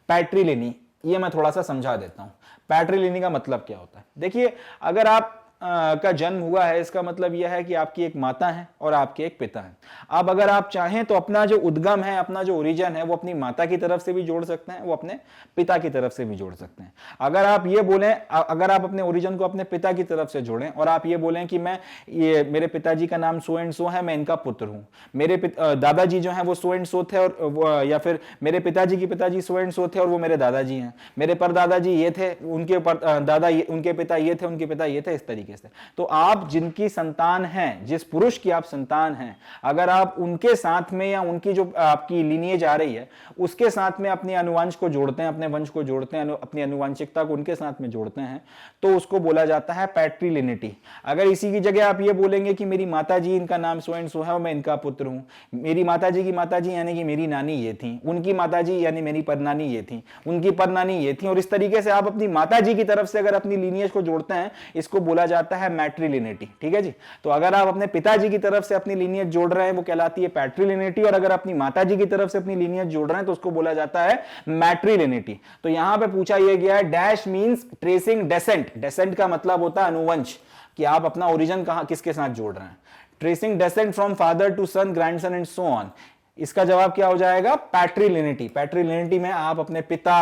पैट्रिलिनी। ये मैं थोड़ा सा समझा देता हूं। पैट्रिलिनी का मतलब क्या होता है? देखिए, अगर आप का जन्म हुआ है, इसका मतलब यह है कि आपकी एक माता है और आपके एक पिता है। अब अगर आप चाहें तो अपना जो उद्गम है, अपना जो ओरिजिन है, वो अपनी माता की तरफ से भी जोड़ सकते हैं, वो अपने पिता की तरफ से भी जोड़ सकते हैं। अगर आप ये बोलें, अगर आप अपने ओरिजिन को अपने पिता की तरफ से जोड़ें और आप ये बोलें कि मेरे पिताजी का नाम सो एंड सो है, मैं इनका पुत्र हूं, मेरे दादाजी जो है वो सो एंड सो थे, और या फिर मेरे पिताजी के पिताजी सो एंड सो थे और वो मेरे दादाजी हैं, मेरे परदादाजी ये थे, उनके दादा उनके पिता ये थे, उनके पिता ये थे, इस तरीके तरीके से। तो आप जिनकी संतान हैं, जिस पुरुष की आप संतान हैं, अगर आप उनके साथ में या उनकी जो आपकी लीनिएज आ रही है उसके साथ में अपने अनुवंश को जोड़ते हैं, अपने वंश को जोड़ते हैं, अपनी अनुवांशिकता को उनके साथ में जोड़ते हैं, तो उसको बोला जाता है पैट्रिलिनिटी। अगर इसी की जगह आप ये बोलेंगे कि मेरी माता जी, इनका नाम सो एंड सो है और मैं इनका पुत्र हूं, मेरी माता जी की माता जी यानी कि मेरी नानी ये थी, उनकी माता जी यानी मेरी परनानी ये थी, उनकी परनानी ये थी, और इस तरीके से आप अपनी माता जी की तरफ से अगर अपनी लीनिएज को जोड़ते हैं, इसको बोला जाता है मैट्रिलिनिटी। ठीक है जी। तो अगर आप अपने पिताजी की तरफ से अपनी लीनिएज जोड़ रहे हैं वो कहलाती है पैट्रिलिनिटी, और अगर अपनी माता जी की तरफ से अपनी लीनिएज जोड़ रहे हैं तो उसको बोला जाता है मैट्रिलिनिटी। तो यहां पे पूछा यह गया है dash means tracing descent. Descent का मतलब होता है अनुवंश, कि आप अपना ओरिजिन कहां किसके साथ जोड़ रहे हैं। Tracing descent from father to son, grandson and so on, इसका जवाब क्या हो जाएगा? पैट्रिलिनिटी। पैट्रिलिनिटी में आप अपने पिता,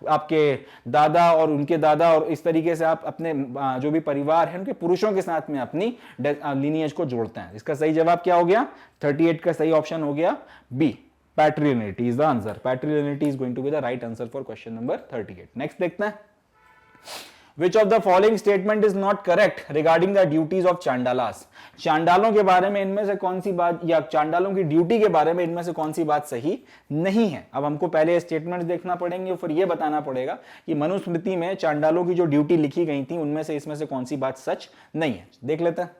आपके दादा और उनके दादा और इस तरीके से आप अपने जो भी परिवार है उनके पुरुषों के साथ में अपनी लीनिएज को जोड़ते हैं। इसका सही जवाब क्या हो गया? 38 का सही ऑप्शन हो गया B, patriliny is the answer. Patriliny is going to be the right answer for question number 38। Next देखते हैं, Which of the following statement is not correct regarding the duties of चांडालास? चांडालों के बारे में इनमें से कौन सी बात, या चांडालों की ड्यूटी के बारे में इनमें से कौन सी बात सही नहीं है? अब हमको पहले स्टेटमेंट देखना पड़ेंगे, फिर यह बताना पड़ेगा कि मनुस्मृति में चांडालों की जो ड्यूटी लिखी गई थी उनमें से इसमें से कौन सी बात सच नहीं है। देख लेते हैं।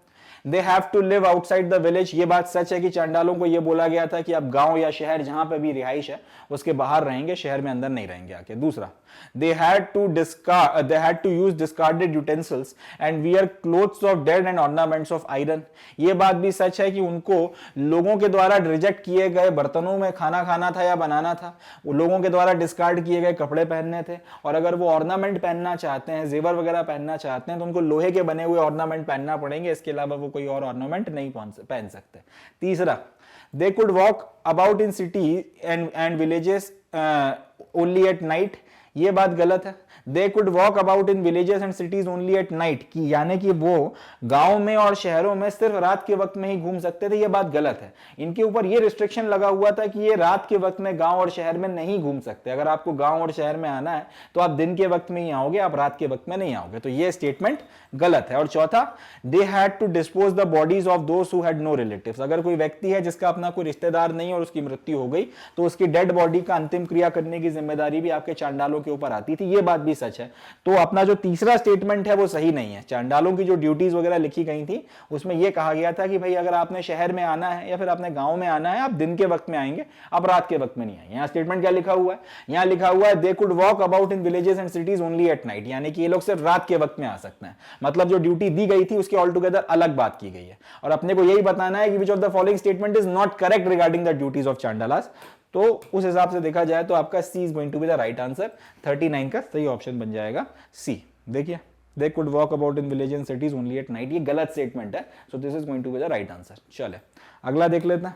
They have to live outside the village, ये बात सच है कि चांडालों को यह बोला गया था कि आप गांव या शहर जहां पे भी रिहाइश है उसके बाहर रहेंगे, शहर में अंदर नहीं रहेंगे आके। दूसरा, they had to use discarded utensils and wear clothes of dead and ornaments of iron, ये बात भी सच है कि उनको लोगों के द्वारा रिजेक्ट किए गए बर्तनों में खाना खाना था या बनाना था, वो लोगों के द्वारा डिस्कार्ड किए गए कपड़े पहनने थे, और अगर वो ऑर्नामेंट पहनना चाहते हैं, जेवर वगैरह पहनना चाहते हैं, तो उनको लोहे के बने हुए ऑर्नामेंट पहनना पड़ेंगे, इसके अलावा वो कोई और ऑर्नामेंट नहीं पहन सकते। तीसरा, they could walk about in cities and villages only at night, ये बात गलत है। They could walk about in villages and cities only at night, कि यानी कि वो गांव में और शहरों में सिर्फ रात के वक्त में ही घूम सकते थे, ये बात गलत है। इनके ऊपर ये रिस्ट्रिक्शन लगा हुआ था कि ये रात के वक्त में गांव और शहर में नहीं घूम सकते। अगर आपको गांव और शहर में आना है तो आप दिन के वक्त में ही आओगे, आप रात के वक्त में नहीं आओगे। तो ये स्टेटमेंट गलत है। और चौथा, they had to dispose the bodies of those who had no relatives, अगर कोई व्यक्ति है जिसका अपना कोई रिश्तेदार नहीं और उसकी मृत्यु हो गई तो उसकी डेड बॉडी का अंतिम क्रिया करने की जिम्मेदारी भी आपके चांडालों के ऊपर आती थी, ये बात भी सच है। तो अपना जो तीसरा स्टेटमेंट है वो सही नहीं है। चांडालों की जो ड्यूटीज वगैरह लिखी गई थी उसमें यह कहा गया था कि भाई अगर आपने शहर में आना है या फिर आपने गांव में आना है, आप दिन के वक्त में आएंगे, आप रात के वक्त में नहीं आएंगे। यहाँ स्टेटमेंट क्या लिखा हुआ है? यहाँ लिखा हुआ है दे could walk about in villages and cities only at night, यानी कि ये लोग सिर्फ रात के वक्त में आ सकते हैं। मतलब जो ड्यूटी दी गई थी उसकी ऑल टुगेदर अलग बात की गई है, और अपने को यही बताना है कि which of the following statement is not correct regarding the duties of Chandalas. तो उस हिसाब से देखा जाए तो आपका C is going to be the right answer. 39 का सही ऑप्शन बन जाएगा सी। देखिए, they could walk about in village and cities only at night, ये गलत स्टेटमेंट है, so this is going to be the right answer. चले अगला देख लेते हैं।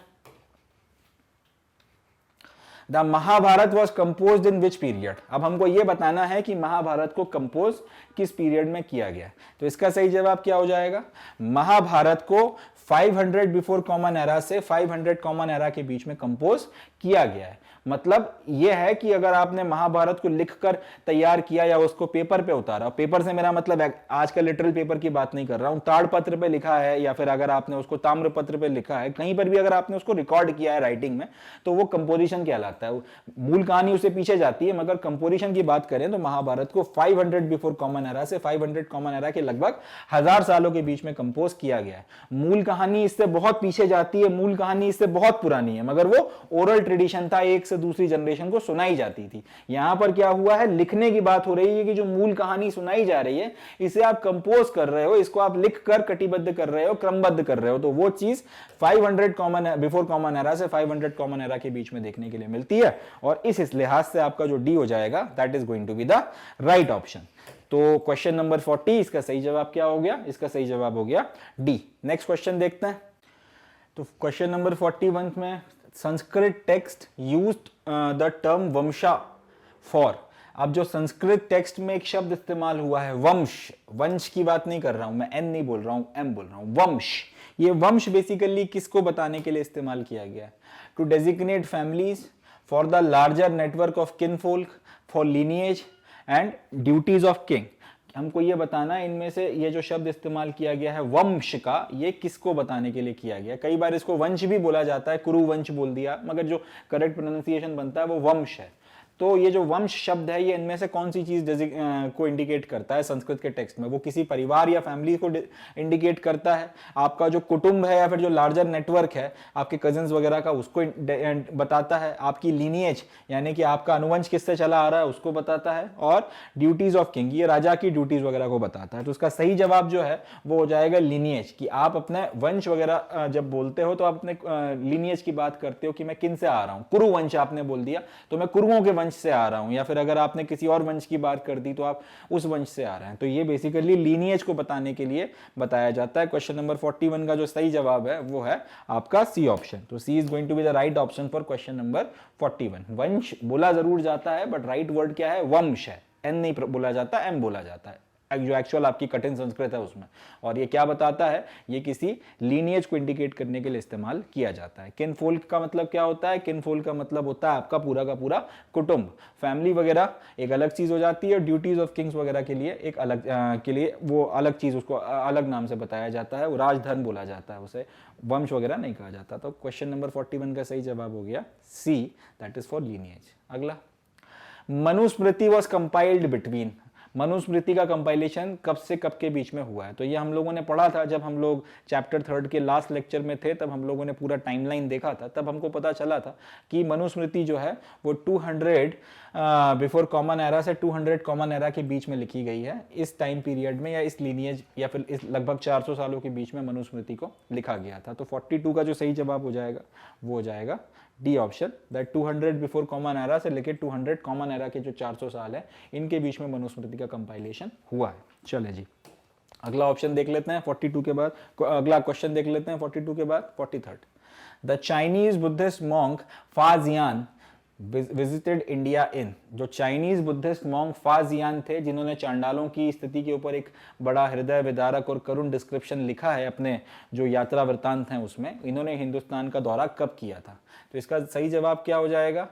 The Mahabharata was compose in which period? अब हमको यह बताना है कि महाभारत को कंपोज किस पीरियड में किया गया। तो इसका सही जवाब क्या हो जाएगा? महाभारत को 500 बिफोर कॉमन एरा से 500 कॉमन एरा के बीच में कंपोज किया गया है। मतलब यह है कि अगर आपने महाभारत को लिखकर तैयार किया या उसको पेपर पे उतारा, पेपर से मेरा मतलब आज का लिटरल पेपर की बात नहीं कर रहा हूं, ताड़पत्र पे लिखा है या फिर अगर आपने उसको ताम्रपत्र पे लिखा है, कहीं पर भी अगर आपने उसको रिकॉर्ड किया है राइटिंग में, तो वो कंपोजिशन कहलाता है। मूल कहानी उससे पीछे जाती है, मगर कंपोजिशन की बात करें तो महाभारत को 500 बिफोर कॉमन एरा से 500 कॉमन एरा के लगभग 1000 सालों के बीच में कंपोज किया गया है। मूल कहानी इससे बहुत पीछे जाती है, मूल कहानी इससे बहुत पुरानी है, मगर वो ओरल ट्रेडिशन था, एक से दूसरी जनरेशन को सुनाई जाती थी। यहां पर क्या हुआ है, लिखने की बात हो रही है कि जो मूल कहानी सुनाई जा रही है इसे आप कंपोज कर रहे हो, इसको आप लिखकर कटिबद्ध कर रहे हो, क्रमबद्ध कर रहे हो, तो वो चीज 500 कॉमन बिफोर कॉमन एरा से 500 कॉमन एरा के बीच में देखने के लिए मिलती है। और इस लिहाज से आपका जो डी हो जाएगा that is going to be the right option. तो क्वेश्चन नंबर 40 इसका सही जवाब क्या हो गया? इसका सही जवाब हो गया डी। नेक्स्ट क्वेश्चन देखते हैं। तो क्वेश्चन नंबर 41 में Sanskrit text used the term वंशा फॉर। अब जो संस्कृत टेक्स्ट में एक शब्द इस्तेमाल हुआ है वंश, वंश की बात नहीं कर रहा हूं मैं, एन नहीं बोल रहा हूं, एम बोल रहा हूं, वंश। ये वंश बेसिकली किसको बताने के लिए इस्तेमाल किया गया? To designate families, for the larger network of kinfolk, for lineage and duties of king. हमको ये बताना है इनमें से ये जो शब्द इस्तेमाल किया गया है वंश का, ये किसको बताने के लिए किया गया। कई बार इसको वंश भी बोला जाता है, कुरु वंश बोल दिया, मगर जो करेक्ट प्रोनाउंसिएशन बनता है वो वंश है। तो ये जो वंश शब्द है ये इनमें से कौन सी चीज को इंडिकेट करता है संस्कृत के टेक्स्ट में? वो किसी परिवार या फैमिली को इंडिकेट करता है, आपका जो कुटुंब है या फिर जो लार्जर नेटवर्क है आपके कजिन्स वगैरह का उसको बताता है, आपकी लीनिएज यानी कि आपका अनुवंश किससे चला आ रहा है उसको बताता है, और ड्यूटीज ऑफ किंग, ये राजा की ड्यूटीज वगैरह को बताता है। तो उसका सही जवाब जो है वो हो जाएगा लीनिएज, कि आप अपने वंश वगैरह जब बोलते हो तो आप अपने लीनिएज की बात करते हो कि मैं किन से आ रहा हूं। कुरु वंश आपने बोल दिया तो मैं कुरुओं के वंश से आ रहा हूं, या फिर अगर आपने किसी और वंश की बात कर दी तो आप उस वंश से आ रहे हैं। तो ये बेसिकली लीनिएज को बताने के लिए बताया जाता है। क्वेश्चन नंबर 41 का जो सही जवाब है वो है आपका सी ऑप्शन। तो C is going to be the right option for question number 41। वंश बोला जरूर जाता है बट राइट वर्ड क्या है? वंश है। एन नहीं बोला जाता, एम बोला जाता है जो एक्चुअल आपकी कठिन संस्कृत है उसमें। और ये क्या बताता है? ये किसी लीनिएज को इंडिकेट करने के लिए इस्तेमाल किया जाता है। किनफोल्क का मतलब क्या होता है? किनफोल्क का मतलब होता है आपका पूरा का पूरा कुटुंब। फैमिली वगैरह एक अलग चीज हो जाती है, और ड्यूटीज ऑफ किंग्स वगैरह के लिए एक अलग के लिए वो अलग चीज, उसको अलग नाम से बताया जाता है, वो राजधर्म बोला जाता है, उसे वंश वगैरह नहीं कहा जाता। तो क्वेश्चन नंबर 41 का सही जवाब हो गया सी, दैट इज फॉर लीनिएज। अगला, Manusmriti was compiled between. Manusmriti का कंपाइलेशन कब से कब के बीच में हुआ है? तो ये हम लोगों ने पढ़ा था जब हम लोग चैप्टर 3 के लास्ट लेक्चर में थे, तब हम लोगों ने पूरा टाइमलाइन देखा था। तब हमको पता चला था कि मनुस्मृति जो है वो 200 बिफोर कॉमन एरा से 200 कॉमन एरा के बीच में लिखी गई है। इस टाइम पीरियड में या इस लीनिएज या फिर इस लगभग 400 सालों के बीच में मनुस्मृति को लिखा गया था। तो 42 का जो सही जवाब हो जाएगा वो हो जाएगा D option, that 200 before common era से लेकर 200 कॉमन एरा के जो 400 साल है इनके बीच में मनुस्मृति का कंपाइलेशन हुआ है। चले जी, अगला ऑप्शन देख लेते हैं 42 के बाद, अगला क्वेश्चन देख लेते हैं 42 के बाद 43। The Chinese Buddhist monk Faxian visited India in. जो चाइनीज बुद्धिस्ट मॉन्क फाजियान थे, जिन्होंने चांडालों की स्थिति के ऊपर एक बड़ा हृदय विदारक और करुण डिस्क्रिप्शन लिखा है अपने जो यात्रा वृत्तांत हैं उसमें, इन्होंने हिंदुस्तान का दौरा कब किया था? तो इसका सही जवाब क्या हो जाएगा?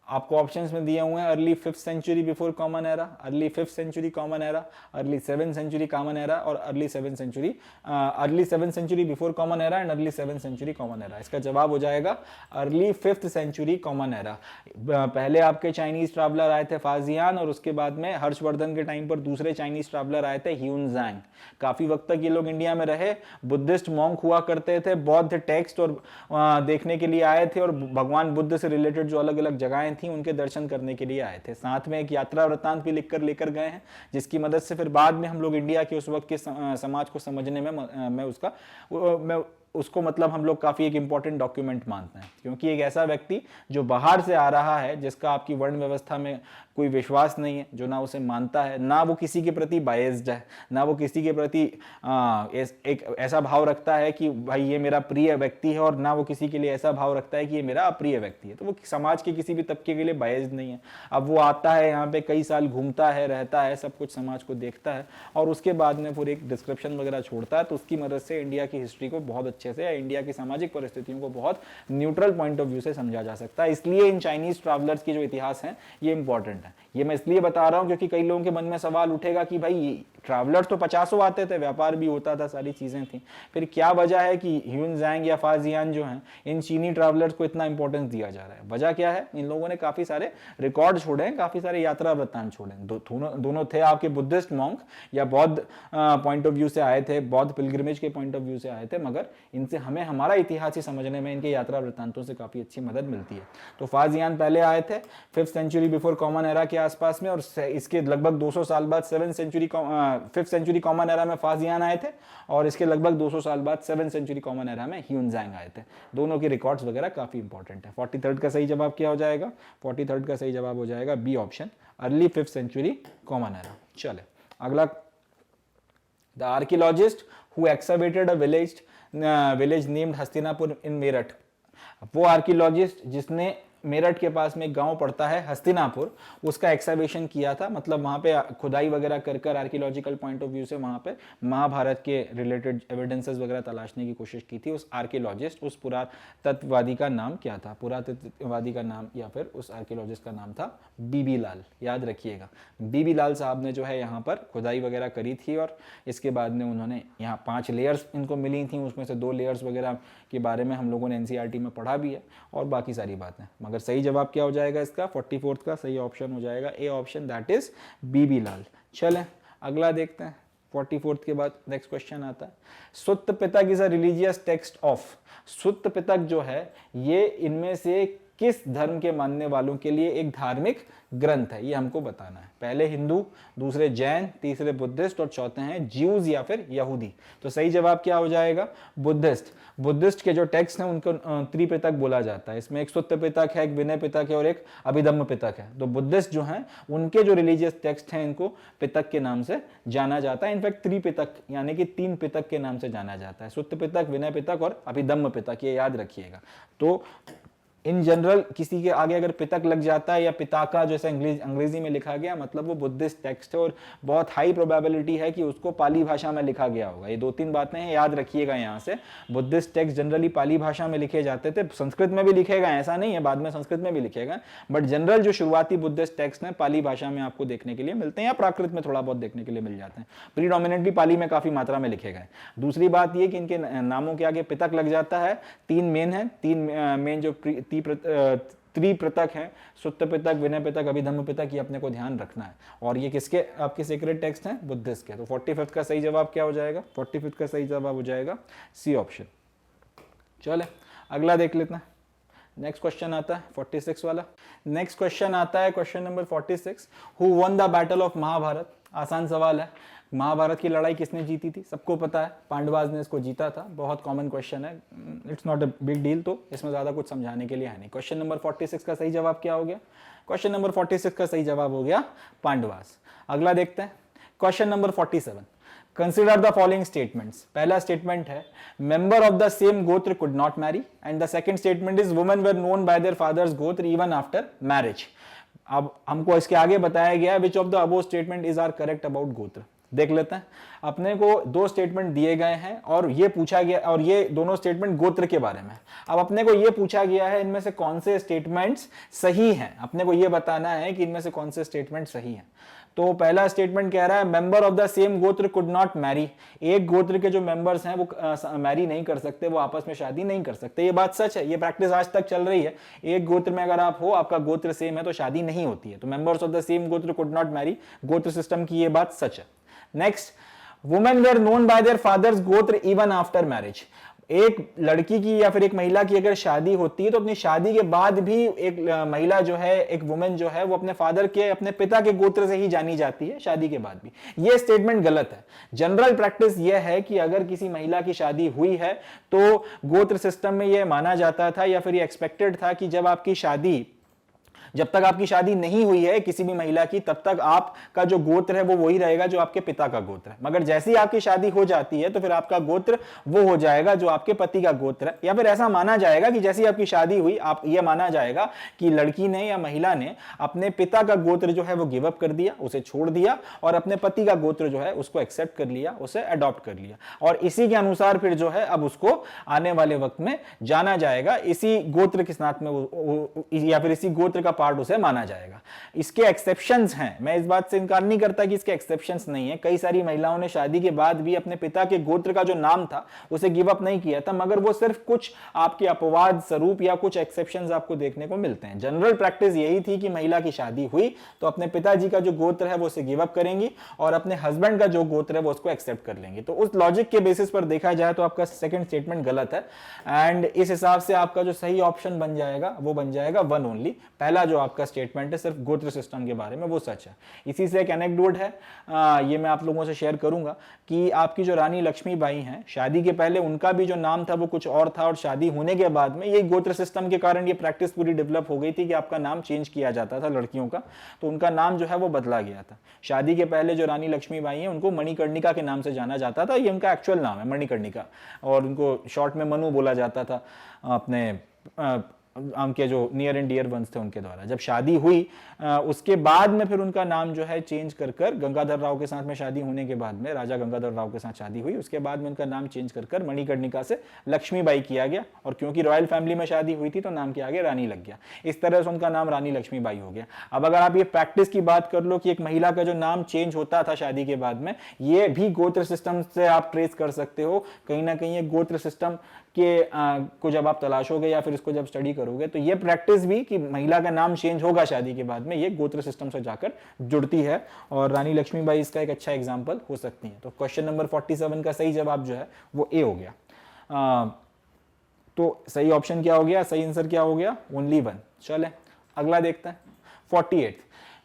आपको ऑप्शंस में दिए हुए हैं early 5th century before common era, early 5th century common era, early 7th century common era, और early 7th century before common era and early 7th century common era. इसका जवाब हो जाएगा early 5th century common era. पहले आपके Chinese traveller आए थे फाजियान, और उसके बाद में हर्षवर्धन के टाइम पर दूसरे चाइनीज ट्रैवलर आए थे ह्यूनजैंग। काफी वक्त तक ये लोग इंडिया में रहे, बुद्धिस्ट मॉन्क हुआ करते थे, बौद्ध टेक्स्ट और देखने के लिए आए थे, और भगवान बुद्ध से रिलेटेड जो अलग अलग जगहें थी उनके दर्शन करने के लिए आए थे। साथ में एक यात्रा वृत्तांत भी लिखकर लेकर गए हैं, जिसकी मदद से फिर बाद में हम लोग इंडिया के उस वक्त के समाज को समझने में मैं उसको मतलब हम लोग काफी एक इंपॉर्टेंट डॉक्यूमेंट मानते हैं, क्योंकि एक ऐसा व्यक्ति जो बाहर से आ रहा है, जिसका आपकी वर्ण व्यवस्था में कोई विश्वास नहीं है, जो ना उसे मानता है, ना वो किसी के प्रति बायस्ड है, ना वो किसी के प्रति एक ऐसा भाव रखता है कि भाई ये मेरा प्रिय व्यक्ति है, और ना वो किसी के लिए ऐसा भाव रखता है कि ये मेरा अप्रिय व्यक्ति है, तो वो समाज के किसी भी तबके के लिए बायस्ड नहीं है। अब वो आता है यहाँ पे, कई साल घूमता है, रहता है, सब कुछ समाज को देखता है, और उसके बाद में फिर एक डिस्क्रिप्शन वगैरह छोड़ता है। तो उसकी मदद से इंडिया की हिस्ट्री को बहुत अच्छे से या इंडिया की सामाजिक परिस्थितियों को बहुत न्यूट्रल पॉइंट ऑफ व्यू से समझा जा सकता है। इसलिए इन चाइनीज ट्रैवलर्स की जो इतिहास है ये इंपॉर्टेंट है। ये मैं इसलिए बता रहा हूं क्योंकि कई लोगों के मन में सवाल उठेगा कि भाई ट्रैवलर्स तो 50 आते थे, व्यापार भी होता था, सारी चीजें थी, फिर क्या वजह है कि ह्यूनजैंग या फाजियान जो हैं इन चीनी ट्रैवलर्स को इतना इंपॉर्टेंस दिया जा रहा है? वजह क्या है? इन लोगों ने काफी सारे रिकॉर्ड छोड़े हैं, काफी सारे यात्रा वृत्तांत छोड़े हैं। दोनों थे आपके बुद्धिस्ट मॉन्क या बौद्ध पॉइंट ऑफ व्यू से आए थे, बौद्ध पिलग्रिमेज के पॉइंट ऑफ व्यू से आए थे, मगर इनसे हमें हमारा इतिहास ही समझने में इनके यात्रा वृत्तांतों से काफी अच्छी मदद मिलती है। तो फाजियान पहले आए थे 5th century before common era के आसपास में, और इसके लगभग 200 साल बाद 5th सेंचुरी कॉमन एरा में फाजियान आए थे, और इसके लगभग 200 साल बाद 7th सेंचुरी कॉमन एरा में ह्यूनजैंग आए थे। दोनों के रिकॉर्ड्स वगैरह काफी इंपॉर्टेंट है। 43 का सही जवाब क्या हो जाएगा? 43 का सही जवाब हो जाएगा B option, early 5th century common era. चले अगला, the archaeologist who excavated a village named Hastinapur in Meerut. वो आर्कियोलॉजिस्ट जिसने मेरठ के पास में एक गांव पड़ता है हस्तिनापुर, उसका एक्सकवेशन किया था, मतलब वहां पे खुदाई वगैरह कर कर आर्कियोलॉजिकल पॉइंट ऑफ व्यू से वहां पे महाभारत के रिलेटेड एविडेंसेस वगैरह तलाशने की कोशिश की थी। उस आर्कियोलॉजिस्ट, उस पुरातत्ववादी का नाम क्या था? पुरातत्ववादी का नाम या फिर उस आर्कियोलॉजिस्ट का नाम था बीबी लाल, याद रखिएगा। बीबी लाल साहब ने जो है यहाँ पर खुदाई वगैरह करी थी और इसके बाद में उन्होंने यहाँ 5 लेयर्स इनको मिली थी, उसमें से 2 लेयर्स वगैरह के बारे में हम लोगों ने एनसीईआरटी में पढ़ा भी है और बाकी सारी बातें। मगर सही जवाब क्या हो जाएगा इसका? 44th का सही ऑप्शन हो जाएगा ए ऑप्शन, दैट इज बीबी लाल। चलें अगला देखते हैं। 44th के बाद नेक्स्ट क्वेश्चन आता है, Sutta Pitaka is a religious text of. Sutta Pitaka जो है ये इनमें से किस धर्म के मानने वालों के लिए एक धार्मिक ग्रंथ है, ये हमको बताना है। पहले हिंदू, दूसरे जैन, तीसरे बुद्धिस्ट और चौथे हैं ज्यूज या फिर यहूदी। तो सही जवाब क्या हो जाएगा? बुद्धिस्ट। बुद्धिस्ट के जो टेक्स्ट हैं उनको त्रिपिटक बोला जाता है। इसमें एक सुत्त पिटक है, एक विनय पिटक है और एक अभिधम्म पिटक है। तो बुद्धिस्ट जो हैं उनके जो रिलीजियस टेक्स्ट हैं इनको पिटक के नाम से जाना जाता है। इनफैक्ट त्रिपिटक यानी कि 3 पिटक के नाम से जाना जाता है, सुत्त पिटक, विनय पिटक और अभिधम्म पिटक, ये याद रखिएगा। तो इन जनरल किसी के आगे अगर पितक लग जाता है या पिताका जैसे अंग्रेजी में लिखा गया, मतलब वो बुद्धिस्ट टेक्स्ट है और बहुत हाई प्रोबेबिलिटी है कि उसको पाली भाषा में लिखा गया होगा। ये 2-3 बातें हैं, याद रखिएगा यहाँ से। बुद्धिस्ट टेक्स्ट जनरली पाली भाषा में लिखे जाते थे, संस्कृत में भी लिखेगा ऐसा नहीं है, बाद में संस्कृत में भी लिखेगा, बट जनरल जो शुरुआती बुद्धिस्ट टेक्स्ट हैं पाली भाषा में आपको देखने के लिए मिलते हैं या प्राकृत में थोड़ा बहुत देखने के लिए मिल जाते हैं। प्रीडोमिनेटली पाली में काफी मात्रा में लिखे गए। दूसरी बात ये कि इनके नामों के आगे पितक लग जाता है। 3 मेन है, 3 मेन जो त्रिपिटक है, सुत्त पिटक, विनय पिटक, अभिधम्म पिटक, ये अपने को ध्यान रखना है। और ये किसके आपके सीक्रेट टेक्स्ट हैं? बुद्धिस्ट के। तो 45th का सही जवाब क्या हो जाएगा? 45th का सही जवाब हो जाएगा सी ऑप्शन। चले अगला देख लेते हैं। नेक्स्ट क्वेश्चन आता है 46 वाला। नेक्स्ट क्वेश्चन आता है question number 46, who won the battle of Mahabharata. आसान सवाल है, महाभारत की लड़ाई किसने जीती थी? सबको पता है, पांडवाज ने इसको जीता था। बहुत कॉमन क्वेश्चन है, it's not a big deal, तो इसमें ज्यादा कुछ समझाने के लिए है नहीं। क्वेश्चन नंबर 46 का सही जवाब क्या हो गया? क्वेश्चन नंबर 46 का सही जवाब हो गया पांडवाज। अगला देखते हैं question number 47, consider the following statements. पहला स्टेटमेंट है member of the same gotra could not marry, and the second statement is women were known by their fathers gotra even after marriage. अब हमको इसके आगे बताया गया है which of the above statement is are correct about gotra. देख लेते हैं। अपने को 2 स्टेटमेंट दिए गए हैं और ये पूछा गया, और ये दोनों स्टेटमेंट गोत्र के बारे में। अब अपने को ये पूछा गया है इनमें से कौन से स्टेटमेंट्स सही हैं। अपने को ये बताना है कि इनमें से कौन से स्टेटमेंट सही हैं। तो पहला स्टेटमेंट कह रहा है member of the same gotra could not Mary. एक गोत्र के जो मेंबर्स हैं वो मैरी नहीं कर सकते, वो आपस में शादी नहीं कर सकते। ये बात सच है, ये प्रैक्टिस आज तक चल रही है। एक गोत्र में अगर आप हो, आपका गोत्र सेम है, तो शादी नहीं होती है। तो members of the same gotra could not marry, gotra system की ये बात सच है। Next, women were known by their fathers gotra even after marriage. एक लड़की की या फिर एक महिला की अगर शादी होती है तो अपनी शादी के बाद भी एक महिला जो है, एक वुमेन जो है, वो अपने फादर के, अपने पिता के गोत्र से ही जानी जाती है शादी के बाद भी। ये स्टेटमेंट गलत है। जनरल प्रैक्टिस ये है कि अगर किसी महिला की शादी हुई है तो गोत्र सिस्टम में ये माना जाता था या फिर ये एक्सपेक्टेड था कि जब तक आपकी शादी नहीं हुई है किसी भी महिला की, तब तक आपका जो गोत्र है वो वही रहेगा जो आपके पिता का गोत्र है। मगर जैसे ही आपकी शादी हो जाती है तो फिर आपका गोत्र वो हो जाएगा जो आपके पति का गोत्र है। या फिर ऐसा माना जाएगा कि जैसे ही आपकी शादी हुई, आप ये माना जाएगा कि लड़की ने या महिला ने अपने पिता का गोत्र जो है वो गिव अप कर दिया, उसे छोड़ दिया, और अपने पति का गोत्र जो है उसको एक्सेप्ट कर लिया, उसे अडॉप्ट कर लिया। और इसी के अनुसार फिर जो है अब उसको आने वाले वक्त में जाना जाएगा, इसी गोत्र के साथ में या फिर इसी गोत्र का पार्ट उसे माना जाएगा। इसके एक्सेप्शंस हैं, मैं इस बात से इनकार नहीं करता कि इसके एक्सेप्शंस नहीं है। कई सारी महिलाओं ने शादी के बाद भी अपने पिता के गोत्र का जो नाम था उसे गिव अप नहीं किया था, मगर वो सिर्फ कुछ आपके अपवाद स्वरूप या कुछ एक्सेप्शंस आपको देखने को मिलते हैं। जनरल प्रैक्टिस यही थी कि महिला की शादी हुई तो अपने पिताजी का जो गोत्र है वो उसे गिव अप करेंगी और अपने हस्बैंड का जो गोत्र है वो उसको एक्सेप्ट कर लेंगे। तो उस लॉजिक के बेसिस पर देखा जाए तो आपका सेकंड स्टेटमेंट गलत है, एंड इस हिसाब से आपका जो सही ऑप्शन बन जाएगा वो बन जाएगा 1 ओनली। पहला जो आपका स्टेटमेंट है सिर्फ गोत्र सिस्टम के बारे में, वो सच है। इसी से एक एनेक्डोट है, ये मैं आप लोगों से शेयर करूंगा कि आपकी जो रानी लक्ष्मीबाई हैं, शादी के पहले उनका भी जो नाम था वो कुछ और था, और शादी होने के बाद में ये गोत्र सिस्टम के कारण ये प्रैक्टिस पूरी डेवलप हो गई थी कि आपका नाम चेंज किया जाता था लड़कियों का, तो उनका नाम जो है वो बदला गया था। शादी के पहले जो रानी लक्ष्मीबाई हैं उनको मणिकर्णिका के नाम से जाना जाता था, ये उनका एक्चुअल नाम है मणिकर्णिका, और उनको शॉर्ट में मनु बोला जाता था अपने उनके जो नियर एंड डियर वंस थे उनके द्वारा। जब शादी हुई उसके बाद में फिर उनका नाम जो है चेंज कर कर, गंगाधर राव के साथ में शादी होने के बाद में, राजा गंगाधर राव के साथ शादी हुई, उसके बाद में उनका नाम चेंज कर कर मणिकर्णिका से लक्ष्मीबाई किया गया, और क्योंकि रॉयल फैमिली में शादी हुई थी तो नाम के आगे रानी लग गया, इस तरह से उनका नाम रानी लक्ष्मीबाई हो गया। अब अगर आप ये प्रैक्टिस की बात कर लो कि एक महिला का जो नाम चेंज होता था शादी के बाद में, ये भी गोत्र सिस्टम से आप ट्रेस कर सकते हो, कहीं ना कहीं गोत्र सिस्टम के को जब आप तलाशोगे या फिर इसको जब स्टडी करोगे तो ये प्रैक्टिस भी कि महिला का नाम चेंज होगा शादी के बाद में, ये गोत्र सिस्टम से जाकर जुड़ती है, और रानी लक्ष्मीबाई इसका एक अच्छा एग्जांपल हो सकती है। तो क्वेश्चन नंबर 47 का सही जवाब जो है वो ए हो गया। तो सही ऑप्शन क्या हो गया, सही आंसर क्या हो गया, ओनली 1। चले अगला देखते हैं। 48,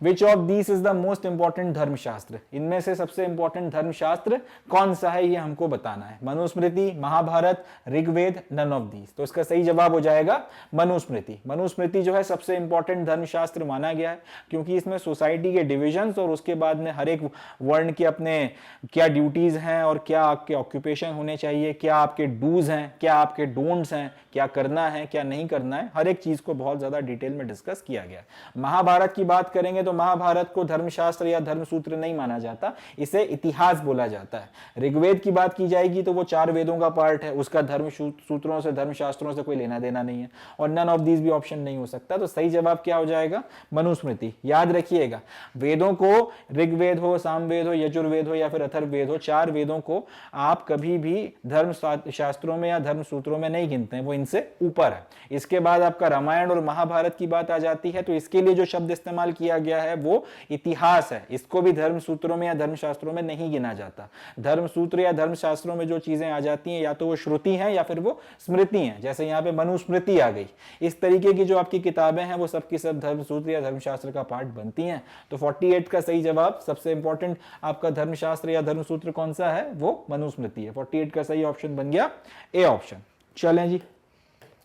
which of this is the most important धर्मशास्त्र, इनमें से सबसे इंपॉर्टेंट धर्मशास्त्र कौन सा है ये हमको बताना है। Manusmriti, Mahabharat, Rigveda, none of these. तो इसका सही जवाब हो जाएगा मनुस्मृति। मनुस्मृति जो है सबसे इंपॉर्टेंट धर्मशास्त्र माना गया है, क्योंकि इसमें सोसाइटी के डिविजन्स और उसके बाद में हर एक वर्ण के अपने क्या ड्यूटीज हैं और क्या आपके ऑक्यूपेशन होने चाहिए, क्या आपके डूज हैं, क्या आपके डोंट्स हैं, क्या करना है क्या नहीं करना है, हर एक चीज को बहुत ज्यादा डिटेल में डिस्कस किया गया। महाभारत की बात करेंगे तो महाभारत को धर्मशास्त्र या धर्मसूत्र नहीं माना जाता, इसे इतिहास बोला जाता है। ऋग्वेद की बात की जाएगी तो वो 4 वेदों का पार्ट है, उसका धर्म सूत्रों से, धर्मशास्त्रों से कोई लेना देना नहीं है, और नन ऑफ दीज भी ऑप्शन नहीं हो सकता। तो सही जवाब क्या हो जाएगा, मनुस्मृति। याद रखिएगा, वेदों को, ऋग्वेद हो, सामवेद हो, यजुर्वेद हो या फिर अथर्ववेद हो, 4 वेदों को आप कभी भी धर्म शास्त्रों में या धर्म सूत्रों में नहीं गिनते हैं, वो इनसे ऊपर है। इसके बाद आपका रामायण और महाभारत की बात आ जाती है, तो इसके लिए जो शब्द इस्तेमाल किया गया है वो इतिहास है, इसको भी धर्म सूत्रों में या धर्म शास्त्रों में नहीं गिना जाता। धर्म सूत्र या धर्म शास्त्रों में जो चीजें आ जाती हैं या तो वो श्रुति हैं या फिर वो स्मृति हैं, जैसे यहाँ पे मनुस्मृति आ गई। इस तरीके की जो आपकी किताबें हैं वो सबकी सब धर्म सूत्र या धर्मशास्त्र का पार्ट बनती हैं। तो 48 का सही जवाब, सबसे इंपॉर्टेंट आपका धर्मशास्त्र या धर्मसूत्र कौन सा है, वो मनुस्मृति है। 48 का सही ऑप्शन बन गया ए ऑप्शन। चलें जी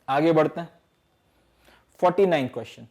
आगे बढ़ते हैं। 49 question,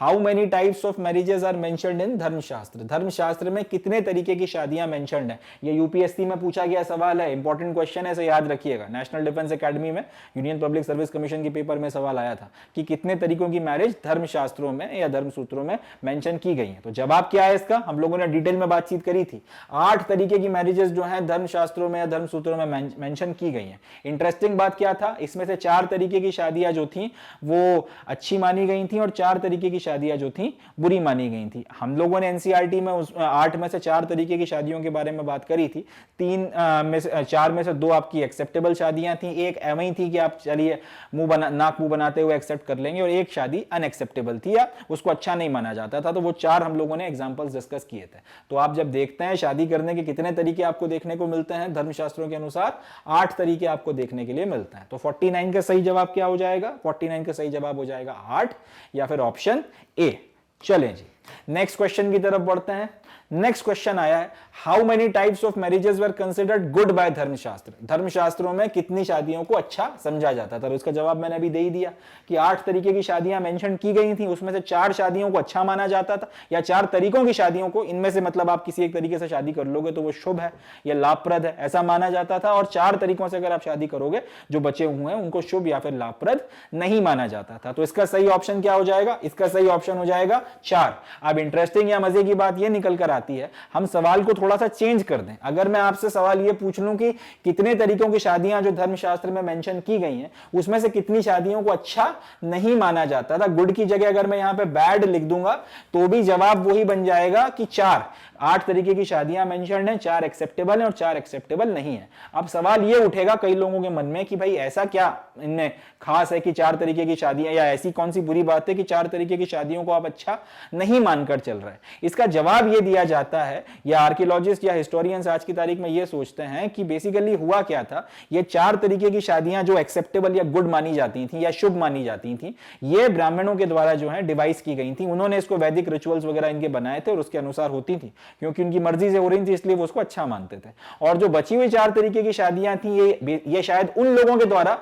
how many types of marriages are mentioned in Dharmashastra, Dharmashastra में कितने तरीके की शादियां मेंशन्ड है। ये यूपीएससी में पूछा गया सवाल है, इंपॉर्टेंट क्वेश्चन है, इसे याद रखिएगा। नेशनल डिफेंस एकेडमी में, यूनियन पब्लिक सर्विस कमीशन के पेपर में सवाल आया था कि कितने तरीकों की मैरिज धर्मशास्त्रों में या धर्मसूत्रों में मेंशन की गई है। तो जवाब क्या है इसका, हम लोगों ने डिटेल में बातचीत करी थी। 8 तरीके की मैरिजेस जो है धर्मशास्त्रों में या धर्मसूत्रों में मेंशन की गई है। इंटरेस्टिंग बात क्या था, इसमें से 4 तरीके की शादियां जो थी वो अच्छी मानी गई थी और 4 तरीके की शादियां जो थी बुरी मानी गई थी। हम लोगों ने एनसीईआरटी में 8 में से 4 तरीके की शादियों के बारे में बात करी थी। 4 में से 2 आपकी एक्सेप्टेबल शादियां थी, एक एवं थी कि आप चलिए नाक मुंह बनाते हुए एक्सेप्ट कर लेंगे, और एक शादी अनएक्सेप्टेबल थी या उसको अच्छा नहीं माना जाता था। तो वो 4 हम लोगों ने एग्जांपल्स डिस्कस किए थे। तो आप जब देखते हैं शादी करने के कितने तरीके आपको देखने को मिलते हैं धर्मशास्त्रों के अनुसार, 8 तरीके आपको देखने के लिए मिलते हैं। तो 49 का सही जवाब क्या हो जाएगा, 49 का सही जवाब हो जाएगा 8 या फिर ऑप्शन ए। चलें जी नेक्स्ट क्वेश्चन की तरफ बढ़ते हैं। नेक्स्ट क्वेश्चन आया है, how many types of marriages were considered good by Dharmashastra, धर्मशास्त्रों में कितनी शादियों को अच्छा समझा जाता था। तो इसका जवाब मैंने अभी दे ही दिया कि 8 तरीके की शादियां मेंशन की गई थी, उसमें से 4 शादियों को अच्छा माना जाता था, या 4 तरीकों की शादियों को, इनमें से मतलब आप किसी एक तरीके से शादी कर लोगे तो वो शुभ है या लाभप्रद है ऐसा माना जाता था, और 4 तरीकों से अगर आप शादी करोगे जो बचे हुए हैं उनको शुभ या फिर लाभप्रद नहीं माना जाता था। तो इसका सही ऑप्शन क्या हो जाएगा, इसका सही ऑप्शन हो जाएगा 4। अब इंटरेस्टिंग या मजे की बात यह निकल कर आती है, हम सवाल को थोड़ा सा चेंज कर दें। अगर मैं आपसे सवाल यह पूछ लूं कि कितने तरीकों की शादियां जो धर्मशास्त्र में मेंशन की गई हैं उसमें से कितनी शादियों को अच्छा नहीं माना जाता था, गुड की जगह अगर मैं यहां पे बैड लिख दूंगा तो भी जवाब वही बन जाएगा कि 4। 8 तरीके की शादियां मेंशन्ड हैं, 4 एक्सेप्टेबल हैं और 4 एक्सेप्टेबल नहीं है। अब सवाल यह उठेगा कई लोगों के मन में कि भाई ऐसा क्या इनमें खास है कि 4 तरीके की शादियां, या ऐसी कौन सी बुरी बात है कि 4 तरीके की शादियों को आप अच्छा नहीं मानकर चल रहे हैं। इसका जवाब यह दिया जाता है, या आर्कियोलॉजिस्ट या हिस्टोरियंस आज की तारीख में यह सोचते हैं कि बेसिकली हुआ क्या था, ये 4 तरीके की शादियां जो एक्सेप्टेबल या गुड मानी जाती थी या शुभ मानी जाती थी, ये ब्राह्मणों के द्वारा जो है डिवाइस की गई थी। उन्होंने इसको वैदिक रिचुअल्स वगैरह इनके बनाए थे और उसके अनुसार होती थी। क्योंकि उनकी मर्जी से हो रही थी इसलिए वो उसको अच्छा मानते थे। और जो बची हुई 4 तरीके की शादियां थी ये शायद उन लोगों के द्वारा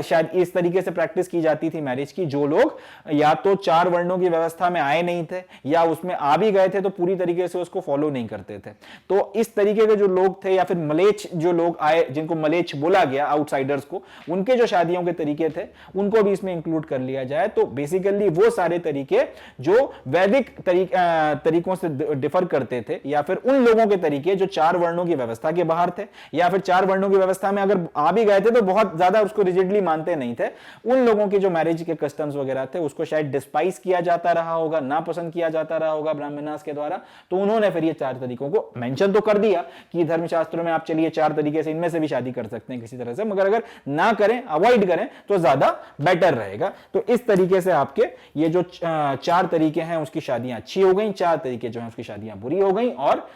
शायद इस तरीके से प्रैक्टिस की जाती थी मैरिज की, जो लोग या तो 4 वर्णों की व्यवस्था में आए नहीं थे या उसमें आ भी गए थे तो पूरी तरीके से उसको फॉलो नहीं करते थे। तो इस तरीके के जो लोग थे या फिर मलेच्छ जो लोग आए, जिनको मलेच्छ बोला गया आउटसाइडर्स को, उनके जो शादियों के तरीके थे उनको भी इसमें इंक्लूड कर लिया जाए। तो बेसिकली वो सारे तरीके जो वैदिक तरीकों से डिफर करते थे या फिर उन लोगों के तरीके जो 4 वर्णों की व्यवस्था के बाहर थे या फिर 4 वर्णों की व्यवस्था में अगर आ भी गए थे तो बहुत ज्यादा उसको रिजिडली मानते नहीं थे, उन लोगों के जो मैरिज के कस्टम्स वगैरह थे उसको शायद डिस्पाइस किया जाता रहा होगा, नापसंद किया जाता रहा होगा ब्राह्मणास के द्वारा। तो उन्होंने फिर ये 4 तरीकों को मेंशन तो कर दिया कि धर्मशास्त्रों में आप चलिए 4 तरीके से इनमें से भी शादी कर सकते हैं किसी तरह से, मगर अगर ना करें, अवॉइड करें तो ज्यादा बेटर रहेगा। तो इस तरीके से आपके ये जो 4 तरीके हैं उसकी शादियां अच्छी हो गई, 4 तरीके जो हैं उसकी शादियां बुरी हो गई और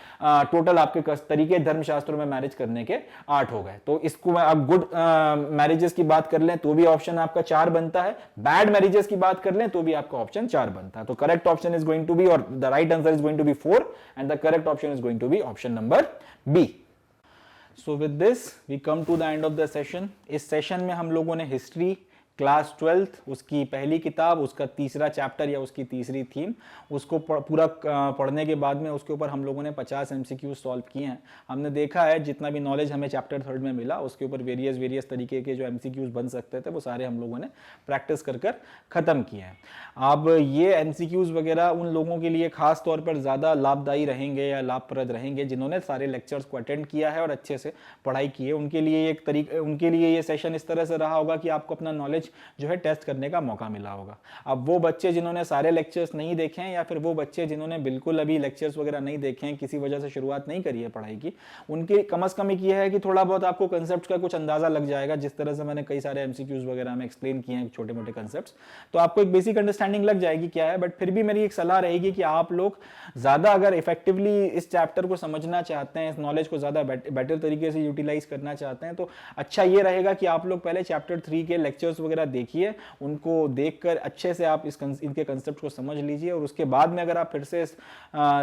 टोटल आपके तरीके धर्मशास्त्रों में मैरिज करने के 8 हो गए। तो इसको आप गुड मैरिजेस की बात कर लें तो भी ऑप्शन आपका 4 बनता है, बैड मैरिजेस की बात कर लें तो भी आपका ऑप्शन 4 बनता है। तो correct option is going to be, और the right answer is going to be 4 and the correct option is going to be option number B. So with this we come to the end of the session. इस session में हम लोगों ने history class 12th उसकी पहली किताब, उसका तीसरा चैप्टर या उसकी तीसरी थीम, उसको पूरा पढ़ने के बाद में उसके ऊपर हम लोगों ने 50 MCQ सॉल्व किए हैं। हमने देखा है जितना भी नॉलेज हमें चैप्टर 3 में मिला उसके ऊपर वेरियस तरीके के जो MCQs बन सकते थे वो सारे हम लोगों ने प्रैक्टिस कर ख़त्म किए हैं। अब ये MCQs वगैरह उन लोगों के लिए खास तौर पर ज़्यादा लाभदायी रहेंगे या लाभप्रद रहेंगे जिन्होंने सारे लेक्चर्स को अटेंड किया है और अच्छे से पढ़ाई की है। उनके लिए ये सेशन इस तरह से रहा होगा कि आपको अपना नॉलेज जो है टेस्ट करने का मौका मिला होगा। अब वो बच्चे जिन्होंने सारे लेक्चर्स नहीं देखे हैं या फिर वो बच्चे जिन्होंने बिल्कुल अभी लेक्चर्स वगैरह नहीं देखे हैं, किसी वजह से शुरुआत नहीं करी है पढ़ाई की, उनके कम से कम एक ये है कि थोड़ा बहुत आपको कंसेप्ट का कुछ अंदाजा लग जाएगा। जिस तरह से मैंने कई सारे MCQs वगैरह में एक्सप्लेन किए हैं छोटे मोटे कंसेप्ट्स, तो आपको एक बेसिक अंडरस्टैंडिंग लग जाएगी क्या है। बट फिर भी मेरी एक सलाह रहेगी कि आप लोग ज्यादा अगर इफेक्टिवली इस चैप्टर को समझना चाहते हैं, इस नॉलेज को ज्यादा बेटर तरीके से यूटिलाइज करना चाहते हैं, तो अच्छा ये रहेगा कि आप लोग पहले चैप्टर 3 के लेक्चर्स वगैरह देखिए, उनको देखकर अच्छे से आप इनके कंसेप्ट को समझ लीजिए और उसके बाद में अगर आप फिर से इस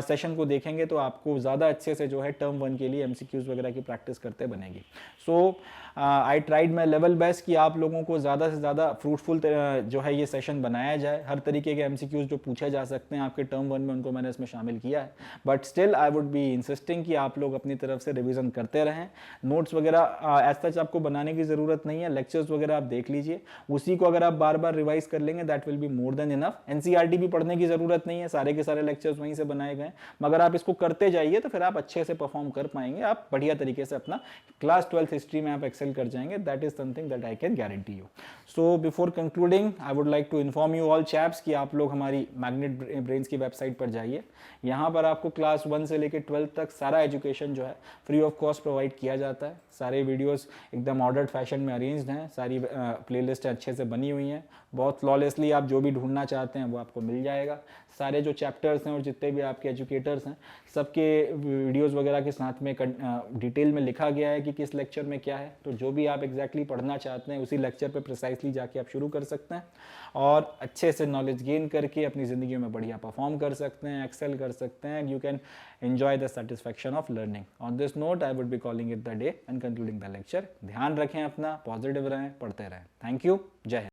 सेशन को देखेंगे तो आपको ज़्यादा अच्छे से जो है टर्म 1 के लिए MCQs वगैरह की प्रैक्टिस करते बनेगी। So I tried my level best कि आप लोगों को ज़्यादा से ज़्यादा फ्रूटफुल जो है ये सेशन बनाया जाए। हर तरीके के MCQs जो पूछे जा सकते हैं आपके टर्म 1 में उनको मैंने इसमें शामिल किया है, but still I would be insisting कि आप लोग अपनी तरफ से रिवीजन करते रहें। नोट्स वगैरह एज सच आपको बनाने की ज़रूरत नहीं है, लेक्चर्स वगैरह आप देख लीजिए, उसी को अगर आप बार बार रिवाइज कर लेंगे that will be more than enough. NCERT भी पढ़ने की ज़रूरत नहीं है, सारे के सारे लेक्चर्स वहीं से बनाए गए, मगर आप इसको करते जाइए तो फिर आप अच्छे से परफॉर्म कर पाएंगे, आप बढ़िया तरीके से अपना क्लास 12th हिस्ट्री में आप एक्सेल कर जाएंगे। That is something that I can guarantee you. So before concluding I would like to inform you all chaps कि आप लोग हमारी मैग्नेट ब्रेन्स की वेबसाइट पर जाइए। यहाँ पर आपको क्लास 1 से लेकर 12th तक सारा एजुकेशन जो है फ्री ऑफ कॉस्ट प्रोवाइड किया जाता है। सारे वीडियोस एकदम ऑर्डर्ड फैशन में अरेंज्ड हैं, सारी प्लेलिस्ट अच्छे से बनी हुई हैं, बहुत फ्लॉलेसली आप जो भी ढूंढना चाहते हैं वो आपको मिल जाएगा। सारे जो चैप्टर्स हैं और जितने भी आपके एजुकेटर्स हैं सबके वीडियोस वगैरह के साथ में डिटेल में लिखा गया है कि किस लेक्चर में क्या है, तो जो भी आप एग्जैक्टली पढ़ना चाहते हैं उसी लेक्चर पे प्रिसाइसली जाके आप शुरू कर सकते हैं और अच्छे से नॉलेज गेन करके अपनी ज़िंदगी में बढ़िया परफॉर्म कर सकते हैं, एक्सेल कर सकते हैं। You can enjoy the satisfaction of learning. On this note, I would be calling it the day and concluding the lecture. ध्यान रखें अपना, पॉजिटिव रहें, पढ़ते रहें। थैंक यू, जय हिंद।